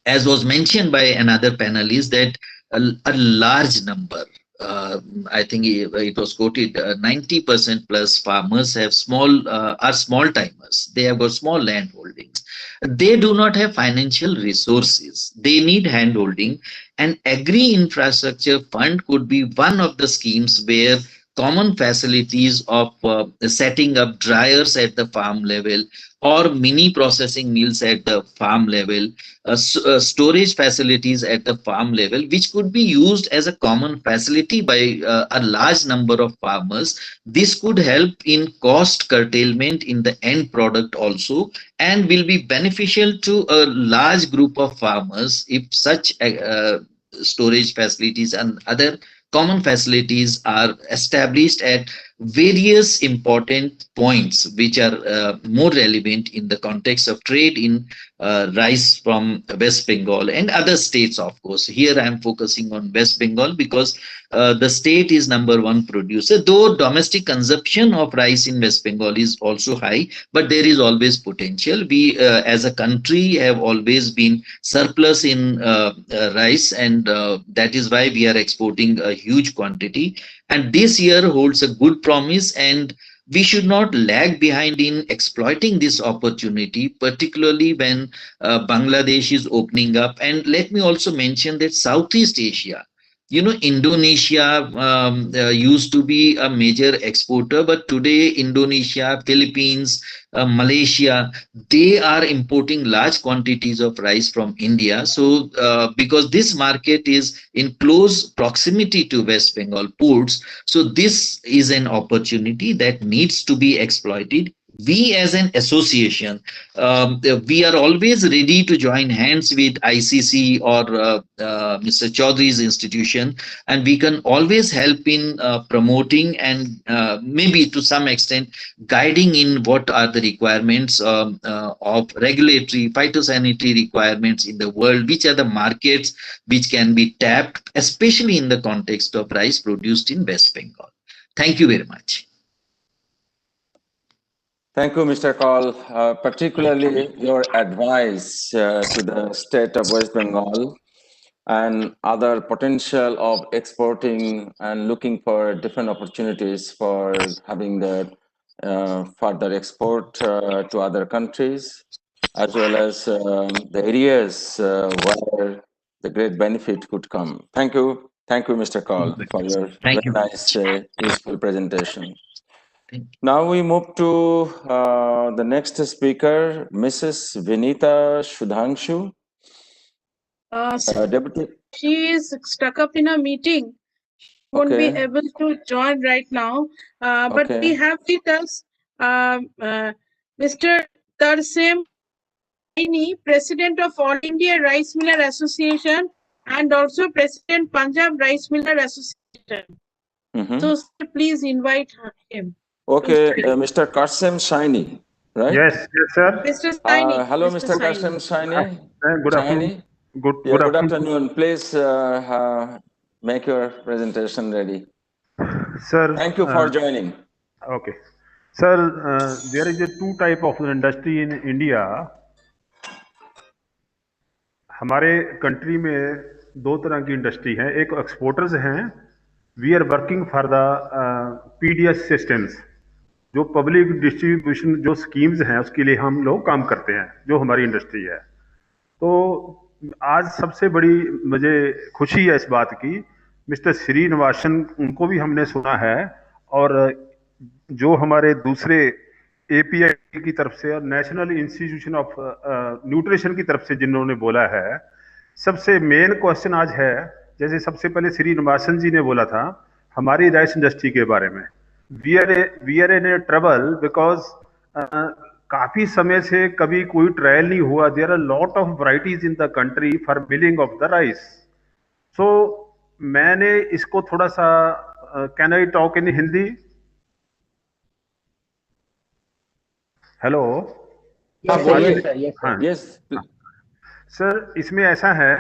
as was mentioned by another panelist, that a large number, I think it was quoted, 90% plus farmers have are small timers. They have got small land holdings. They do not have financial resources. They need hand holding, and agri infrastructure fund could be one of the schemes where common facilities of setting up dryers at the farm level, or mini processing mills at the farm level, storage facilities at the farm level, which could be used as a common facility by a large number of farmers. This could help in cost curtailment in the end product also, and will be beneficial to a large group of farmers if such storage facilities and other common facilities are established at various important points which are more relevant in the context of trade in rice from West Bengal and other states, of course. Here I am focusing on West Bengal because the state is #1 producer, though domestic consumption of rice in West Bengal is also high, but there is always potential. We as a country have always been surplus in rice, and that is why we are exporting a huge quantity. And this year holds a good promise, and we should not lag behind in exploiting this opportunity, particularly when Bangladesh is opening up. And let me also mention that Southeast Asia, Indonesia used to be a major exporter, but today Indonesia, Philippines, Malaysia, they are importing large quantities of rice from India. So because this market is in close proximity to West Bengal ports, so this is an opportunity that needs to be exploited. We as an association, we are always ready to join hands with ICC or Mr. Chaudhry's institution, and we can always help in promoting and maybe to some extent guiding in what are the requirements of regulatory phytosanitary requirements in the world, which are the markets which can be tapped, especially in the context of rice produced in West Bengal. Thank you very much. Thank you, Mr. Kaul. Particularly your advice to the state of West Bengal and other potential of exporting and looking for different opportunities for having the further export to other countries, as well as the areas where the great benefit could come. Thank you. Thank you, Mr. Kaul, for your very nice, useful presentation. Now we move to the next speaker, Mrs. Vinita Shudhanshu. Deputy. She is stuck up in a meeting. She won't be able to join right now. But we have with us Mr. Tarsem Saini, President of All India Rice Miller Association, and also President Punjab Rice Miller Association. So sir, please invite him. Okay, Mr. Karsem Saini, right? Yes, sir. Mr. Saini. Hello, Mr. Karsem Saini. Good afternoon. Good afternoon. Please make your presentation ready. Sir. Thank you for joining. Okay. Sir, there is a two type of industry in India. हमारे country में दो तरह की industry है, एक exporters हैं. We are working for the PDS systems, जो public distribution जो स्कीम्स हैं उसके लिए हम लोग काम करते हैं, जो हमारी इंडस्ट्री है। तो आज सबसे बड़ी मुझे खुशी है इस बात की, मिस्टर श्रीनिवासन उनको भी हमने सुना है, और जो हमारे दूसरे एपीआई की तरफ से और नेशनल इंस्टीट्यूशन ऑफ न्यूट्रिशन की तरफ से जिन्होंने बोला है। सबसे मेन क्वेश्चन आज है, जैसे सबसे पहले श्रीनिवासन जी ने बोला था हमारी राइस इंडस्ट्री के बारे में, we are in a trouble because काफी समय से कभी कोई ट्रायल नहीं हुआ। There are lot of varieties in the country for milling of the rice. So मैंने इसको थोड़ा सा, can I talk in Hindi? Hello, sir इसमें ऐसा है,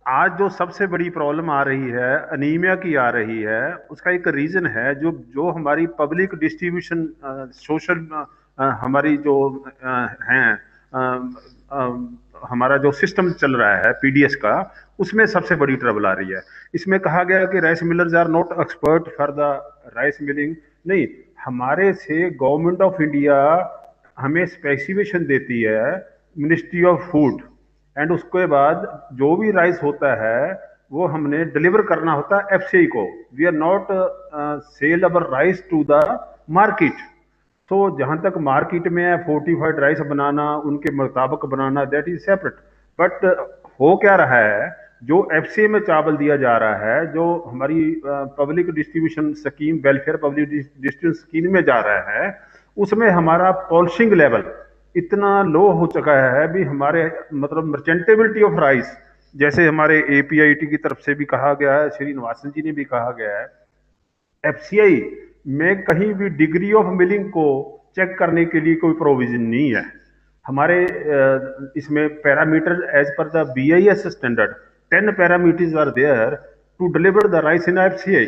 आज जो सबसे बड़ी प्रॉब्लम आ रही है अनीमिया की आ रही है, उसका एक रीजन है जो जो हमारी पब्लिक डिस्ट्रीब्यूशन सोशल हमारी जो हमारा जो सिस्टम चल रहा है पीडीएस का, उसमें सबसे बड़ी ट्रबल आ रही है। इसमें कहा गया कि rice millers are not expert for the rice milling. नहीं, हमारे से गवर्नमेंट ऑफ इंडिया हमें स्पेसिफिकेशन देती है, मिनिस्ट्री ऑफ फूड, एंड उसके बाद जो भी राइस होता है वो हमने डिलीवर करना होता है एफसीआई को। We are not sell our rice to the market. तो जहां तक मार्केट में है फोर्टिफाइड राइस बनाना, उनके मुताबिक बनाना, दैट इज सेपरेट। बट हो क्या रहा है, जो एफसीआई में चावल दिया जा रहा है, जो हमारी public distribution scheme, welfare public distribution scheme में जा रहा है, उसमें हमारा पॉलिशिंग लेवल इतना लो हो चुका है भी हमारे मतलब मर्चेंटेबिलिटी ऑफ राइस, जैसे हमारे एपीआईटी की तरफ से भी कहा गया है, श्रीनिवासन जी ने भी कहा गया है, एफसीआई में कहीं भी डिग्री ऑफ मिलिंग को चेक करने के लिए कोई प्रोविजन नहीं है। हमारे इसमें parameter as per the BIS standard 10 parameters are there to deliver the rice in FCI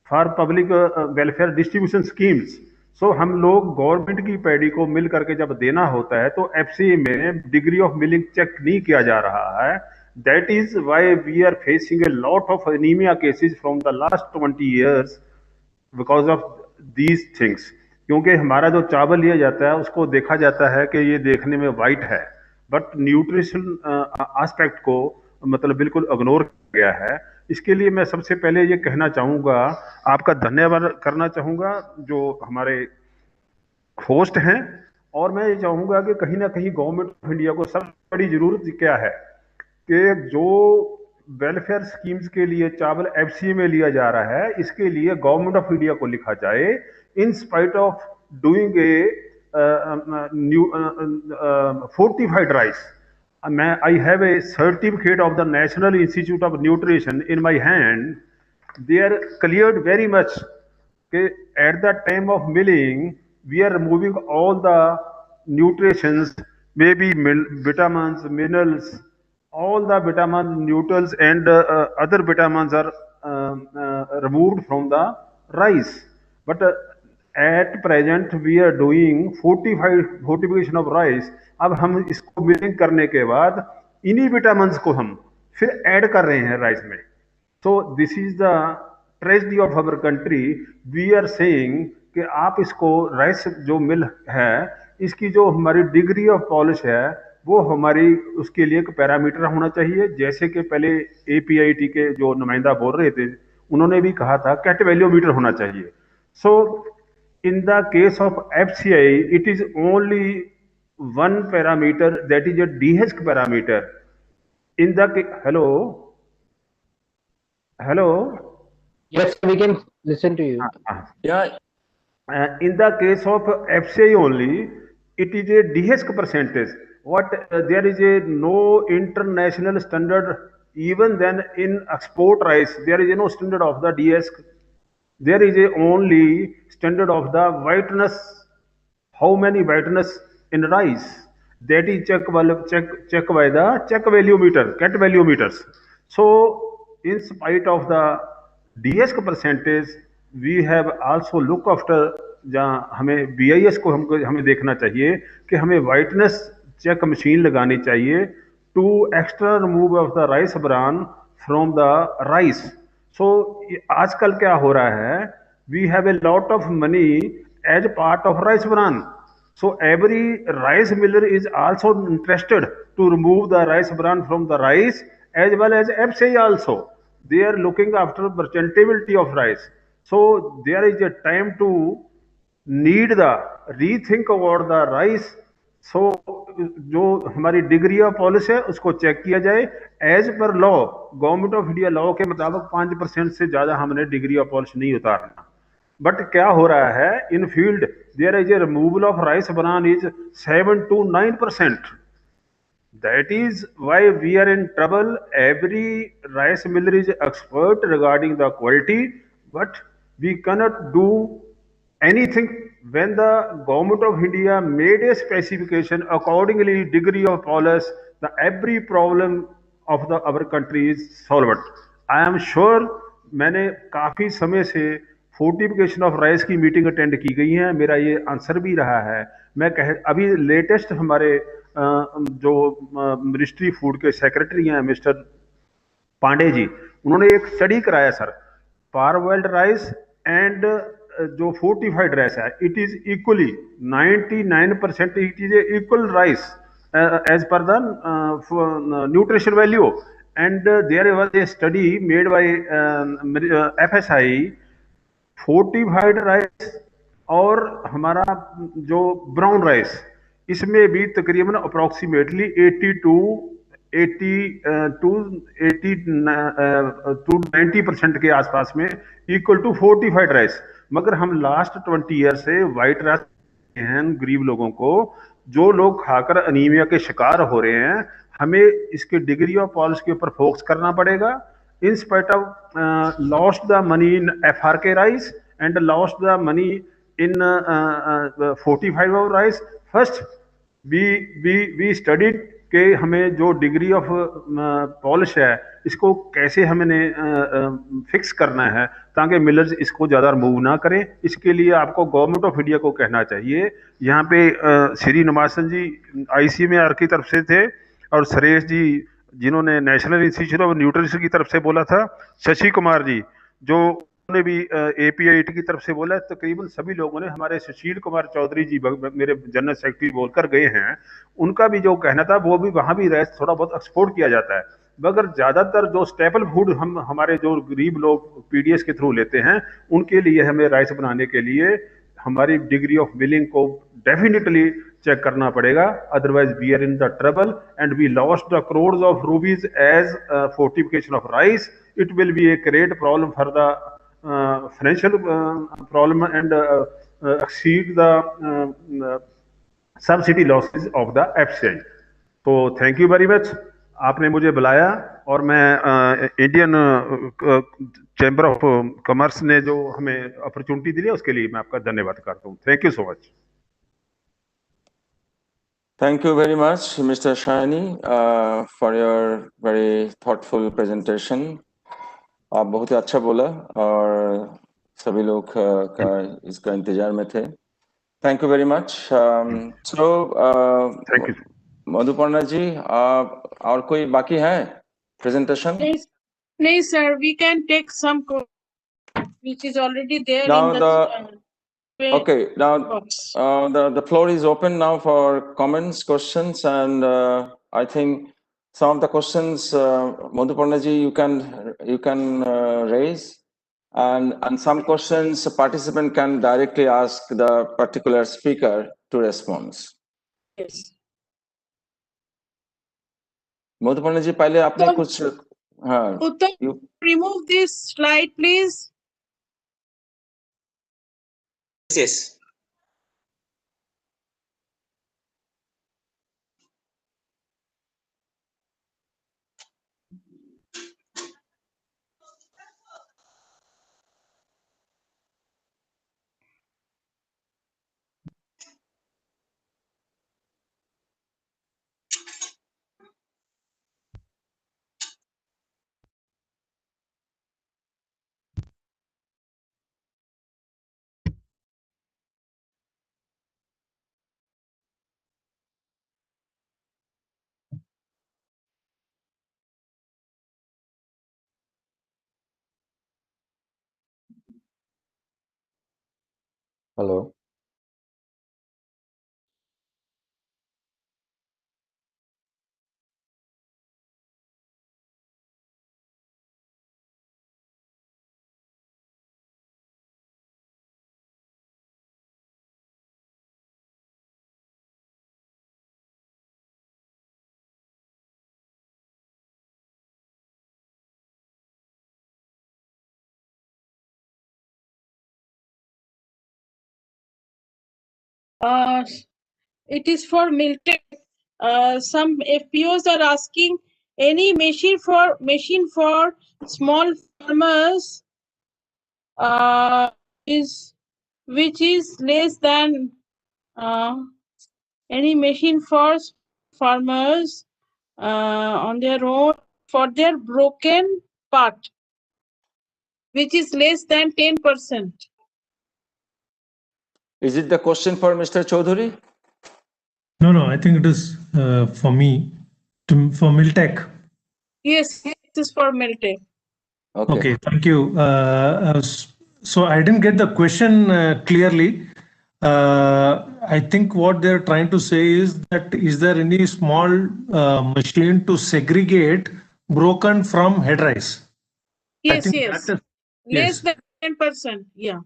for public welfare distribution schemes. So हम लोग गवर्नमेंट की पैडी को मिल करके जब देना होता है तो एफसीआई में डिग्री ऑफ मिलिंग चेक नहीं किया जा रहा है। That is why we are facing a lot of anaemia cases from the last 20 years because of these things. क्योंकि हमारा जो चावल लिया जाता है उसको देखा जाता है कि ये देखने में वाइट है, बट न्यूट्रिशन एस्पेक्ट को मतलब बिल्कुल इग्नोर किया गया है। इसके लिए मैं सबसे पहले ये कहना चाहूँगा, आपका धन्यवाद करना चाहूँगा जो हमारे होस्ट हैं, और मैं ये चाहूँगा कि कहीं ना कहीं गवर्नमेंट ऑफ इंडिया को सबसे बड़ी जरूरत क्या है कि जो वेलफेयर स्कीम्स के लिए चावल एफसीआई में लिया जा रहा है, इसके लिए गवर्नमेंट ऑफ इंडिया को लिखा जाए, in spite of doing a new fortified rice. मैं I have a certificate of the National Institute of Nutrition in my hand. They are cleared very much कि at the time of milling we are removing all the nutritions, maybe vitamins, minerals, all the vitamins, nutrients, and other vitamins are removed from the rice. But at present we are doing fortification of rice. अब हम इसको milling करने के बाद इन्हीं vitamins को हम फिर ऐड कर रहे हैं राइस में। So this is the tragedy of our country. We are saying कि आप इसको राइस जो मिल है, इसकी जो हमारी डिग्री ऑफ पॉलिश है वो हमारी उसके लिए एक पैरामीटर होना चाहिए। जैसे कि पहले एपीआईटी के जो नुमाइंदा बोल रहे थे उन्होंने भी कहा था कैट वैल्यूमीटर होना चाहिए। So in the case of FCI it is only one parameter, that is a DH parameter in the hello. Yes, we can listen to you. Yeah. In the case of FCI only, it is a DHC percentage. What there is a no international standard. Even then, in export rice, there is no standard of the DHC. There is a only standard of the whiteness. How many whiteness in rice? That is check by the check value meter, cat value meters. So, in spite of the DHC percentage, we have also look after, जहाँ हमें BIS को हमें देखना चाहिए कि हमें whiteness check machine लगानी चाहिए to extra remove of the rice bran from the rice. So आजकल क्या हो रहा है, we have a lot of money as part of rice bran. So every rice miller is also interested to remove the rice bran from the rice, as well as FCI also. They are looking after merchantability of rice. So there is a time to need the rethink about the rice. So जो हमारी degree of polish है उसको check किया जाए as per law, government of India law के मुताबिक 5% से ज्यादा हमने डिग्री ऑफ पॉलिश नहीं उतारना. बट क्या हो रहा है in field, there is a removal of rice bran is 7 to 9%. That is why we are in trouble. Every rice miller is expert regarding the quality, but we cannot do anything when the government of India made a specification accordingly degree of polish, the every problem of the our country is solved. I am sure मैंने काफी समय से fortification of rice की meeting attend की गई है, मेरा ये आंसर भी रहा है. मैं कह अभी लेटेस्ट हमारे जो मिनिस्ट्री फूड के सेक्रेटरी हैं मिस्टर पांडे जी, उन्होंने एक स्टडी कराया सर, पारवेल्ड राइस एंड जो फोर्टिफाइड राइस है it is equally 99% it is equal rice as per the nutrition value. And there was a study made by FSI, fortified rice और हमारा जो brown rice, इसमें भी तकरीबन approximately 80 to 90% के आसपास में इक्वल टू फोर्टिफाइड राइस. मगर हम लास्ट 20 ईयर से व्हाइट राइस हैं गरीब लोगों को, जो लोग खाकर अनीमिया के शिकार हो रहे हैं. हमें इसके डिग्री ऑफ पॉलिश के ऊपर फोकस करना पड़ेगा. In spite of lost the money in FRK rice and lost the money in 45 of rice. First, we studied कि हमें जो डिग्री ऑफ पॉलिश है इसको कैसे हमें फिक्स करना है ताकि मिलर्स इसको ज़्यादा रिमूव ना करें. इसके लिए आपको गवर्नमेंट ऑफ इंडिया को कहना चाहिए. यहाँ पे श्री निवासन जी ICMR की तरफ से थे और सुरेश जी जिन्होंने नेशनल इंस्टीट्यूट ऑफ न्यूट्रिशन की तरफ से बोला था, शशि कुमार जी जो उन्होंने भी APIT की तरफ से बोला. तकरीबन सभी लोगों ने, हमारे सुशील कुमार चौधरी जी मेरे जनरल सेक्रेटरी बोलकर गए हैं, उनका भी जो कहना था वो भी वहाँ भी राइस थोड़ा बहुत एक्सपोर्ट किया जाता है. मगर ज्यादातर जो स्टेपल फूड हम हमारे जो गरीब लोग PDS के थ्रू लेते हैं उनके लिए हमें राइस बनाने के लिए हमारी डिग्री ऑफ मिलिंग को डेफिनेटली चेक करना पड़ेगा. Otherwise we are in the trouble and we lost the crores of rupees as fortification of rice. It will be a great problem for the financial problem and exceed the subsidy losses of the FCI. तो thank you very much. आपने मुझे बुलाया और मैं Indian chamber of commerce ने जो हमें opportunity दी है उसके लिए मैं आपका धन्यवाद करता हूँ. Thank you so much. Thank you very much, Mr. Shani, for your very thoughtful presentation. आप बहुत ही अच्छा बोला और सभी लोग का इसका इंतजार में थे. Thank you very much. So, Thank you. मधुपर्णा जी, और कोई बाकी है presentation? नहीं sir, we can take some which is already there Now in the okay, now the floor is open now for comments, questions, and I think some of the questions, Madhuparna ji, you can raise, and some questions a participant can directly ask the particular speaker to respond. Yes. Madhuparna ji, पहले आपने कुछ Uttam, remove this slide, please. Yes. Hello. It is for Miltech. Some FPOs are asking any machine for small farmers which is less than any machine for farmers on their own for their broken part, which is less than 10%. Is it the question for Mr. Chaudhary? No, I think it is for me, for Miltech. Yes, this is for Miltech. Okay, thank you. So I didn't get the question clearly. I think what they're trying to say is that is there any small machine to segregate broken from head rice? Yes, yes. Less than 10%. Yeah.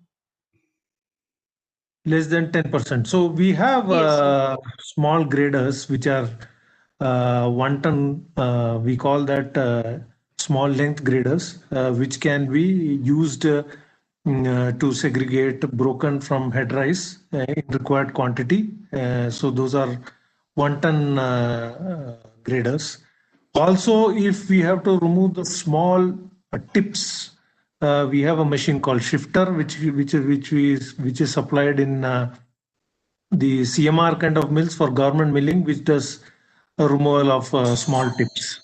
Less than 10%. So we have small graders which are 1 ton. We call that small length graders, which can be used to segregate broken from head rice in required quantity. So those are 1 ton graders. Also, if we have to remove the small tips, we have a machine called shifter, which is supplied in the CMR kind of mills for government milling, which does a removal of small tips.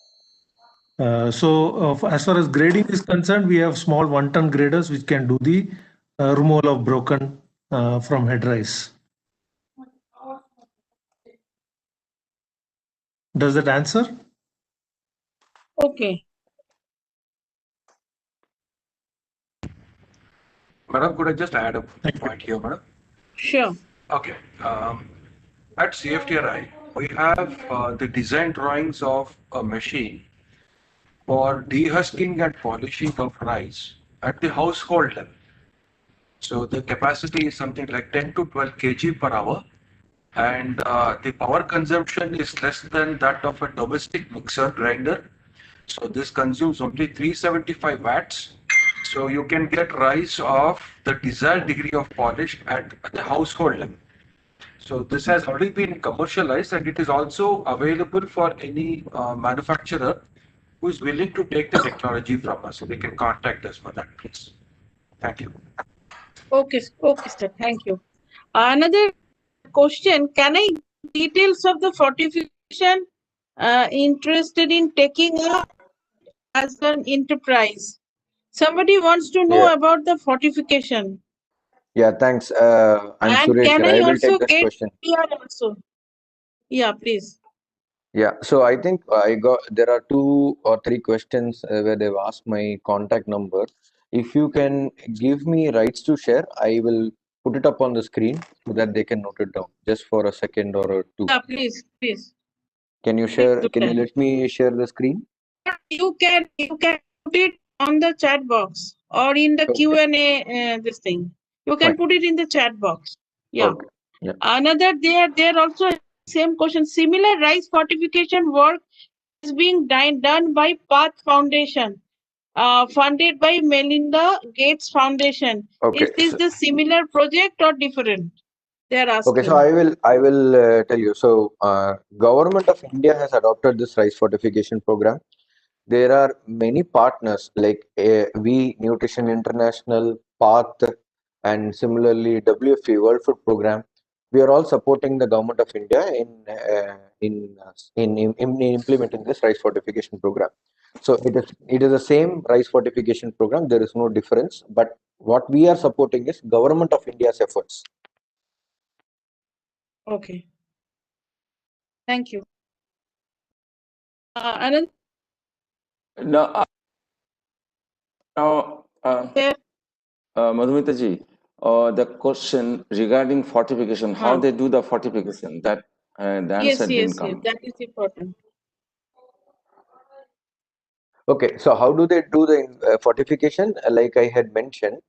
So as far as grading is concerned, we have small 1 ton graders which can do the removal of broken from head rice. Does that answer? Okay. Madam, could I just add a point here, madam? Sure. Okay. At CFTRI, we have the design drawings of a machine for dehusking and polishing of rice at the household level. So the capacity is something like 10 to 12 kg per hour, and the power consumption is less than that of a domestic mixer grinder. So this consumes only 375 watts. So you can get rice of the desired degree of polish at the household level. So this has already been commercialized, and it is also available for any manufacturer who is willing to take the technology from us. So they can contact us for that, please. Thank you. Okay, sir. Thank you. Another question: can I get details of the fortification interested in taking up as an enterprise? Somebody wants to know about the fortification. Yeah, thanks. I'm And Suresh can here. I I will also take this get question. PR also? Yeah, please. Yeah, so I think there are 2 or 3 questions where they've asked my contact number. If you can give me rights to share, I will put it up on the screen so that they can note it down just for a second or 2. Yeah, please. Can you share? Can you let me share the screen? You can put it on the chat box or in the Q&A. This thing you can put it in the chat box. Yeah. Okay. Yeah. Another there also same question. Similar rice fortification work is being done by Path Foundation, funded by Melinda Gates Foundation. Okay. Is this the similar project or different? They are asking. Okay, so I will tell you. So Government of India has adopted this rice fortification program. There are many partners like we Nutrition International, Path, and similarly WFP World Food Program. We are all supporting the Government of India in implementing this rice fortification program. So it is the same rice fortification program. There is no difference. But what we are supporting is Government of India's efforts. Okay. Thank you. Another. Now, Madhumita ji, the question regarding fortification, how they do the fortification, that the answer didn't come. Yes, that is important. Okay, so how do they do the fortification? Like I had mentioned,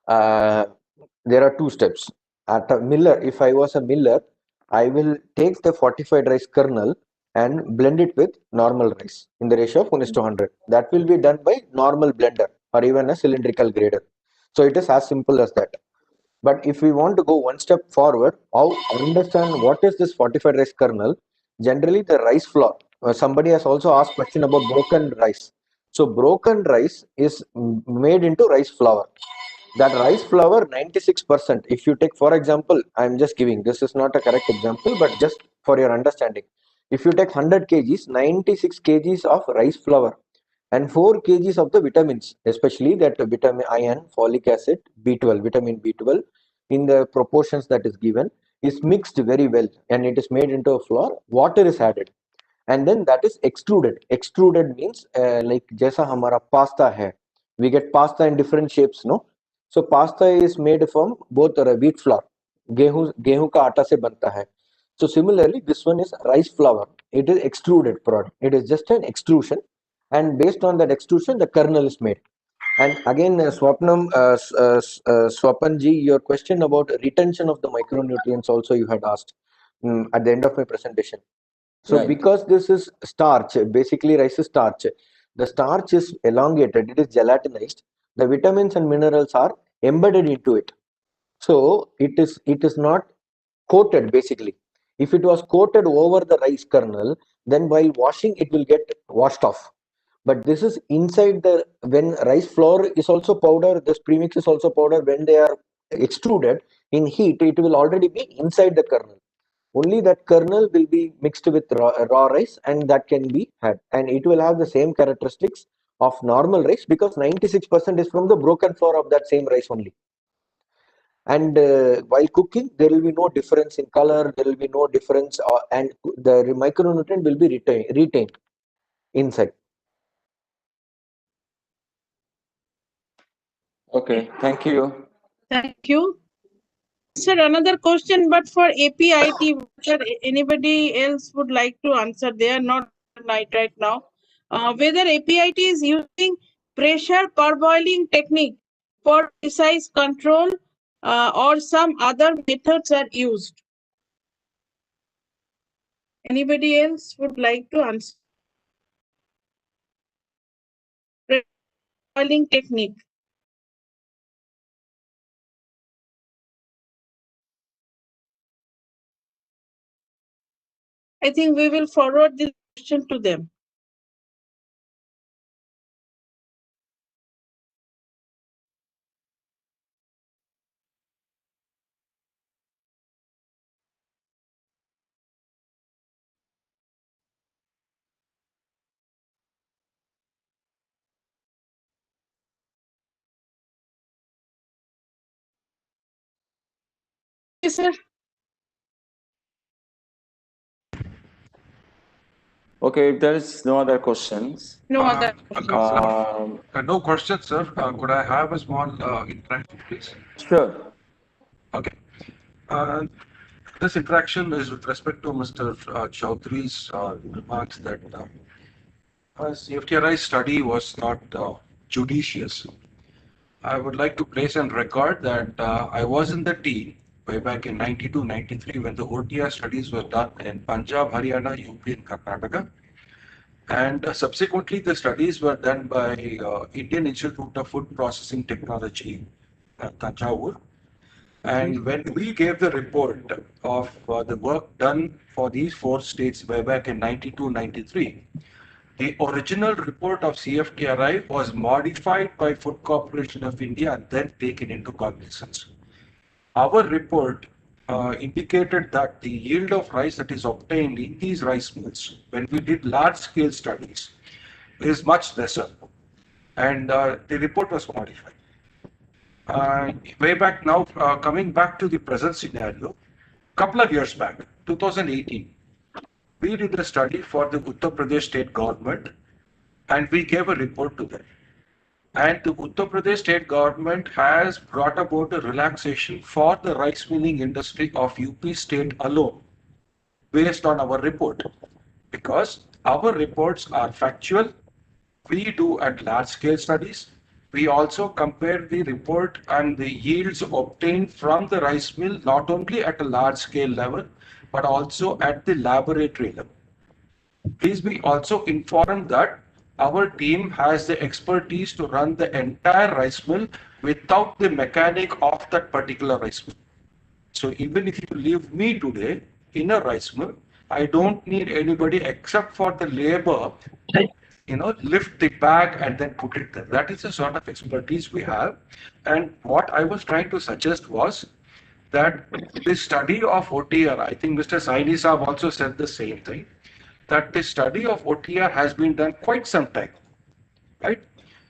there are 2 steps. At a miller, if I was a miller, I will take the fortified rice kernel and blend it with normal rice in the ratio of 1:100. That will be done by normal blender or even a cylindrical grader. So it is as simple as that. But if we want to go one step forward, how understand what is this fortified rice kernel? Generally, the rice flour. Somebody has also asked question about broken rice. So broken rice is made into rice flour. That rice flour, 96%. If you take, for example, I'm just giving, this is not a correct example, but just for your understanding. If you take 100 kgs, 96 kgs of rice flour and 4 kgs of the vitamins, especially that vitamin iron, folic acid, B12, vitamin B12, in the proportions that is given, is mixed very well and it is made into a flour. Water is added and then that is extruded. Extruded means like jaisa hamara pasta hai. We get pasta in different shapes, no? So pasta is made from both wheat flour, गेहूं का आटा से बनता है. So similarly, this one is rice flour. It is extruded product. It is just an extrusion, and based on that extrusion, the kernel is made. And again, Swapanji, your question about retention of the micronutrients also you had asked at the end of my presentation. So Right. because this is starch, basically rice is starch, the starch is elongated, it is gelatinized, the vitamins and minerals are embedded into it. So it is not coated basically. If it was coated over the rice kernel, then while washing it will get washed off. But this is inside the, when rice flour is also powder, this premix is also powder, when they are extruded in heat, it will already be inside the kernel. Only that kernel will be mixed with raw rice and that can be had. And it will have the same characteristics of normal rice because 96% is from the broken flour of that same rice only. And while cooking, there will be no difference in color, there will be no difference, and the micronutrient will be retained inside. Okay, thank you. Thank you. Sir, another question, but for APIT, whether anybody else would like to answer, they are not right now. Whether APIT is using pressure parboiling technique for precise control or some other methods are used. Anybody else would like to answer? Parboiling technique. I think we will forward this question to them. Yes, sir. Okay, if there is no other questions. No other questions. No questions, sir. Could I have a small interaction, please? Sure. Okay. This interaction is with respect to Mr. Chaudhary's remarks that CFTRI study was not judicious. I would like to place on record that I was in the team way back in 92, 93 when the OTR studies were done in Punjab, Haryana, UP and Karnataka. And subsequently, the studies were done by Indian Institute of Food Processing Technology, Tanjavur. And when we gave the report of the work done for these 4 states way back in 92, 93, the original report of CFTRI was modified by Food Corporation of India and then taken into cognizance. Our report indicated that the yield of rice that is obtained in these rice mills, when we did large-scale studies, is much lesser. And the report was modified. Way back now, coming back to the present scenario, couple of years back, 2018, we did a study for the Uttar Pradesh state government and we gave a report to them. And the Uttar Pradesh state government has brought about a relaxation for the rice milling industry of UP state alone based on our report. Because our reports are factual, we do at large scale studies. We also compare the report and the yields obtained from the rice mill not only at a large scale level, but also at the laboratory level. Please be also informed that our team has the expertise to run the entire rice mill without the mechanic of that particular rice mill. So even if you leave me today in a rice mill, I don't need anybody except for the labor, lift the bag and then put it there. That is the sort of expertise we have. And what I was trying to suggest was that the study of OTR, I think Mr. Saini Saab also said the same thing, that the study of OTR has been done quite some time, right?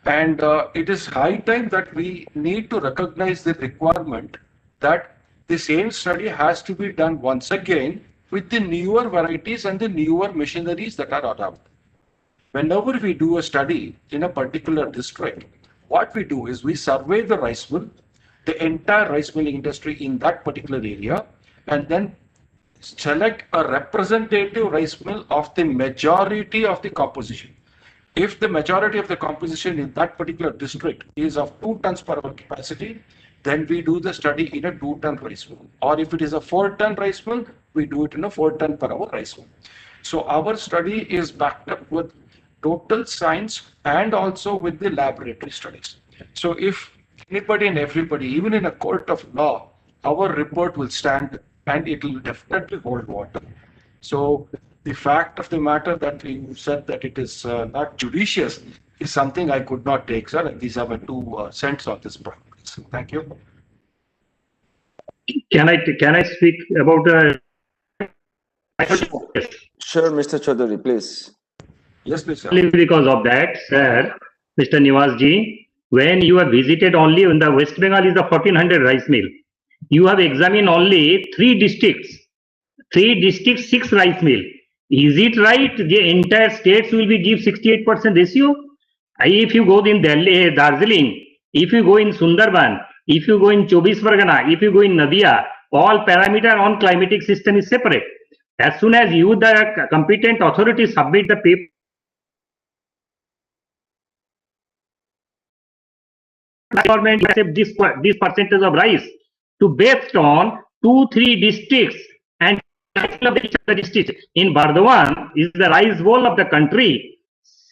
And it is high time that we need to recognize the requirement that the same study has to be done once again with the newer varieties and the newer machineries that are around. Whenever we do a study in a particular district, what we do is we survey the rice mill, the entire rice milling industry in that particular area, and then select a representative rice mill of the majority of the composition. If the majority of the composition in that particular district is of 2 tons per hour capacity, then we do the study in a 2-ton rice mill. Or if it is a 4-ton rice mill, we do it in a 4-ton per hour rice mill. So our study is backed up with total science and also with the laboratory studies. So if anybody and everybody, even in a court of law, our report will stand and it will definitely hold water. So the fact of the matter that you said that it is not judicious is something I could not take, sir. And these are my 2 cents on this point. Thank you. Can I speak about Sure, Mr. Chaudhary, please. Yes, please, sir. Because of that, sir, Mr. Niwas ji, when you have visited only in the West Bengal is the 1400 rice mill, you have examined only 3 districts, 6 rice mill. Is it right the entire states will be give 68% ratio? If you go in Delhi, Darjeeling, if you go in Sundarban, if you go in Chobis Pargana, if you go in Nadia, all parameter on climatic system is separate. As soon as you, the competent authority, submit the paper, government accept this percentage of rice to based on 2-3 districts and the districts. In Bardhaman is the rice bowl of the country.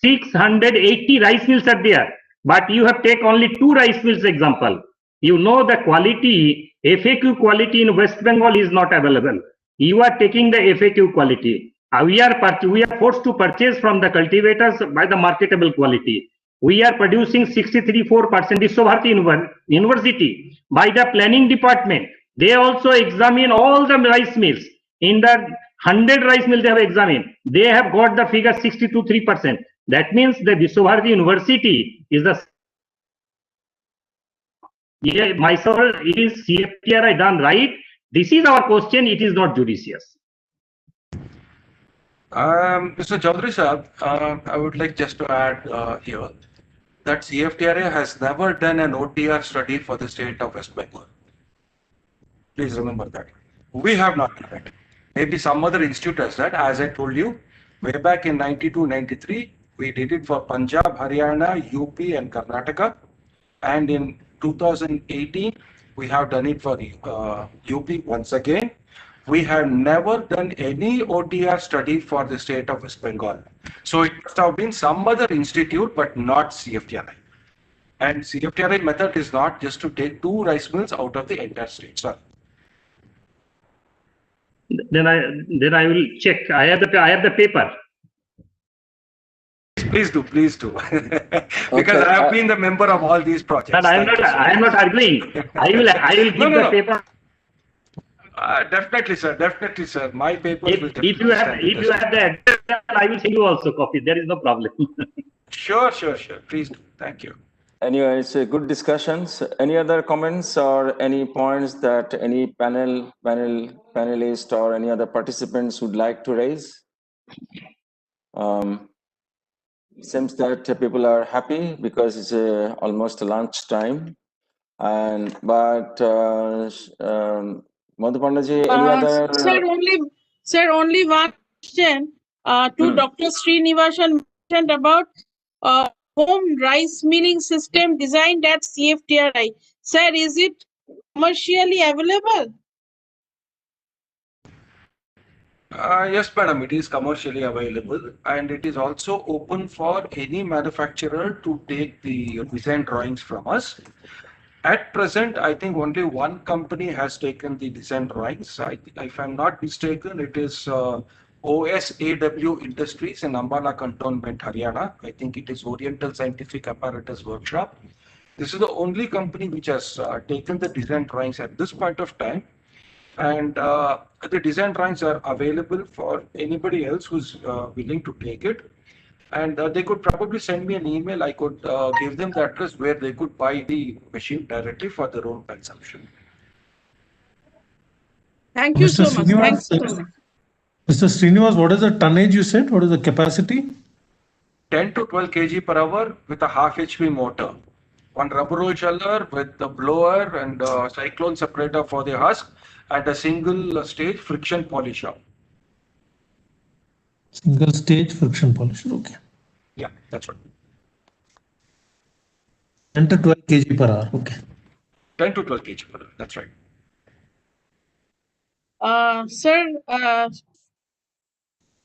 680 rice mills are there, but you have take only 2 rice mills example. You know the quality, FAQ quality in West Bengal is not available. You are taking the FAQ quality. We are forced to purchase from the cultivators by the marketable quality. We are producing 63.4% Vishwabharati University by the planning department. They also examine all the rice mills. In the 100 rice mills they have examined, they have got the figure 62.3%. That means the Vishwabharati University is the myself, it is CFTRI done right. This is our question, it is not judicious. Mr. Chaudhary sir, I would like just to add here that CFTRA has never done an OTR study for the state of West Bengal. Please remember that. We have not done it. Maybe some other institute has that. As I told you, way back in 92-93, we did it for Punjab, Haryana, UP and Karnataka. And in 2018, we have done it for UP once again. We have never done any OTR study for the state of West Bengal. So it must have been some other institute, but not CFTRI. And CFTRI method is not just to take 2 rice mills out of the entire state, sir. Then I will check. I have the paper. Please do. Because I have been the member of all these projects. But I am not arguing. I will keep the paper. Definitely, sir. My paper will definitely. If you have the address, I will send you also copy. There is no problem. Sure. Please do. Thank you. Anyway, it's a good discussions. Any other comments or any points that any panelist or any other participants would like to raise? Seems that people are happy because it's almost lunch time. But Madhupandaji, any other? Sir, only one question to Dr. Srinivasan mentioned about home rice milling system designed at CFTRI. Sir, is it commercially available? Yes, madam, it is commercially available and it is also open for any manufacturer to take the design drawings from us. At present, I think only one company has taken the design drawings. If I'm not mistaken, it is OSAW Industries in Ambala Cantonment, Haryana. I think it is Oriental Scientific Apparatus Workshop. This is the only company which has taken the design drawings at this point of time. And the design drawings are available for anybody else who's willing to take it. And they could probably send me an email. I could give them the address where they could buy the machine directly for their own consumption. Thank you Mr. so much. Thanks so much. Mr. Srinivas, what is the tonnage you said? What is the capacity? 10 to 12 kg per hour with a half HP motor. One rubber roll sheller with the blower and cyclone separator for the husk and a single stage friction polisher. Single stage friction polisher. Okay. Yeah, that's right. 10 to 12 kg per hour. Okay. 10 to 12 kg per hour. That's right. Sir,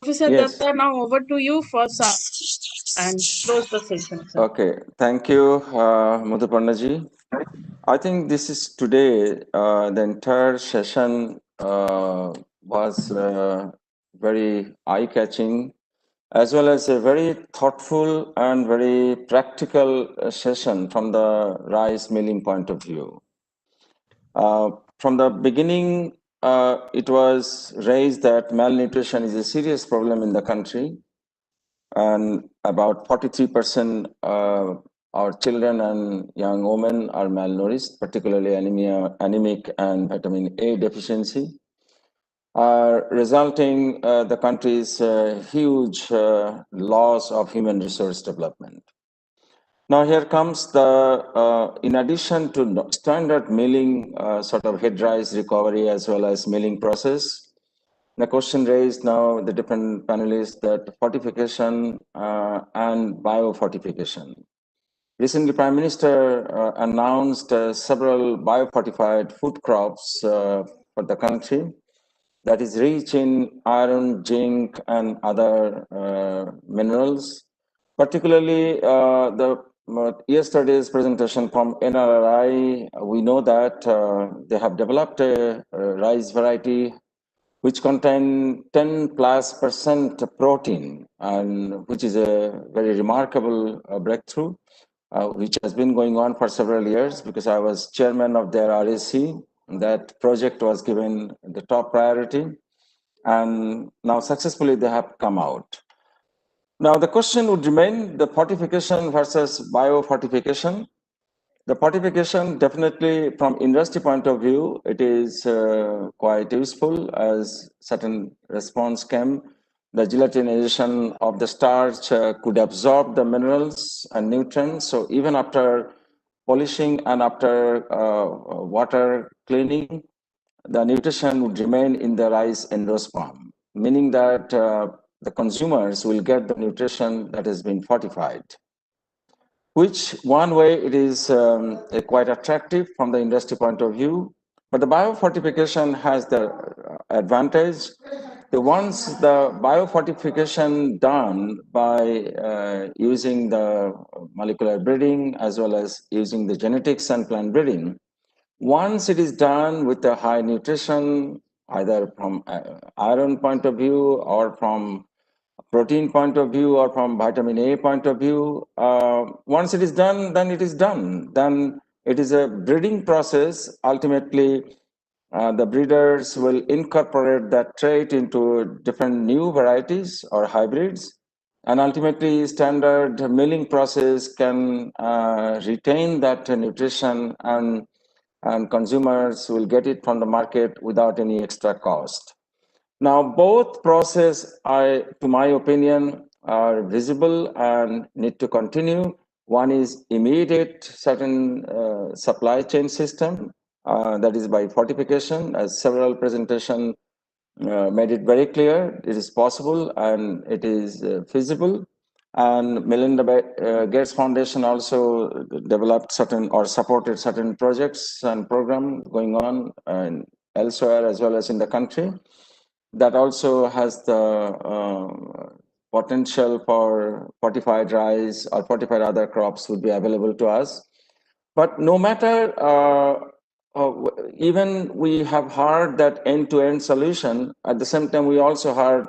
Professor Yes. Datta, now over to you for some and close the session, sir. Okay, thank you, Madhupannaji. I think this is today, the entire session was very eye-catching, as well as a very thoughtful and very practical session from the rice milling point of view. From the beginning, it was raised that malnutrition is a serious problem in the country, and about 43% our children and young women are malnourished, particularly anemic and vitamin A deficiency, resulting the country's huge loss of human resource development. Now here comes the, in addition to standard milling sort of head rise recovery as well as milling process, the question raised now the different panelists that fortification and biofortification. Recently, Prime Minister announced several biofortified food crops for the country that is rich in iron, zinc, and other minerals. Particularly, yesterday's presentation from NRI, we know that they have developed a rice variety which contain 10+% protein, and which is a very remarkable breakthrough, which has been going on for several years because I was chairman of their RAC. That project was given the top priority, and now successfully they have come out. Now the question would remain the fortification versus biofortification. The fortification, definitely from industry point of view, it is quite useful as certain response came. The gelatinization of the starch could absorb the minerals and nutrients. So even after polishing and after water cleaning, the nutrition would remain in the rice endosperm, meaning that the consumers will get the nutrition that has been fortified, which one way it is quite attractive from the industry point of view. But the biofortification has the advantage. Once the biofortification done by using the molecular breeding as well as using the genetics and plant breeding, once it is done with a high nutrition, either from iron point of view or from protein point of view or from vitamin A point of view, once it is done, then it is done. Then it is a breeding process. Ultimately, the breeders will incorporate that trait into different new varieties or hybrids. And ultimately, standard milling process can retain that nutrition, and consumers will get it from the market without any extra cost. Now, both process, to my opinion, are visible and need to continue. One is immediate certain supply chain system, that is by fortification, as several presentations made it very clear. It is possible and it is feasible. And Melinda Gates Foundation also developed certain or supported certain projects and programs going on and elsewhere as well as in the country. that also has the potential for fortified rice or fortified other crops would be available to us. But no matter, even we have heard that end-to-end solution, at the same time, we also heard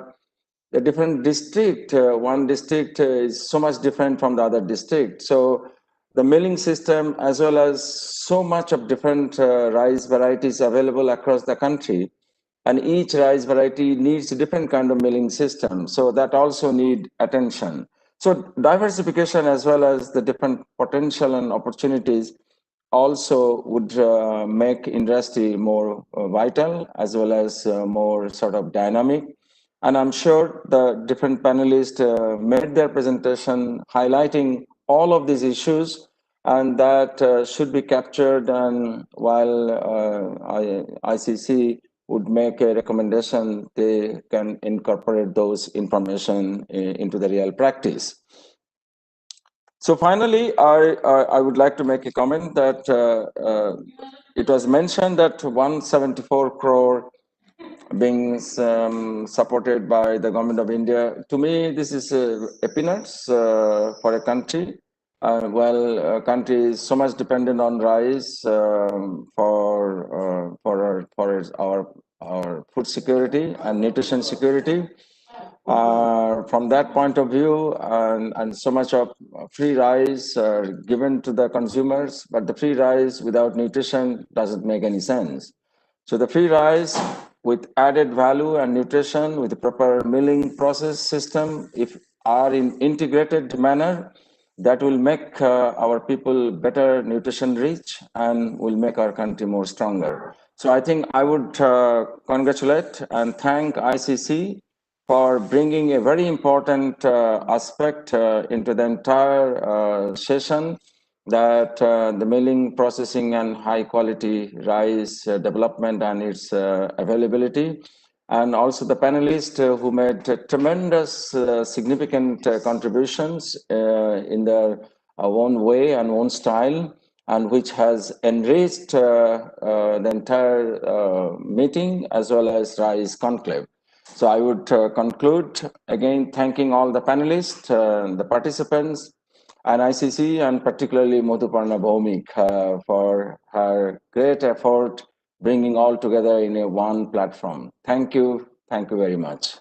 the different district, one district is so much different from the other district. So the milling system, as well as so much of different rice varieties available across the country, and each rice variety needs a different kind of milling system. So that also need attention. So diversification, as well as the different potential and opportunities, also would make industry more vital, as well as more sort of dynamic. And I'm sure the different panelists made their presentation highlighting all of these issues, and that should be captured. And while ICC would make a recommendation, they can incorporate those information into the real practice. So finally, I would like to make a comment that it was mentioned that 174 crore being supported by the government of India. To me, this is a peanuts for a country. Country is so much dependent on rice for our food security and nutrition security. From that point of view, and so much of free rice given to the consumers, but the free rice without nutrition doesn't make any sense. So the free rice with added value and nutrition with the proper milling process system, if are in integrated manner, that will make our people better nutrition rich and will make our country more stronger. So I think I would congratulate and thank ICC for bringing a very important aspect into the entire session, that the milling, processing, and high quality rice development and its availability. And also the panelists who made tremendous significant contributions in their own way and own style, and which has enriched the entire meeting as well as Rice Conclave. So I would conclude again thanking all the panelists, the participants, and ICC, and particularly Madhuparna Bhaumik for her great effort bringing all together in a one platform. Thank you very much.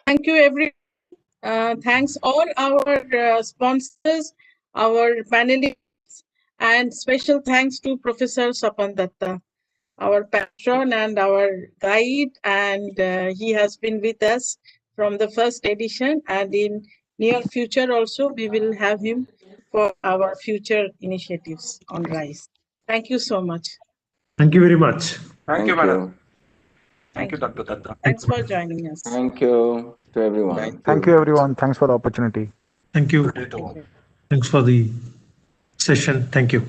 Thank you, everyone. Thanks all our sponsors, our panelists, and special thanks to Professor Sapan Datta, our patron and our guide, and he has been with us from the first edition, and in near future also we will have him for our future initiatives on rice. Thank you so much. Thank you very much. Thank you, madam. Thank you, Dr. Datta. Thanks for joining us. Thank you to everyone. Thank you, everyone. Thanks for the opportunity. Thank you. Thanks for the session. Thank you.